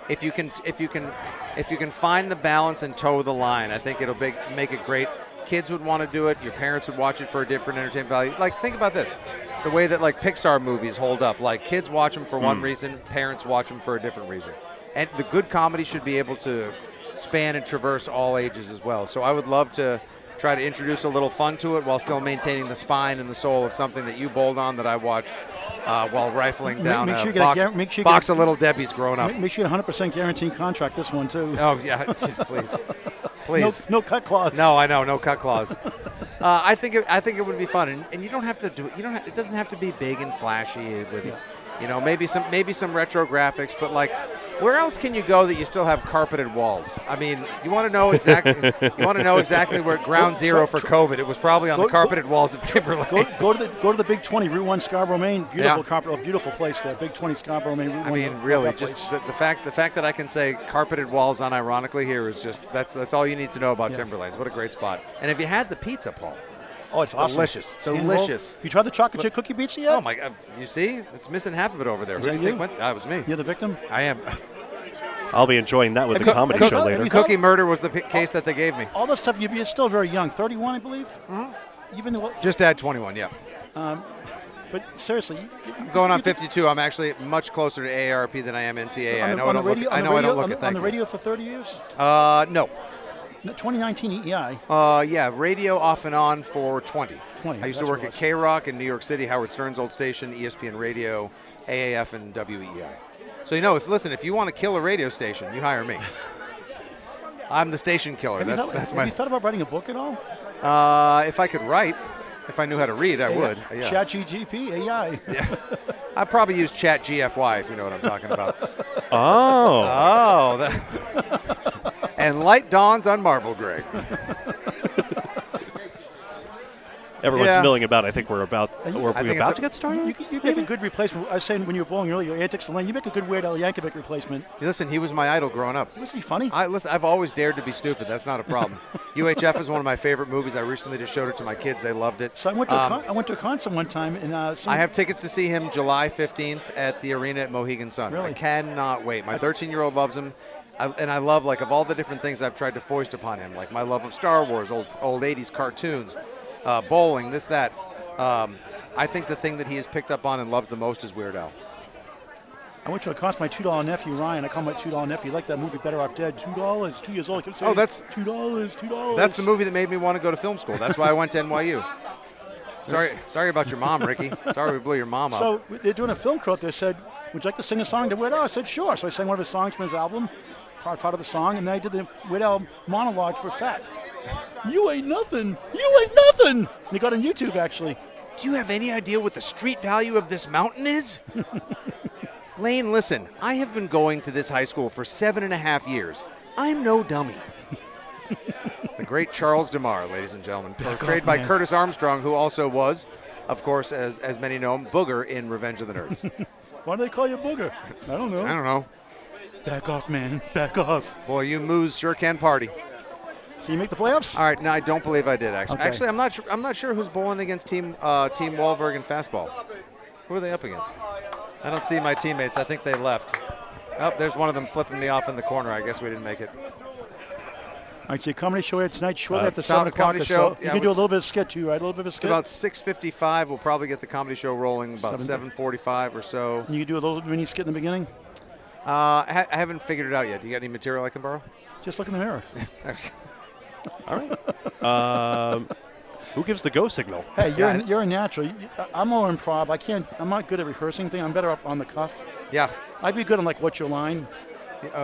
if you can find the balance and toe the line, I think it'll make it great. Kids would want to do it. Your parents would watch it for a different entertainment value. Like, think about this. The way that, like, Pixar movies hold up. Like, kids watch them for one reason, parents watch them for a different reason. And the good comedy should be able to span and traverse all ages as well. So I would love to try to introduce a little fun to it while still maintaining the spine and the soul of something that you bowled on that I watched while rifling down a box of Little Debbie's growing up. Make sure you get a 100% guaranteed contract this one, too. Oh, yeah, please. Please. No cut clause. No, I know, no cut clause. I think it would be fun, and you don't have to do it. It doesn't have to be big and flashy with it. Maybe some retro graphics, but like, where else can you go that you still have carpeted walls? I mean, you want to know exactly where ground zero for COVID. It was probably on the carpeted walls of Timberlake. Go to the Big 20, Route 1, Scarborough, Maine. Beautiful place there. Big 20, Scarborough, Maine. Route 1, I mean, really, just the fact that I can say carpeted walls unironically here is just that's all you need to know about Timberlanes. What a great spot! And have you had the pizza, Paul? Oh, it's awesome. Delicious. You tried the chocolate chip cookie pizza yet? Oh my God! You see, it's missing half of it over there. Is Who that do you think you? went? That was me. You're the victim? I am. I'll be enjoying that with the comedy show later. Cookie murder was the case that they gave me. All this stuff, you're still very young. 31, I believe? Mm-hmm. Even though, just at 21, yeah. But seriously. I'm going on 52. I'm actually much closer to AARP than I am NCAA. I know I don't look it. Thank you. On the radio for 30 years? No. 2019 EEI. Yeah, radio off and on for 20. I used to work at K-Rock in New York City, Howard Stern's old station, ESPN Radio, AAF, and WEI. So, if you want to kill a radio station, you hire me. I'm the station killer. Have you thought about writing a book at all? If I could write, if I knew how to read, I would. Yeah. Chat GGP, AI. Yeah. I'd probably use Chat GFY if you know what I'm talking about. Oh. And light dawns on Marble Gray. Everyone's milling about. I think we're about to get started. You make a good replacement. I was saying when you were bowling earlier, your antics lane. You make a good Weird Al Yankovic replacement. Listen, he was my idol growing up. Was he funny? I've always dared to be stupid. That's not a problem. UHF is one of my favorite movies. I recently just showed it to my kids. They loved it. So I went to a concert one time, and I have tickets to see him July 15th at the arena at Mohegan Sun. Really? I cannot wait. My 13-year-old loves him. And I love, of all the different things I've tried to foist upon him, like my love of Star Wars, old 80s cartoons, bowling, this, that. I think the thing that he has picked up on and loves the most is Weird Al. I went to a concert with my $2 nephew, Ryan. I call him my $2 nephew. He liked that movie Better Off Dead. $2, 2 years old. That's $2. That's the movie that made me want to go to film school. That's why I went to NYU. Sorry about your mom, Ricky. Sorry we blew your mom up. So they're doing a film crew. They said, would you like to sing a song to Weird Al? I said, sure. So I sang one of his songs from his album, part of the song, and then I did the Weird Al monologue for Fat. You ain't nothing. You ain't nothing. And he got on YouTube, actually. Do you have any idea what the street value of this mountain is? Lane, listen, I have been going to this high school for 7.5 years. I'm no dummy. The great Charles DeMar, ladies and gentlemen, portrayed by Curtis Armstrong, who also was, of course, as many know him, Booger in Revenge of the Nerds. Why do they call you Booger? I don't know. Back off, man. Back off. Boy, you moos sure can party. So you make the playoffs? All right. No, I don't believe I did, actually. Okay. Actually, I'm not sure who's bowling against Team Wahlberg in fastball. Who are they up against? I don't see my teammates. I think they left. Oh, there's one of them flipping me off in the corner. I guess we didn't make it. All right, so your comedy show here tonight, shortly after 7 o'clock or so. You can do a little bit of skit, too, right? A little bit of a skit? It's about 6:55. We'll probably get the comedy show rolling about 7:45 or so. And you can do a little mini skit in the beginning? I haven't figured it out yet. You got any material I can borrow? Just look in the mirror. All right. Who gives the go signal? Hey, you're a natural. I'm more improv. I'm not good at rehearsing things. I'm better off on the cuff. Yeah. I'd be good on what's your line?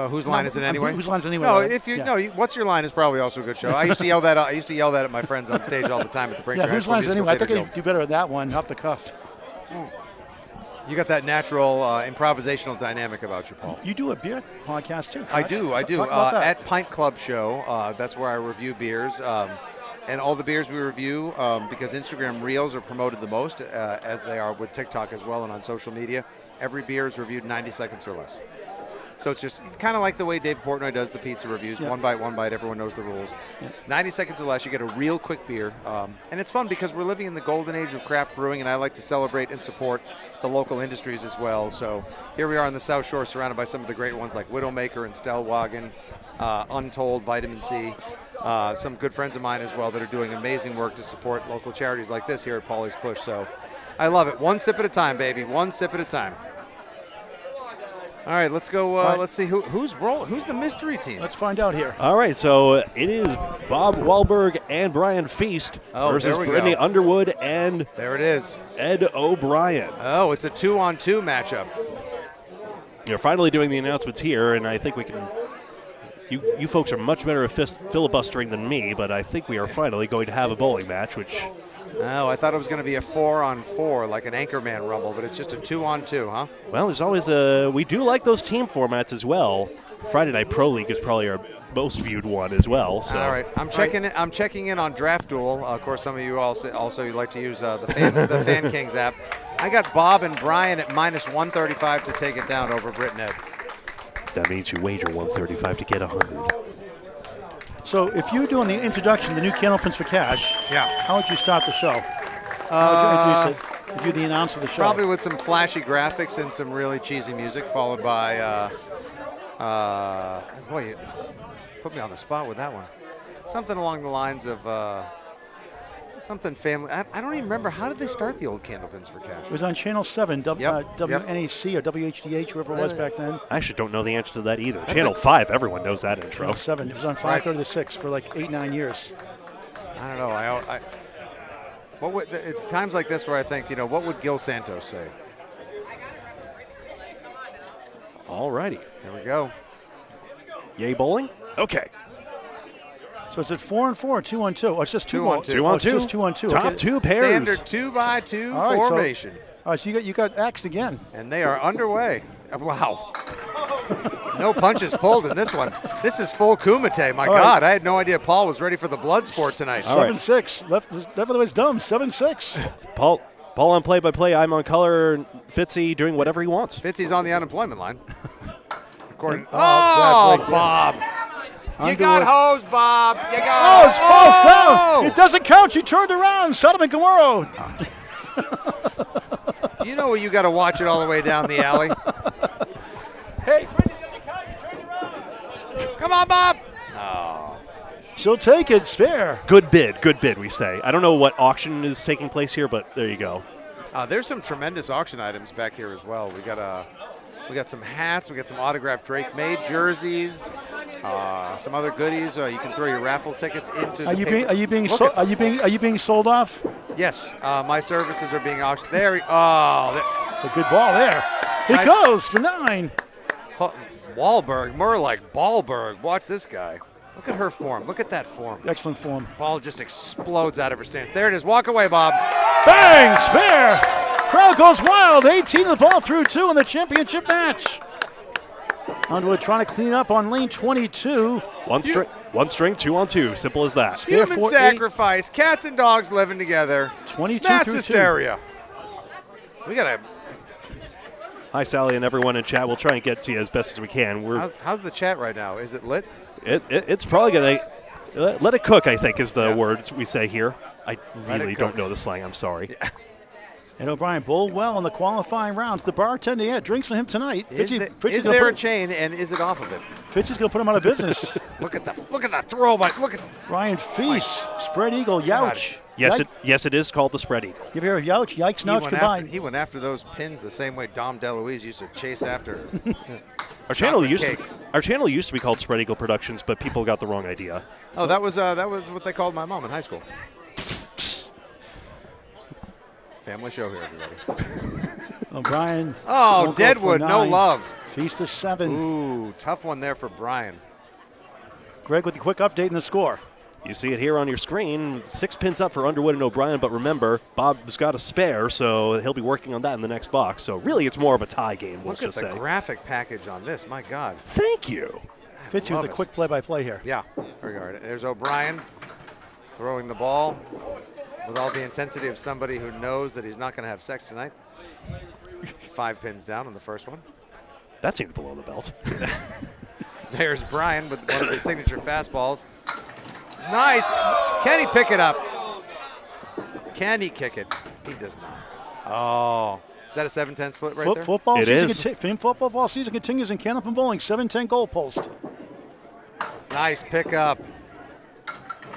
Whose line is it anyway? Whose line is it anyway? No, what's your line is probably also a good show. I used to yell that. I used to yell that at my friends on stage all the time at the Breakthrough. Yeah, whose line is it anyway? I think I'd do better at that one, off the cuff. You got that natural improvisational dynamic about you, Paul. You do a beer podcast too, correct? I do. Talk about that. At Pint Club Show. That's where I review beers. and all the beers we review, because Instagram Reels are promoted the most, as they are with TikTok as well and on social media, every beer is reviewed 90 seconds or less. So it's just kind of like the way Dave Portnoy does the pizza reviews. Yeah. One bite, everyone knows the rules. Yeah. 90 seconds or less, you get a real quick beer. And it's fun because we're living in the golden age of craft brewing, and I like to celebrate and support the local industries as well. So here we are on the South Shore, surrounded by some of the great ones like Widowmaker and Stellwagen, Untold, Vitamin C. Some good friends of mine as well that are doing amazing work to support local charities like this here at Pauly's Push. So I love it. One sip at a time, baby. One sip at a time. All right, let's go. Let's see who's the mystery team. Let's find out here. All right, so it is Bob Wahlberg and Brian Feast versus Brittany Underwood and there it is, Ed O'Brien. Oh, it's a 2-on-2 matchup. You're finally doing the announcements here, and I think we can. You folks are much better at filibustering than me, but I think we are finally going to have a bowling match, which. Oh, I thought it was going to be a 4-on-4, like an Anchorman Rumble, but it's just a 2-on-2, huh? Well, there's always we do like those team formats as well. Friday Night Pro League is probably our most viewed one as well. So. All right, I'm checking in on Draft Duel. Of course, some of you also you like to use the Fan Kings app. I got Bob and Brian at -135 to take it down over Britt and Ed. That means you wager 135 to get 100. So if you were doing the introduction, the new Candlepins for Cash, how would you start the show? How would you introduce it? Would you the announce of the show? Probably with some flashy graphics and some really cheesy music, followed by, boy, you put me on the spot with that one. Something along the lines of something family. I don't even remember. How did they start the old Candlepins for Cash? It was on Channel 7, WNAC or WHDH, whoever it was back then. I actually don't know the answer to that either. Channel 5, everyone knows that intro. Channel 7. It was on 5:30 to 6 for like 8-9 years. I don't know. It's times like this where I think, what would Gil Santos say? All righty. Here we go. Yay bowling? Okay. So is it 4-on-4 or 2-on-2? Oh, it's just 2-on-2. 2-on-2. Oh, it's just 2-on-2. Top Okay. two pairs. Standard 2x2 All right, formation. All right, so you got axed again. And they are underway. Wow. No punches pulled in this one. This is full Kumite. My God, I had no idea Paul was ready for the blood sport tonight. 7-6. Otherwise dumb. 7-6. Paul on play-by-play. I'm on color. Fitzy doing whatever he wants. Fitzy's on the unemployment line. According. Oh, Bob. You Underwood. got hosed, Bob. You got Oh, it's falls down. It doesn't count. You turned around. Sodom and Gomorrah. You know where you got to watch it all the way down the alley. Hey. Come on, Bob. Oh. She'll take it. It's fair. Good bid, we say. I don't know what auction is taking place here, but there you go. There's some tremendous auction items back here as well. We got some hats. We got some autographed Drake-made jerseys. Some other goodies. You can throw your raffle tickets into. Are you being sold off? Yes, my services are being auctioned. There. It's a good ball there. It goes for 9. Wahlberg, more like Ballberg. Watch this guy. Look at her form. Look at that form. Excellent form. Ball just explodes out of her stance. There it is. Walk away, Bob. Bang! Spare. Crowd goes wild. 18 of the ball through 2 in the championship match. Underwood trying to clean up on lane 22. One string, 2-on-2. Simple as that. Human sacrifice. Cats and dogs living together. 22 Mass through 2. hysteria. We got to. Hi, Sally, and everyone in chat. We'll try and get to you as best as we can. How's the chat right now? Is it lit? It's probably going to let it cook, I think, is the words we say here. I really don't know the slang. I'm sorry. Yeah. And O'Brien bowled well in the qualifying rounds. The bartender, drinks for him tonight. Is there a chain, and is it off of it? Fitch is going to put him out of business. Look at that throw by. Look at Brian Feast, spread eagle, youch. Yes, it is called the spread eagle. You ever hear youch, yikes, nouch combined? He went after those pins the same way Dom DeLuise used to chase after. Our channel used to be called Spread Eagle Productions, but people got the wrong idea. Oh, that was what they called my mom in high school. Family show here, everybody. O'Brien. Oh, Deadwood, no love. Feast is 7. Ooh, tough one there for Brian. Greg with the quick update in the score. You see it here on your screen. 6 pins up for Underwood and O'Brien, but remember, Bob's got a spare, so he'll be working on that in the next box. So really, it's more of a tie game, let's just say. Look at the graphic package on this. My God. Thank you. Fits you with a quick play-by-play here. Yeah. There's O'Brien. Throwing the ball with all the intensity of somebody who knows that he's not going to have sex tonight. 5 pins down on the first one. That seemed below the belt. There's Brian with one of his signature fastballs. Nice. Can he pick it up? Can he kick it? He does not. Oh. Is that a 7-10 split right there? Football It season is. Football season continues in Candlepin Bowling. 7-10 goalpost. Nice pickup.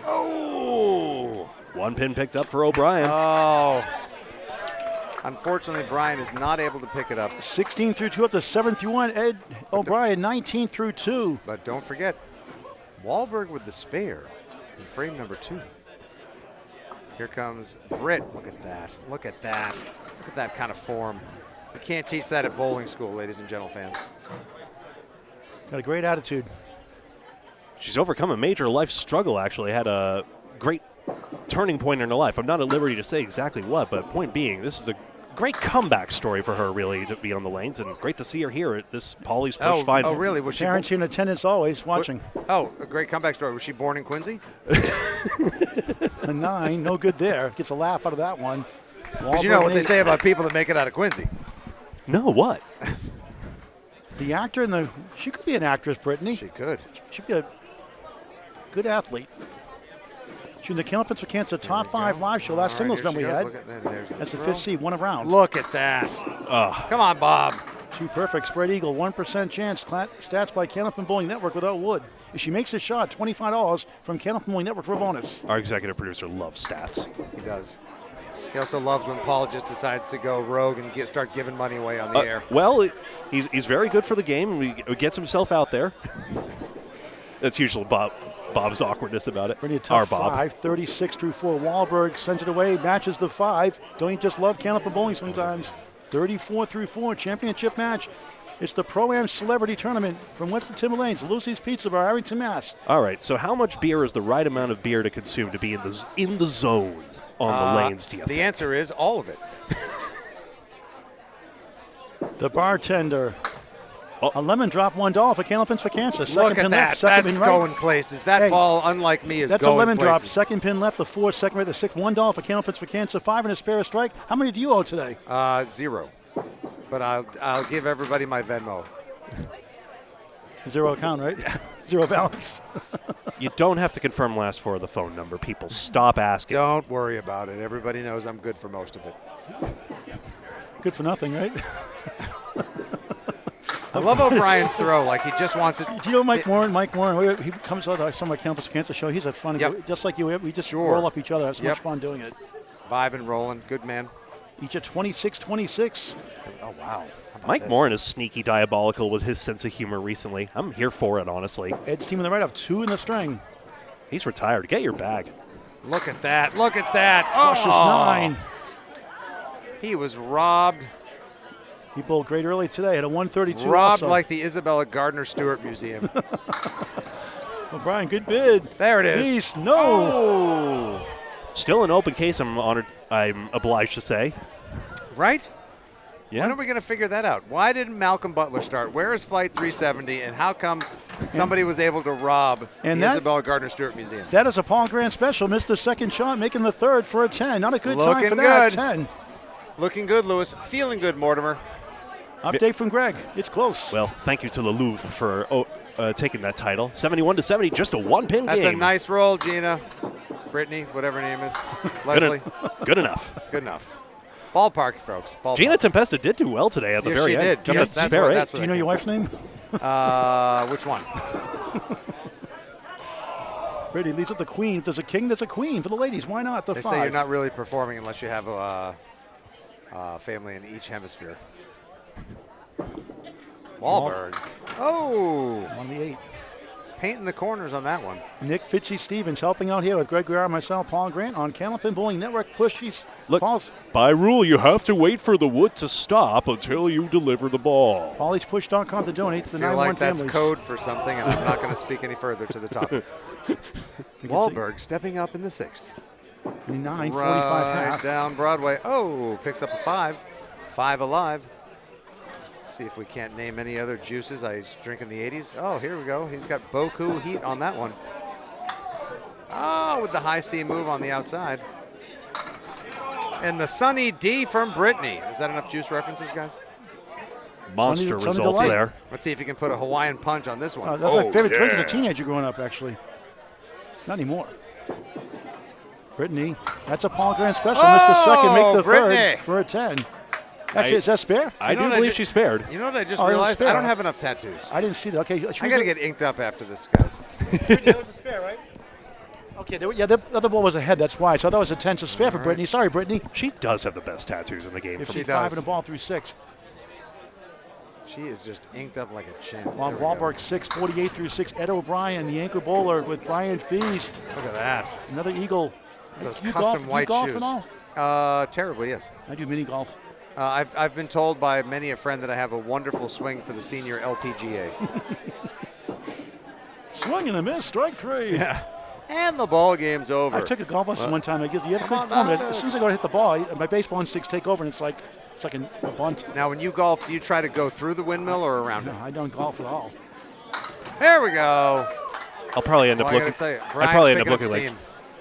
Oh! 1 pin picked up for O'Brien. Oh. Unfortunately, Brian is not able to pick it up. 16 through 2 up to 7 through 1. Ed O'Brien, 19 through 2. But don't forget, Wahlberg with the spare in frame number 2. Here comes Britt. Look at that. Look at that. Look at that kind of form. You can't teach that at bowling school, ladies and gentle fans. Got a great attitude. She's overcome a major life struggle, actually. Had a great turning point in her life. I'm not at liberty to say exactly what, but point being, this is a great comeback story for her, really, to be on the lanes, and great to see her here at this Pauly's Push final. Oh, really? Was she Parents here in attendance always watching. Oh, a great comeback story. Was she born in Quincy? A 9, no good there. Gets a laugh out of that one. Because you know what they say about people that make it out of Quincy. No, what? The actor and the... She could be an actress, Brittany. She could. She could be a good athlete. She's in the Candlepins for Cancer Top 5 live show. Last singles run we had. That's the 5th seed, 1 of round. Look at that. Come on, Bob. 2 perfect. Spread eagle, 1% chance. Stats by Candlepin Bowling Network without wood. If she makes a shot, $25 from Candlepin Bowling Network for a bonus. Our executive producer loves stats. He does. He also loves when Paul just decides to go rogue and start giving money away on the air. Well, he's very good for the game. He gets himself out there. That's usually Bob's awkwardness about it. Pretty tough Bob. 5, 36 through 4. Wahlberg sends it away, matches the 5. Don't you just love Candlepin Bowling sometimes? 34 through 4, championship match. It's the Pro-Am Celebrity Tournament from Webster Timber Lanes, Lucy's Pizza Bar, Abington, Mass. All right, so how much beer is the right amount of beer to consume to be in the zone on the lanes, do you think? The answer is all of it. The bartender. A lemon drop, $1 for Candlepins for Cancer. Second Look at pin that. left, second That's pin right. going places. That ball, unlike me, is that's going a lemon places. drop. Second pin left, the 4, second right, the 6, $1 for Candlepins for Cancer. 5 and a spare strike. How many do you owe today? 0. But I'll give everybody my Venmo. 0 account, right? 0 balance. You don't have to confirm last 4 of the phone number. People, stop asking. Don't worry about it. Everybody knows I'm good for most of it. Good for nothing, right? I love O'Brien's throw. Like he just wants it. Do you know Mike Warren? Mike Warren, he comes out some of my Candlepins for Cancer show. He's a fun, just like you. We just roll off each other. Have so much fun doing it. Vibing, rolling. Good man. Each at 26-26. Oh, wow. Mike Morin is sneaky diabolical with his sense of humor recently. I'm here for it, honestly. Ed's team on the right have 2 in the string. He's retired. Get your bag. Look at that. Look at that. Flushes 9. He was robbed. He bowled great early today. Had a 132 Robbed also. like the Isabella Gardner Stewart Museum. O'Brien, good bid. There it is. Please, no. Still an open case, I'm obliged to say. Right? Yeah. When are we going to figure that out? Why didn't Malcolm Butler start? Where is Flight 370, and how comes somebody was able to rob the Isabella Gardner Stewart Museum? That is a Paul Grant special. Missed the second shot, making the third for a 10. Not a good time Looking for that. good. 10. Looking good, Lewis. Feeling good, Mortimer. Update from Greg. It's close. Well, thank you to the Louvre for taking that title. 71-70, just a 1-pin game. That's a nice roll, Gina. Brittany, whatever her name is. Leslie. Good enough. Good enough. Ballpark, folks. Ballpark. Gina Tempesta did do well today at the very end. She did. Yes, that's what Do you know your wife's name? Which one? Brady leads up the queen. If there's a king, there's a queen for the ladies. Why not? The They 5. say you're not really performing unless you have a family in each hemisphere. Wahlberg. Oh. On the 8. Painting the corners on that one. Nick Fitzy-Stevens helping out here with Greg Gouillart, myself, Paul Grant on Candlepin Bowling Network. Look, by rule, you have to wait for the wood to stop until you deliver the ball. PaulysPush.com to donate to the I feel 9-1 like that's families. code for something, and I'm not going to speak any further to the top. Wahlberg stepping up in the 6th. 9:45 right half. down Broadway. Oh, picks up a 5. 5 alive. See if we can't name any other juices I drink in the 80s. Oh, here we go. He's got Boku heat on that one. Oh, with the high C move on the outside. And the sunny D from Brittany. Is that enough juice references, guys? Monster results there. Let's see if you can put a Hawaiian punch on this one. That's my favorite drink as a teenager growing up, actually. Not anymore. Brittany, that's a Paul Grand special. Missed the second, make the third for a 10. Actually, is that spare? I do believe she spared. You know what I just realized? I don't have enough tattoos. I didn't see that. Okay, I got to get inked up after this, guys. That was a spare, right? Okay, the other ball was ahead. That's why. So I thought it was a 10 to spare for Brittany. Sorry, Brittany. She does have the best tattoos in the game. If she 5 and a ball through 6. She is just inked up like a chin. Bob Wahlberg 6, 48 through 6. Ed O'Brien, the anchor bowler with Brian Feast. Look at that. Another Eagle. Those You custom golf, white you golf shoes. at all? Terribly, yes. I do mini golf. I've been told by many a friend that I have a wonderful swing for the senior LPGA. Swing and a miss, strike 3. Yeah. And the ball game's over. I took a golf lesson one time. You have a Come good on, form. man. As soon as I go to hit the ball, my baseball instincts take over, and it's like a bunt. Now, when you golf, do you try to go through the windmill or around No, it? I don't golf at all. There we go. I'll probably end up I looking. gotta tell you, I Brian's probably end up picking up looking like. steam.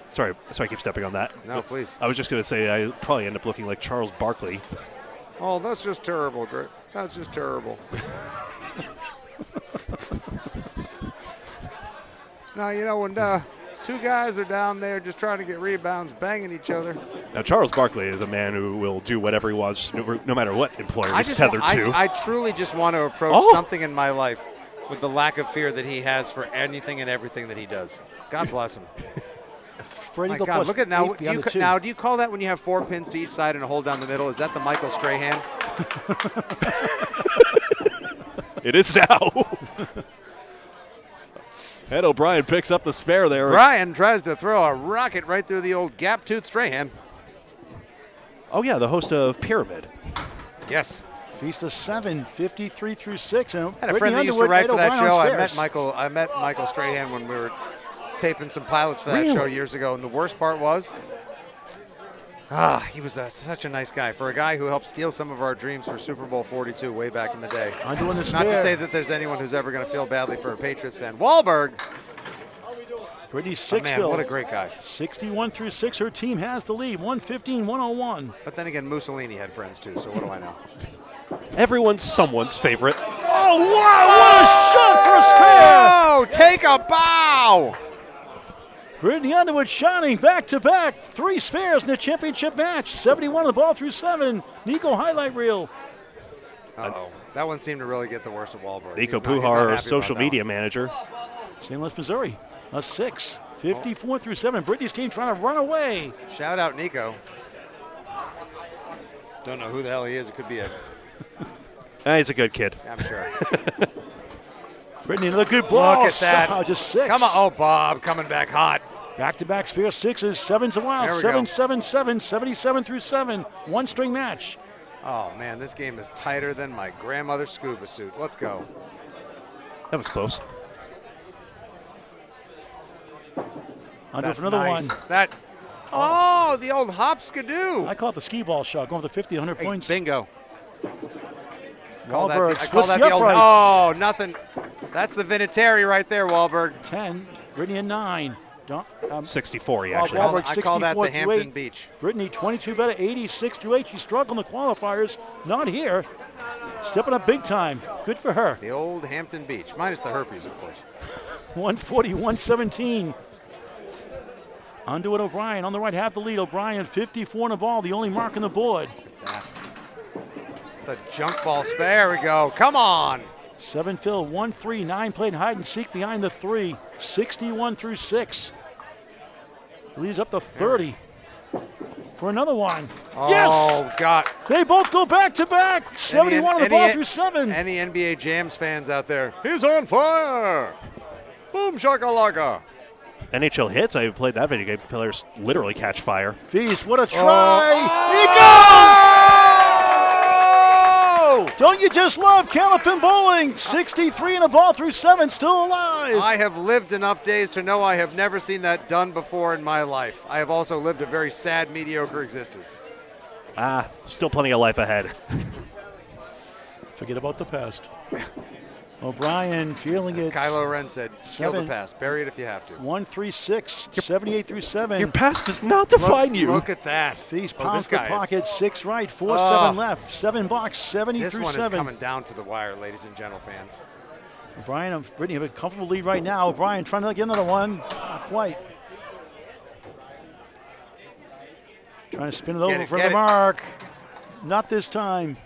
Sorry, I keep stepping on that. No, please. I was just going to say I probably end up looking like Charles Barkley. Oh, that's just terrible, Greg. That's just terrible. Now, you know, when two guys are down there just trying to get rebounds, banging each other. Now, Charles Barkley is a man who will do whatever he wants, no matter what employer he's tethered to. I truly just want to approach something in my life with the lack of fear that he has for anything and everything that he does. God bless him. My God, look at now. Do you call that when you have 4 pins to each side and a hole down the middle? Is that the Michael Strahan? It is now. Ed O'Brien picks up the spare there. Brian tries to throw a rocket right through the old gap-toothed Strahan. Oh, yeah, the host of Pyramid. Yes. Feast of 7, 53 through 6. And I had a friend that used to write for that show. I met Michael Strahan when we were taping some pilots for that show years ago. And the worst part was, he was such a nice guy. For a guy who helped steal some of our dreams for Super Bowl 42 way back in the day. I'm doing this. Not to say that there's anyone who's ever going to feel badly for a Patriots fan. Wahlberg. Brittany Sixfield. Man, what a great guy. 61 through 6. Her team has the lead. 115-101. But then again, Mussolini had friends too, so what do I know? Everyone's someone's favorite. Oh, wow. What a shot for a spare. Oh, take a bow. Brittany Underwood shining back-to-back. 3 spares in the championship match. 71 on the ball through 7. Nico highlight reel. Uh-oh. That one seemed to really get the worst of Wahlberg. Nico Pujar, our social media manager. St. Louis, Missouri. A 6. 54 through 7. Brittany's team trying to run away. Shout out Nico. Don't know who the hell he is. It could be a... He's a good kid. I'm sure. Brittany, another good ball. Look at that. Somehow just 6. Come on. Oh, Bob coming back hot. Back-to-back spare 6s. 7's a while. 7-7-7. 77 through 7. One string match. Oh, man, this game is tighter than my grandmother's scuba suit. Let's go. That was close. Under for another one. The old hop-skidoo. I call it the skee ball shot, going for the 50, 100 points. Bingo. Wahlberg I call that the old, oh, nothing. That's the Vinatieri right there, Wahlberg. 10, Brittany at 9. 64, he actually Wahlberg, I call that the 64 Hampton 8. Beach. Brittany 22 better, 86 through 8. She struggled in the qualifiers. Not here. Stepping up big time. Good for her. The old Hampton Beach, minus the herpes, of course. 140, 117. Underwood O'Brien on the right, half the lead. O'Brien 54 in the ball, the only mark on the board. It's a junk ball spare. There we go. Come on. 7 fill, 1-3, 9 played hide and seek behind the 3. 61 through 6. Leads up to 30 for another one. Oh, yes! God. They both go back to back. 71 on the ball through 7. Any NBA Jams fans out there? He's on fire. Boom shakalaka. NHL hits. I played that video game. Players literally catch fire. Feast, what a try. He goes! Don't you just love Callipin bowling? 63 in a ball through 7, still alive. I have lived enough days to know I have never seen that done before in my life. I have also lived a very sad, mediocre existence. Still plenty of life ahead. Forget about the past. O'Brien feeling As it. Kylo Ren said, kill the 7. pass. Bury it if you have to. 1-3-6, 78 through 7. Your pass does not define you. Look at that. Feast Oh, pounds this the guy is- pocket, 6 right, 4-7 left, 7 box, 70 This through one 7. is coming down to the wire, ladies and gentle fans. O'Brien and Brittany have a comfortable lead right now. O'Brien trying to get another one. Not quite. Trying to spin it over for the mark. Not this time.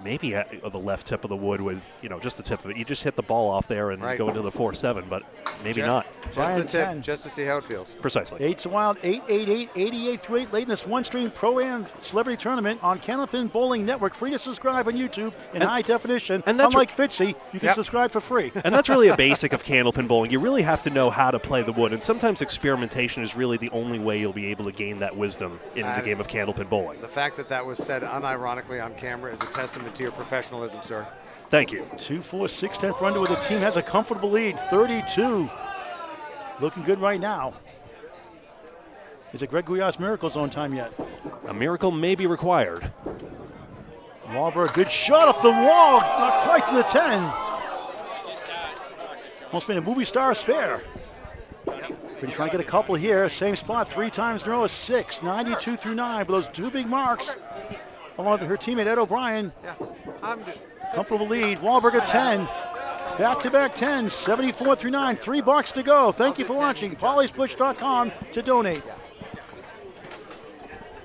Maybe the left tip of the wood would, just the tip of it. You just hit the ball off there and go into the 4-7, but maybe not. Just the tip, 10. just to see how it feels. Precisely. 8's a wild, 8-8-8, 88 through 8 late in this one-stream Pro-Am Celebrity Tournament on Candlepin Bowling Network. Free to subscribe on YouTube in high definition. And that's unlike Fitzy, you can subscribe for free. And that's really a basic of Candlepin bowling. You really have to know how to play the wood, and sometimes experimentation is really the only way you'll be able to gain that wisdom in the game of Candlepin bowling. The fact that that was said unironically on camera is a testament to your professionalism, sir. Thank you. 2-4, 6-10 for under where the team has a comfortable lead, 32. Looking good right now. Is it Greg Gouillart's Miracle Zone time yet? A miracle may be required. Wahlberg, good shot up the wall, not quite to the 10. Almost made a movie star spare. But he's trying to get a couple here. Same spot 3 times in a row, 6, 92 through 9. But those 2 big marks, along with her teammate Ed O'Brien. Comfortable lead. Wahlberg at 10. Back-to-back 10, 74 through 9. 3 bucks to go. Thank you for watching. PaulysPush.com to donate.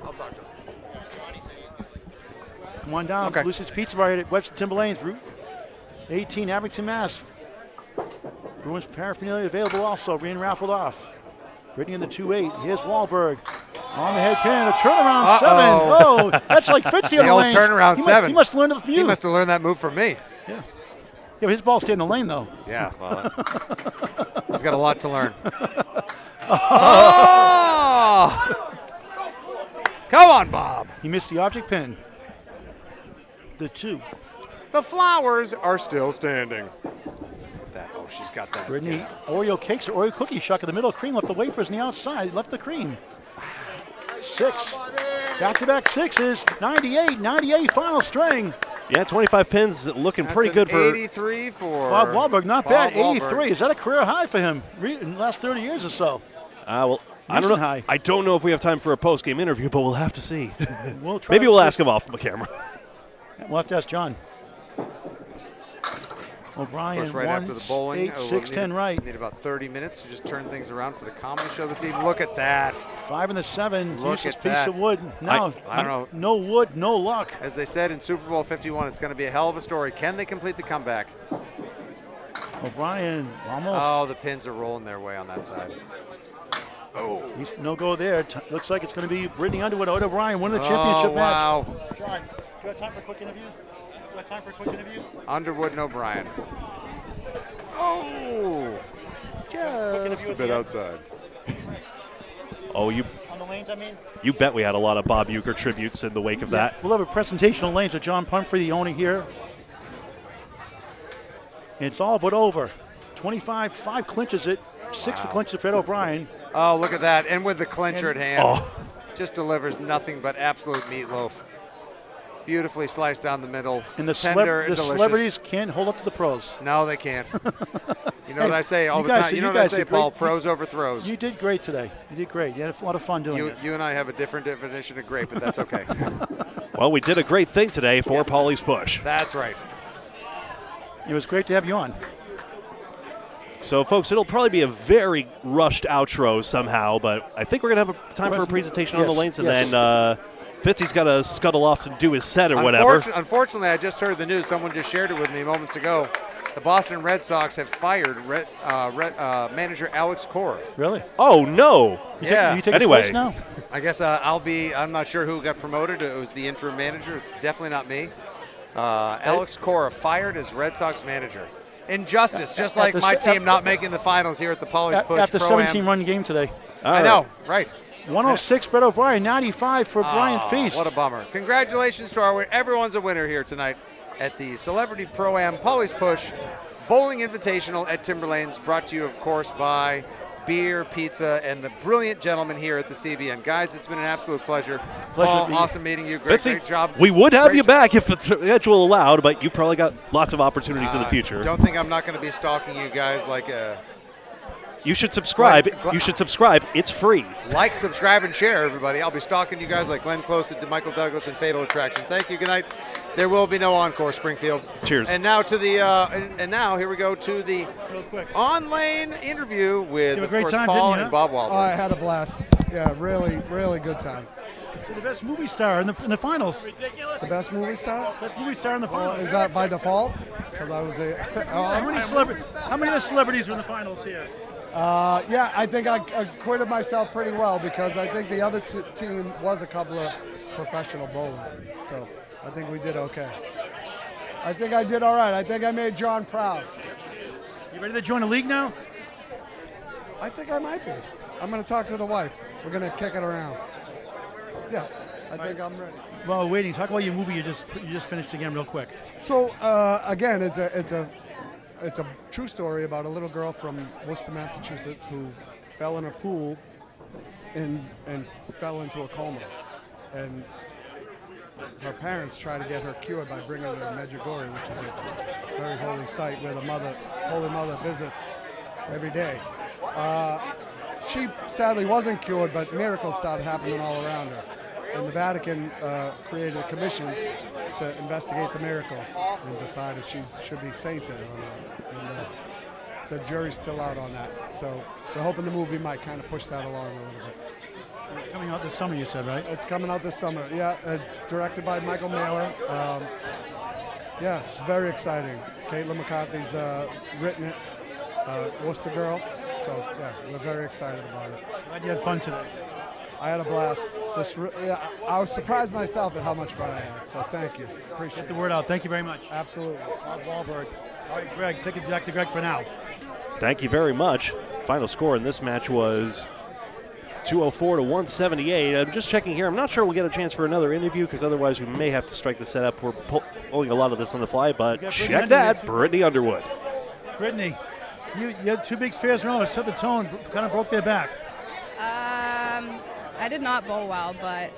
I'll talk to him. Come on down. Lucy's Pizza Bar at Webster Timberlanes, Route 18, Abington, Mass. Bruins paraphernalia available also, being raffled off. Brittany in the 2-8. Here's Wahlberg. On the head pin, a turnaround 7. Oh, that's like Fitzy on the old lanes. turnaround 7. He must learn it from you. He must have learned that move from me. Yeah. Yeah, but his ball stayed in the lane, though. Yeah, well, he's got a lot to learn. Oh! Come on, Bob. He missed the object pin. The 2. The flowers are still standing. Look at that. Oh, she's got that. Brittany, Oreo cakes or Oreo cookie shuck in the middle. Cream left the wafers on the outside. Left the cream. 6. Back-to-back 6s. 98, 98 final string. Yeah, 25 pins looking pretty good for 83 for Bob Wahlberg. Not bad. Bob 83. Wahlberg. Is that a career high for him in the last 30 years or so? Well, I don't know. High. I don't know if we have time for a post-game interview, but we'll have to see. We'll try Maybe to we'll see. ask him off the camera. We'll have to ask John. Of O'Brien, course, right after the bowling. 8, 6, 10 right. Need about 30 minutes to just turn things around for the comedy show this evening. Look at that. 5 and the 7. Look Useless at piece that. of wood. No, I don't know. No wood, no luck. As they said in Super Bowl 51, it's going to be a hell of a story. Can they complete the comeback? O'Brien almost. Oh, the pins are rolling their way on that side. Oh. He's no go there. Looks like it's going to be Brittany Underwood, Ed O'Brien winning the championship wow. match. John, do you have time for a quick interview? Do you have time for a quick interview? Underwood and O'Brien. Oh, just a bit outside. Oh, you On the lanes, I mean? you bet we had a lot of Bob Uecker tributes in the wake of that. We'll have a presentation on lanes with John Pumphrey, the owner here. It's all but over. 25, 5 clinches it. 6 for clinches for Ed O'Brien. Oh, look at that. And with the clincher at hand. Oh. Just delivers nothing but absolute meatloaf. Beautifully sliced down the middle. And the, tender and delicious. celebrities can't hold up to the pros. No, they can't. You know what I say all the guys time? did- You know you what I guys say, did great. Paul? Pros over throws. You did great today. You did great. You had a lot of fun doing it. You and I have a different definition of great, but that's okay. Well, we did a great thing today for Pauly's push. That's right. It was great to have you on. So, folks, it'll probably be a very rushed outro somehow, but I think we're going to have time for a presentation on the lanes, and then Fitzy's got to scuttle off to do his set or whatever. Unfortunately, I just heard the news. Someone just shared it with me moments ago. The Boston Red Sox have fired manager Alex Cora. Really? Oh, no. Yeah. Anyway. now? I guess I'm not sure who got promoted. It was the interim manager. It's definitely not me. Alex Cora fired as Red Sox manager. Injustice, just like my team not making the finals here at the Pauly's Push After Pro-Am. 17-run game today. I know, right. 106 Fred O'Brien, 95 for Brian Feast. What a bummer. Congratulations to everyone's a winner here tonight at the Celebrity Pro-Am Pauly's Push Bowling Invitational at Timberlanes, brought to you, of course, by beer, pizza, and the brilliant gentlemen here at the CBN. Guys, it's been an absolute pleasure. Pleasure Paul, to meet you. awesome meeting you. Great job. We would have Great you job. back if the schedule allowed, but you've probably got lots of opportunities in the future. Don't think I'm not going to be stalking you guys like a... You should subscribe. You should subscribe. It's free. Like, subscribe, and share, everybody. I'll be stalking you guys like Glenn Close and Michael Douglas and Fatal Attraction. Thank you. Good night. There will be no encore, Springfield. Cheers. And now to the and now here we go to the on-lane interview with of course, Paul and Bob Wahlberg. Oh, I had a blast. Yeah, really, really good time. You're the best movie star in the finals. The best movie star? Best movie star in the finals. Is that by default? Because I was there. How many of the celebrities were in the finals here? Yeah, I think I acquitted myself pretty well because I think the other team was a couple of professional bowlers. So I think we did okay. I think I did all right. I think I made John proud. You ready to join a league now? I think I might be. I'm going to talk to the wife. We're going to kick it around. Yeah, I think I'm ready. Well, waiting. Talk about your movie you just finished again real quick. So again, it's a true story about a little girl from Worcester, Massachusetts, who fell in a pool and fell into a coma, and her parents tried to get her cured by bringing her to Medjugorje, which is a very holy site where the Holy Mother visits every day. She sadly wasn't cured, but miracles started happening all around her. And the Vatican created a commission to investigate the miracles and decide if she should be sainted or not. And the jury's still out on that. So we're hoping the movie might kind of push that along a little bit. It's coming out this summer, you said, right? It's coming out this summer, yeah. Directed by Michael Mailer. Yeah, it's very exciting. Caitlin McCarthy's written it, Worcester girl. So, yeah, we're very excited about it. Glad you had fun today. I had a blast. I was surprised myself at how much fun I had. So thank you. Appreciate it. Get the word out. Thank you very much. Absolutely. Bob Wahlberg. All right, Greg, take it back to Greg for now. Thank you very much. Final score in this match was 204 to 178. I'm just checking here. I'm not sure we'll get a chance for another interview because otherwise we may have to strike the setup. We're pulling a lot of this on the fly, but check that. Brittany Underwood. Brittany, you had two big spares in a row. Set the tone, kind of broke their back. I did not bowl well, but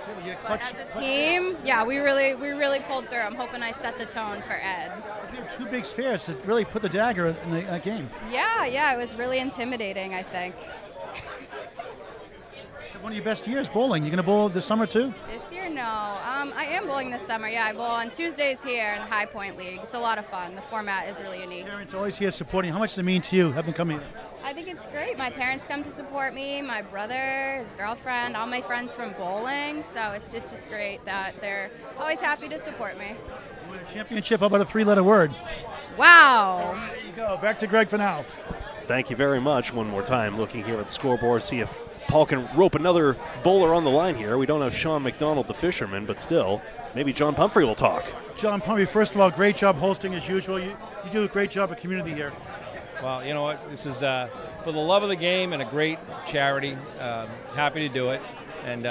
as a team, yeah, we really pulled through. I'm hoping I set the tone for Ed. You had two big spares that really put the dagger in the game. Yeah, it was really intimidating, I think. One of your best years bowling. You going to bowl this summer too? This year, no. I am bowling this summer. Yeah, I bowl on Tuesdays here in the High Point League. It's a lot of fun. The format is really unique. Parents always here supporting. How much does it mean to you having come here? I think it's great. My parents come to support me, my brother, his girlfriend, all my friends from bowling. So it's just great that they're always happy to support me. You win a championship. How about a three-letter word? Wow. There you go. Back to Greg for now. Thank you very much. One more time, looking here at the scoreboard, see if Paul can rope another bowler on the line here. We don't have Sean McDonald, the fisherman, but still, maybe John Pumphrey will talk. John Pumphrey, first of all, great job hosting as usual. You do a great job of community here. Well, you know what? This is for the love of the game and a great charity. Happy to do it. And,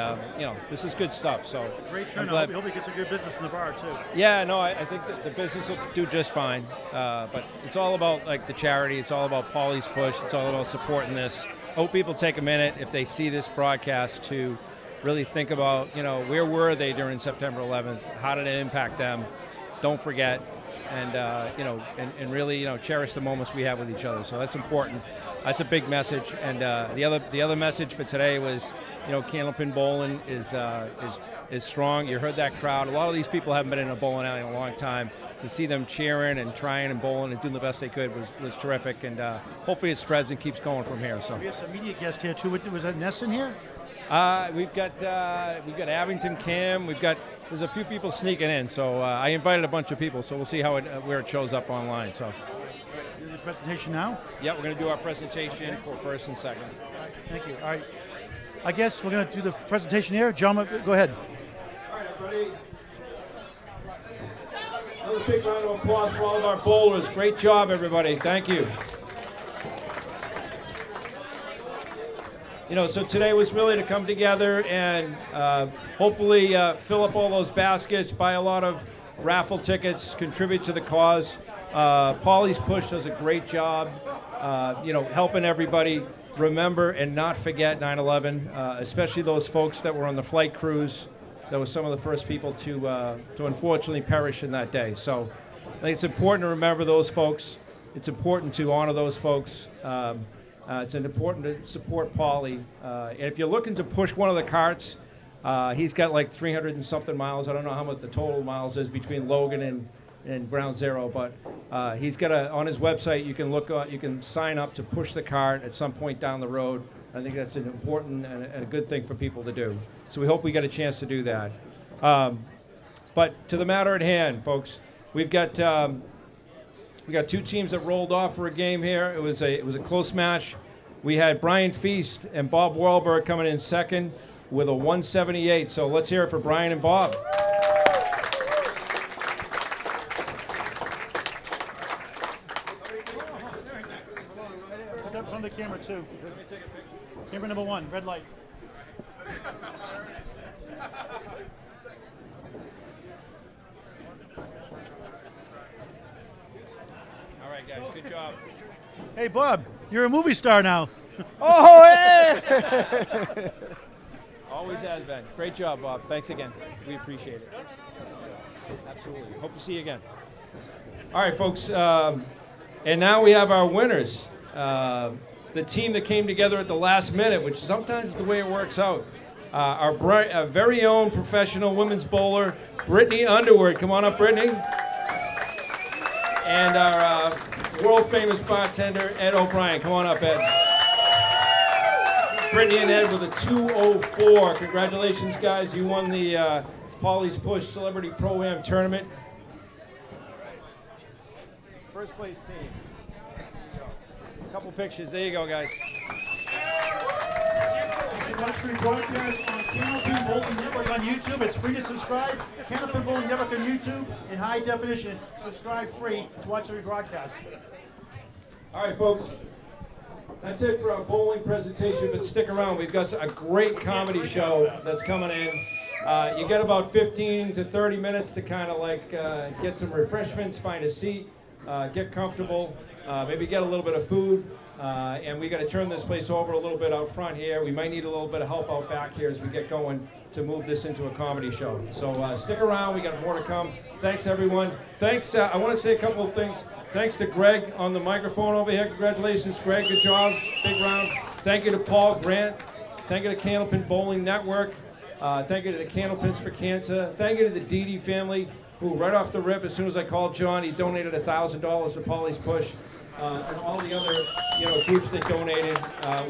this is good stuff. So great turnout. We hope he gets a good business in the bar, too. Yeah, no, I think that the business will do just fine. But it's all about, the charity. It's all about Pauly's push. It's all about supporting this. Hope people take a minute, if they see this broadcast, to really think about, where were they during September 11th? How did it impact them? Don't forget. And and really, cherish the moments we have with each other. So that's important. That's a big message. And the other message for today was, Candlepin Bowling is strong. You heard that crowd. A lot of these people haven't been in a bowling alley in a long time. To see them cheering and trying and bowling and doing the best they could was terrific. And hopefully it spreads and keeps going from here. So we have some media guests here too. Was that Ness in here? We've got Abington, Kim. There's a few people sneaking in, so I invited a bunch of people, so we'll see where it shows up online. So, you do the presentation now? Yeah, we're going to do our presentation for first and second. Thank you. All right, I guess we're going to do the presentation here. John, go ahead. All right, everybody. Another big round of applause for all of our bowlers. Great job, everybody. Thank you. So today was really to come together and hopefully fill up all those baskets, buy a lot of raffle tickets, contribute to the cause. Pauly's Push does a great job, helping everybody remember and not forget 9/11, especially those folks that were on the flight crews. That was some of the first people to unfortunately perish in that day. So I think it's important to remember those folks. It's important to honor those folks. It's important to support Pauly. And if you're looking to push one of the carts, he's got like 300 and something miles. I don't know how much the total miles is between Logan and Ground Zero, but he's got on his website, you can sign up to push the cart at some point down the road. I think that's an important and a good thing for people to do. So we hope we get a chance to do that. But to the matter at hand, folks, we got two teams that rolled off for a game here. It was a close match. We had Brian Feast and Bob Wahlberg coming in second with a 178. So let's hear it for Brian and Bob. Look up from the camera too. Camera number 1, red light. All right, guys, good job. Hey, Bob, you're a movie star now. Oh, hey! Always has been. Great job, Bob. Thanks again. We appreciate it. Absolutely. Hope to see you again. All right, folks. And now we have our winners. The team that came together at the last minute, which sometimes is the way it works out. Our very own professional women's bowler, Brittany Underwood. Come on up, Brittany. And our world-famous bartender, Ed O'Brien. Come on up, Ed. Brittany and Ed with a 204. Congratulations, guys. You won the Pauly's Push Celebrity Pro-Am Tournament. First place team. A couple pictures. There you go, guys. Luxury broadcast on Canopy Bowling Network on YouTube. It's free to subscribe. Canopy Bowling Network on YouTube in high definition. Subscribe free to watch every broadcast. All right, folks. That's it for our bowling presentation, but stick around. We've got a great comedy show that's coming in. You get about 15 to 30 minutes to kind of like get some refreshments, find a seat, get comfortable, maybe get a little bit of food. And we got to turn this place over a little bit out front here. We might need a little bit of help out back here as we get going to move this into a comedy show. So stick around. We got more to come. Thanks, everyone. Thanks. I want to say a couple of things. Thanks to Greg on the microphone over here. Congratulations, Greg. Good job. Big round. Thank you to Paul Grant. Thank you to Candlepin Bowling Network. Thank you to the Candlepins for Cancer. Thank you to the Dede family, who right off the rip, as soon as I called John, he donated $1,000 to Pauly's Push. And all the other groups that donated.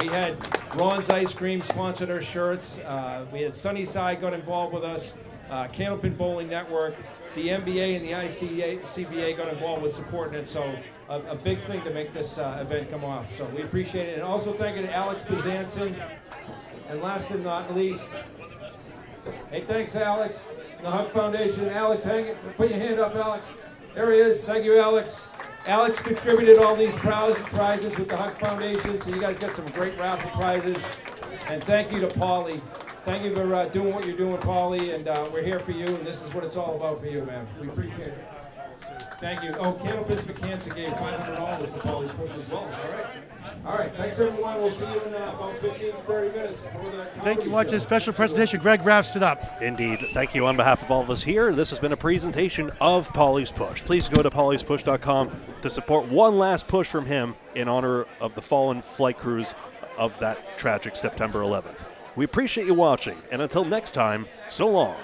We had Ron's Ice Cream sponsored our shirts. We had Sunnyside got involved with us. Candlepin Bowling Network. The NBA and the CBA got involved with supporting it. So a big thing to make this event come off. So we appreciate it. And also thank you to Alex Bezanson. And last but not least, hey, thanks, Alex. The Hug Foundation. Alex, hang it. Put your hand up, Alex. There he is. Thank you, Alex. Alex contributed all these prizes with the Hug Foundation, so you guys got some great raffle prizes. And thank you to Pauly. Thank you for doing what you're doing, Pauly, and we're here for you, and this is what it's all about for you, man. We appreciate it. Thank you. Oh, Candlepins for Cancer gave $500 to Pauly's Push as well. All right. All right. Thanks, everyone. We'll see you in about 15 to 30 minutes. Thank you for watching this special presentation. Greg wraps it up. Indeed. Thank you on behalf of all of us here. This has been a presentation of Pauly's Push. Please go to paulyspush.com to support one last push from him in honor of the fallen flight crews of that tragic September 11th. We appreciate you watching, and until next time, so long.